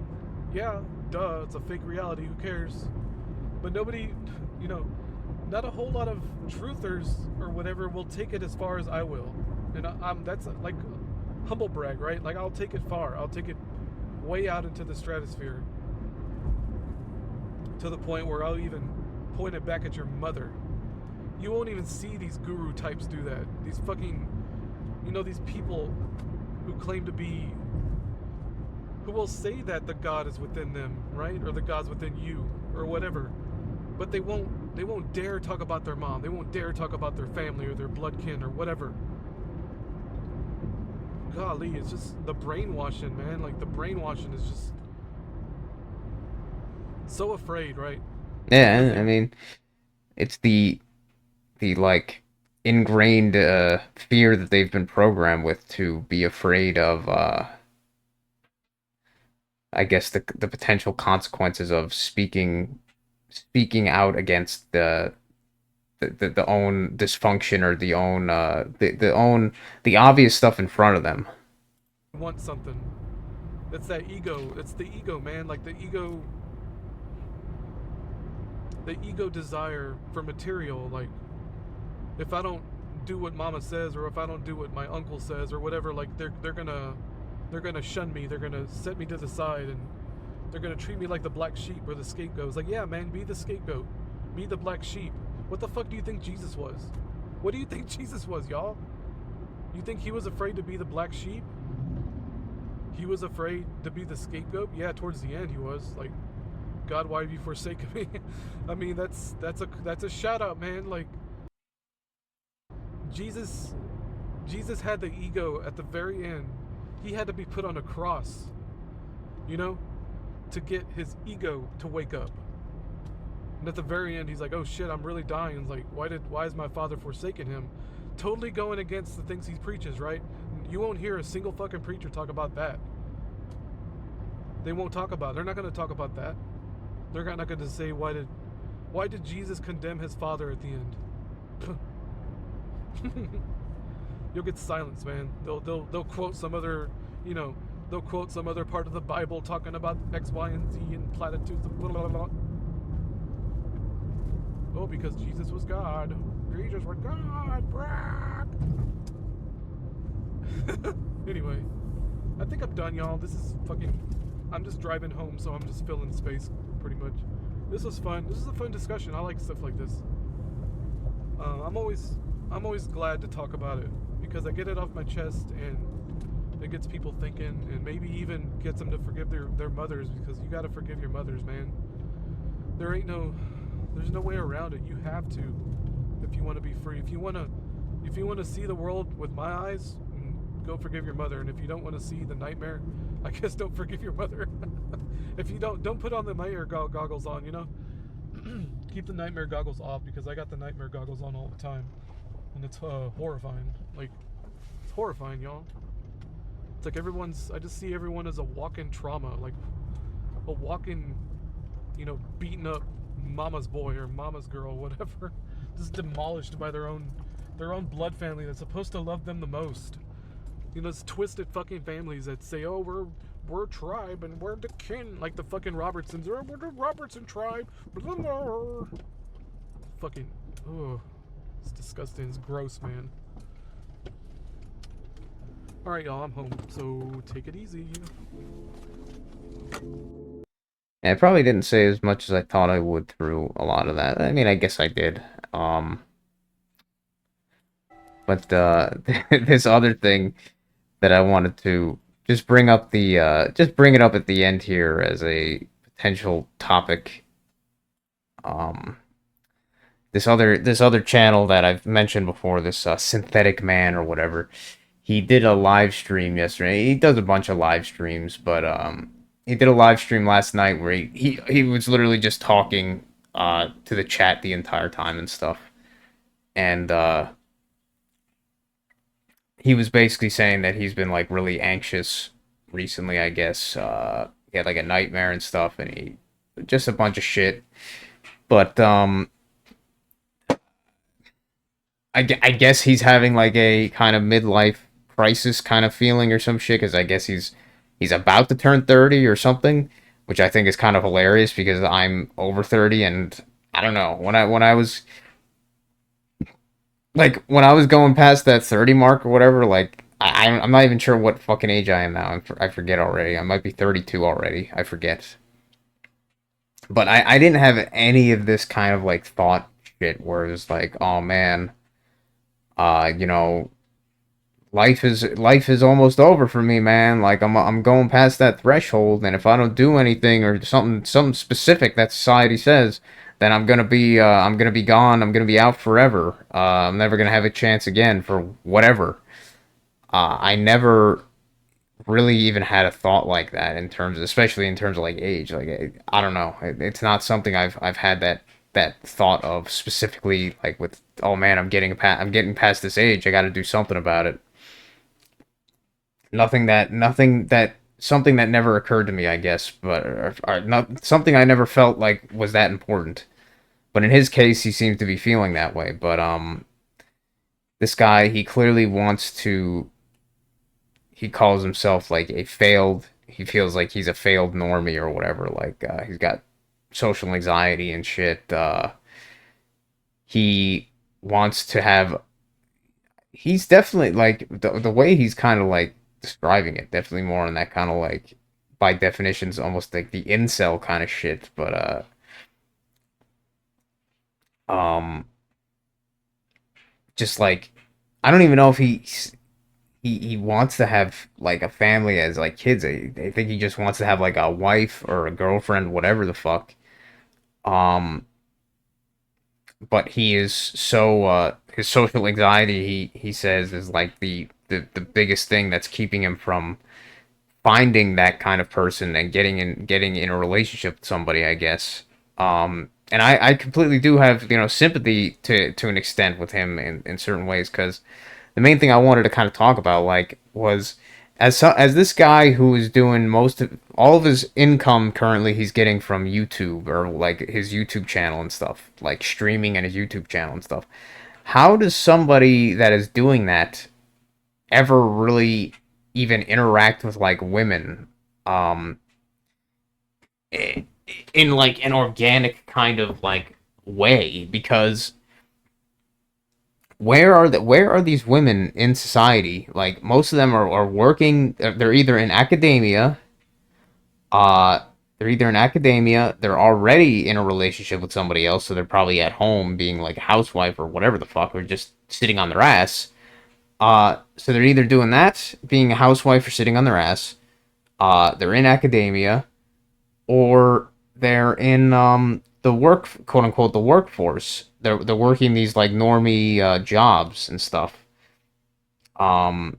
Yeah, duh. It's a fake reality. Who cares? But nobody, you know, not a whole lot of truthers or whatever will take it as far as I will. And I'm that's like humble brag, right? Like, I'll take it far. I'll take it way out into the stratosphere, to the point where I'll even point it back at your mother. You won't even see these guru types do that. These fucking, you know, these people who claim to be, who will say that the God is within them, right? Or the God's within you, or whatever. But they won't dare talk about their mom. They won't dare talk about their family or their blood kin or whatever. Golly, it's just the brainwashing, man. Like, the brainwashing is just so afraid, right? Yeah, I mean, it's the like ingrained fear that they've been programmed with to be afraid of I guess the potential consequences of speaking out against the own dysfunction or the own the obvious stuff in front of them. Want something. It's that ego. It's the ego, man. Like the ego desire for material. Like, if I don't do what mama says, or if I don't do what my uncle says, or whatever, like they're gonna shun me. They're gonna set me to the side, and they're gonna treat me like the black sheep or the scapegoat. It's like, yeah, man, be the scapegoat, be the black sheep. What the fuck do you think Jesus was? What do you think Jesus was, y'all? You think he was afraid to be the black sheep? He was afraid to be the scapegoat? Yeah, towards the end he was. Like, God, why have you forsaken me? I mean, that's a shout out, man. Like, Jesus had the ego at the very end. He had to be put on a cross, you know, to get his ego to wake up. And at the very end, he's like, oh shit, I'm really dying. It's like, why is my father forsaken him? Totally going against the things he preaches, right? You won't hear a single fucking preacher talk about that. They won't talk about it. They're not going to talk about that. They're not going to say, why did Jesus condemn his father at the end? You'll get silence, man. They'll quote some other, you know, they'll quote some other part of the Bible talking about X, Y, and Z and platitudes and blah, blah, blah. Oh, because Jesus was God. Jesus was God, Brock. Anyway, I think I'm done, y'all. This is fucking, I'm just driving home, so I'm just filling space, pretty much. This was fun. This is a fun discussion. I like stuff like this. I'm always glad to talk about it, because I get it off my chest, and it gets people thinking, and maybe even gets them to forgive their mothers, because you gotta forgive your mothers, man. There's no way around it. You have to, if you want to be free. If you want to see the world with my eyes, go forgive your mother. And if you don't want to see the nightmare, I guess don't forgive your mother. If you don't put on the nightmare goggles on, you know. Keep the nightmare goggles off, because I got the nightmare goggles on all the time, and it's horrifying. Like, it's horrifying, y'all. It's like I just see everyone as a walk-in trauma, like a walk-in, you know, beaten up mama's boy or mama's girl, whatever, just demolished by their own blood family that's supposed to love them the most. You know, it's twisted fucking families that say, oh, we're a tribe and we're the kin, like the fucking Robertsons. We're the Robertson tribe. Blah, blah, blah. Fucking, oh, it's disgusting. It's gross, man. All right, y'all, I'm home, so take it easy. And I probably didn't say as much as I thought I would through a lot of that. I mean, I guess I did. But this other thing, that I wanted to just bring up the just bring it up at the end here as a potential topic. Um, this other channel that I've mentioned before, this Synthetic Man or whatever, he did a live stream yesterday. He does a bunch of live streams, but he did a live stream last night where he was literally just talking to the chat the entire time and stuff. And he was basically saying that he's been like really anxious recently, I guess. He had like a nightmare and stuff, and he just a bunch of shit. But I guess he's having like a kind of midlife crisis kind of feeling or some shit, because I guess he's about to turn 30 or something, which I think is kind of hilarious because I'm over 30. And I don't know, when I was like when I was going past that 30 mark or whatever, like I'm not even sure what fucking age I am now. I forget already. I might be 32 already. I forget. But I didn't have any of this kind of like thought shit where it's like, oh man, you know, life is almost over for me, man. Like I'm going past that threshold, and if I don't do anything or something specific that society says, then I'm gonna be gone. I'm gonna be out forever. I'm never gonna have a chance again for whatever. I never really even had a thought like that in terms, especially in terms of like age. Like I don't know. It's not something I've had that thought of specifically. Like with, oh man, I'm getting past this age. I got to do something about it. Nothing that something that never occurred to me, I guess, but or not something I never felt like was that important. But in his case, he seems to be feeling that way. But this guy, he clearly wants to. He calls himself like a failed. He feels like he's a failed normie or whatever. Like he's got social anxiety and shit. He wants to have. He's definitely like the way he's kind of like describing it. Definitely more on that kind of like, by definitions, almost like the incel kind of shit. But um, just like I don't even know if he wants to have like a family as like kids. I think he just wants to have like a wife or a girlfriend, whatever the fuck. Um, but he is so his social anxiety, he says, is like the biggest thing that's keeping him from finding that kind of person and getting in a relationship with somebody, I guess. And I completely do have, sympathy to an extent with him in certain ways, because the main thing I wanted to kind of talk about, like, was as this guy who is doing most of all of his income currently, he's getting from YouTube, or like his YouTube channel and stuff, like streaming and his YouTube channel and stuff. How does somebody that is doing that ever really even interact with like women, um in like an organic kind of like way? Because where are these women in society? Like most of them are working. They're either in academia. Uh, they're either in academia. They're already in a relationship with somebody else, so they're probably at home being like a housewife or whatever the fuck, or just sitting on their ass. So they're either doing that, being a housewife or sitting on their ass. They're in academia, or they're in the work, quote unquote, the workforce. They're working these like normie jobs and stuff. Um,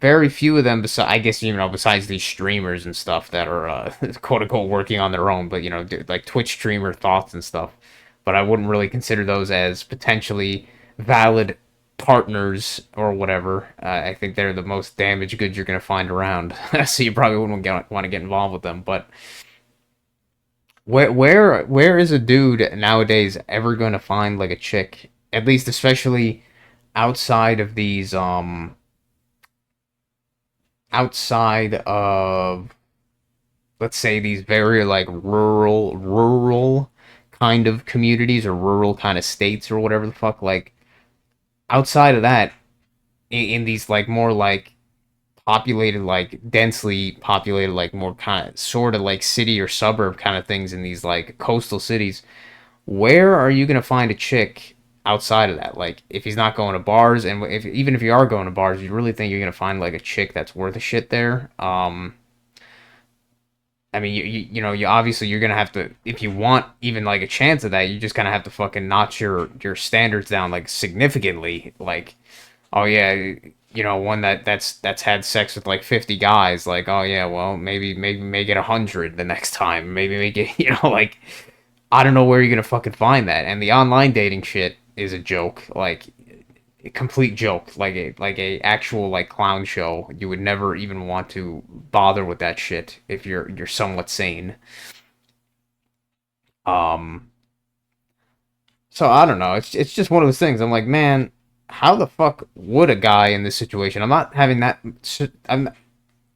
Very few of them, besides, I guess, besides these streamers and stuff that are quote unquote working on their own, but like Twitch streamer thoughts and stuff. But I wouldn't really consider those as potentially valid partners or whatever. I think they're the most damaged goods you're gonna find around, so you probably wouldn't want to get involved with them. But where is a dude nowadays ever gonna find like a chick? At least, especially outside of these outside of, let's say, these very like rural kind of communities, or rural kind of states, or whatever the fuck. Like outside of that, in these like more like populated, like densely populated, like more kind of sort of like city or suburb kind of things, in these like coastal cities, where are you gonna find a chick outside of that. Like, if he's not going to bars, and if even if you are going to bars, you really think you're gonna find like a chick that's worth a shit there? I mean, you know, you obviously you're gonna have to, if you want even like a chance of that, you just gonna have to fucking notch your standards down like significantly. Like, oh yeah, you know, one that's had sex with like 50 guys. Like, oh yeah, well maybe make it 100 the next time. Maybe make it, you know, like, I don't know where you're gonna fucking find that. And the online dating shit is a joke. Like, a complete joke, like a actual like clown show. You would never even want to bother with that shit if you're somewhat sane. Um, so I don't know. It's just one of those things. I'm like, man, how the fuck would a guy in this situation? I'm not having that.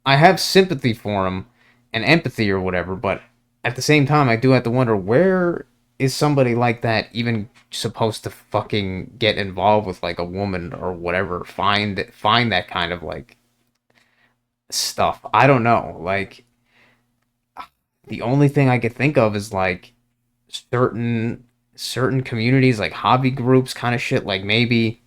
I have sympathy for him and empathy or whatever, but at the same time, I do have to wonder, where is somebody like that even supposed to fucking get involved with like a woman or whatever? Find that kind of like stuff. I don't know. Like, the only thing I could think of is like certain communities, like hobby groups, kind of shit. Like, maybe,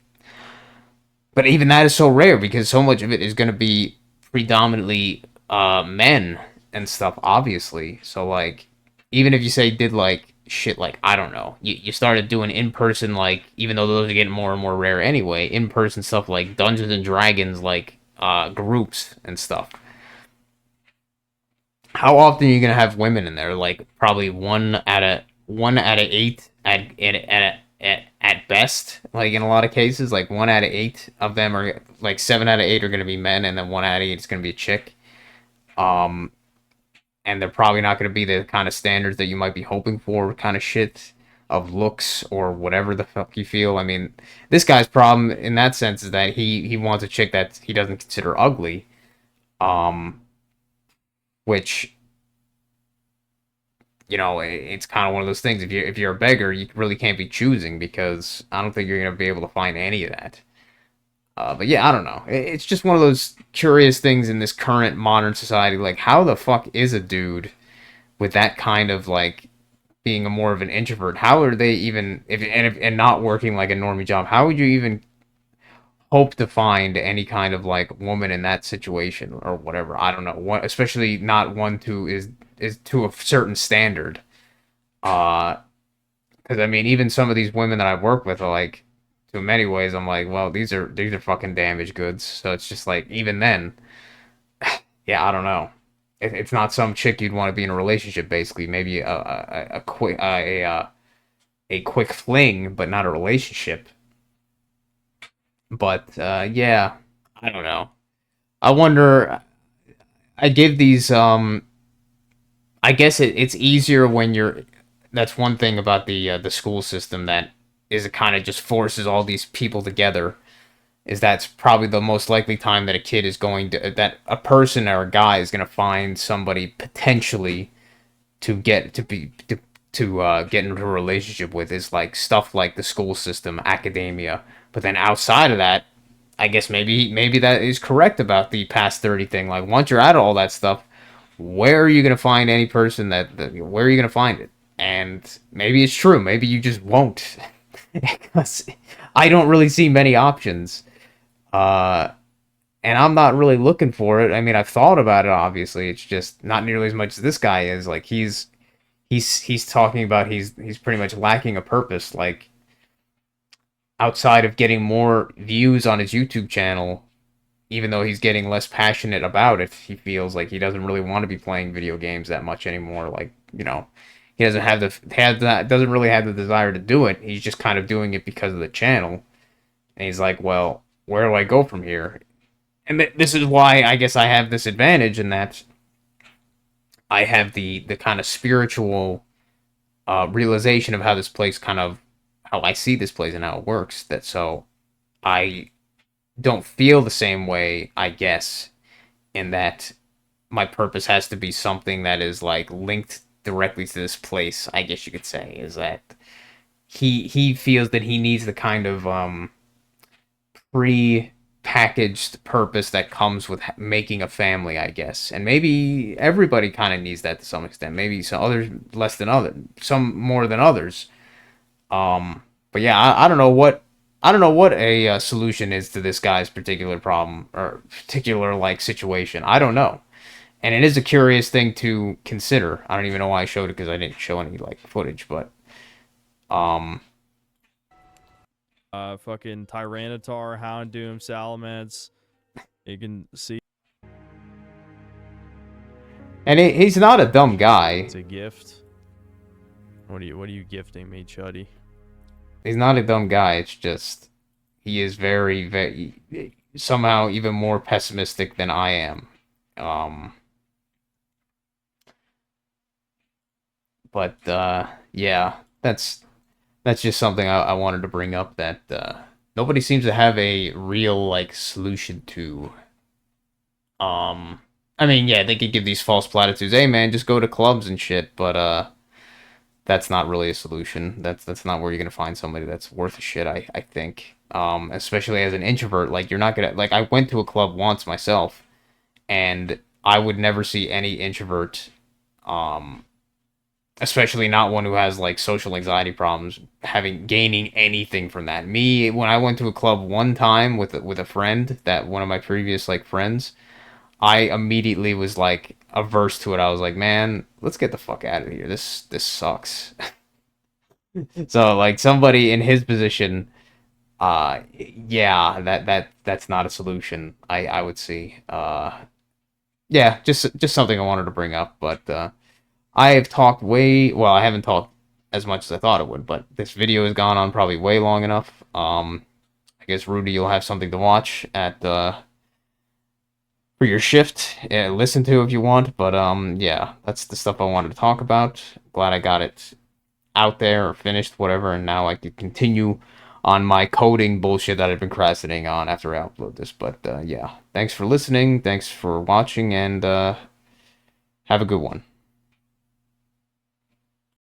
but even that is so rare because so much of it is going to be predominantly men and stuff, obviously. So like, even if you say did like shit, like, I don't know, you started doing in person, like, even though those are getting more and more rare anyway, in person stuff like Dungeons and Dragons, like groups and stuff. How often are you gonna have women in there? Like, probably one out of eight at best. Like, in a lot of cases, like one out of eight of them are, like, seven out of eight are gonna be men, and then one out of eight is gonna be a chick. Um, and they're probably not gonna be the kind of standards that you might be hoping for, kind of shit of looks or whatever the fuck you feel. I mean, this guy's problem in that sense is that he wants a chick that he doesn't consider ugly. Um, which, you know, it's kind of one of those things. If you're a beggar, you really can't be choosing, because I don't think you're gonna be able to find any of that. But yeah, I don't know. It's just one of those curious things in this current modern society. Like, how the fuck is a dude with that kind of like being a more of an introvert? How are they even, if not working like a normie job? How would you even hope to find any kind of like woman in that situation or whatever? I don't know. One, especially not one to is to a certain standard. Uh, because I mean, even some of these women that I've worked with are like, to many ways, I'm like, well, these are fucking damaged goods. So it's just like, even then, yeah, I don't know. It's not some chick you'd want to be in a relationship. Basically, maybe a quick a quick fling, but not a relationship. But yeah, I don't know. I wonder. I give these. I guess it's easier when you're. That's one thing about the school system, that is, it kind of just forces all these people together. Is that's probably the most likely time that a kid is going to, that a person or a guy is going to find somebody potentially to get to be to get into a relationship with, is like stuff like the school system, academia. But then outside of that, I guess maybe that is correct about the past 30 thing. Like, once you're out of all that stuff, where are you gonna find any person that where are you gonna find it? And maybe it's true. Maybe you just won't, because I don't really see many options. Uh, and I'm not really looking for it. I mean, I've thought about it. Obviously, it's just not nearly as much as this guy is. Like, he's talking about he's pretty much lacking a purpose. Like, outside of getting more views on his YouTube channel, even though he's getting less passionate about it, he feels like he doesn't really want to be playing video games that much anymore. Like, you know, he doesn't have doesn't really have the desire to do it. He's just kind of doing it because of the channel. And he's like, well, where do I go from here? And this is why I guess I have this advantage, in that I have the kind of spiritual realization of how this place kind of, how I see this place and how it works. That so I don't feel the same way, I guess, in that my purpose has to be something that is like linked directly to this place. I guess you could say is that he feels that he needs the kind of pre-packaged purpose that comes with making a family, I guess. And maybe everybody kind of needs that to some extent. Maybe some others less than others, some more than others. But yeah, I don't know what a solution is to this guy's particular problem or particular like situation. I don't know, and it is a curious thing to consider. I don't even know why I showed it because I didn't show any like footage, but um, Fucking Tyranitar, Houndoom, Salamence. You can see and he's not a dumb guy. it's a gift. What are you gifting me, Chuddy? He's not a dumb guy. It's just he is very, very somehow even more pessimistic than I am. Um, but yeah, that's just something I wanted to bring up that nobody seems to have a real like solution to. I mean, yeah, they could give these false platitudes. Hey, man, just go to clubs and shit, but that's not really a solution. That's not where you're gonna find somebody that's worth a shit. I think. Especially as an introvert, like you're not gonna like. I went to a club once myself, and I would never see any introvert, um, especially not one who has like social anxiety problems, gaining anything from that. Me, when I went to a club one time with a friend, that one of my previous like friends, I immediately was like averse to it. I was like, man, let's get the fuck out of here. This sucks. So like somebody in his position, yeah, that's not a solution. I would see. Yeah, just something I wanted to bring up, but I have talked way, well, I haven't talked as much as I thought it would, but this video has gone on probably way long enough. I guess Rudy, you'll have something to watch at for your shift, listen to if you want, but yeah, that's the stuff I wanted to talk about. Glad I got it out there or finished, whatever, and now I can continue on my coding bullshit that I've been procrastinating on after I upload this. But yeah, thanks for listening, thanks for watching, and have a good one.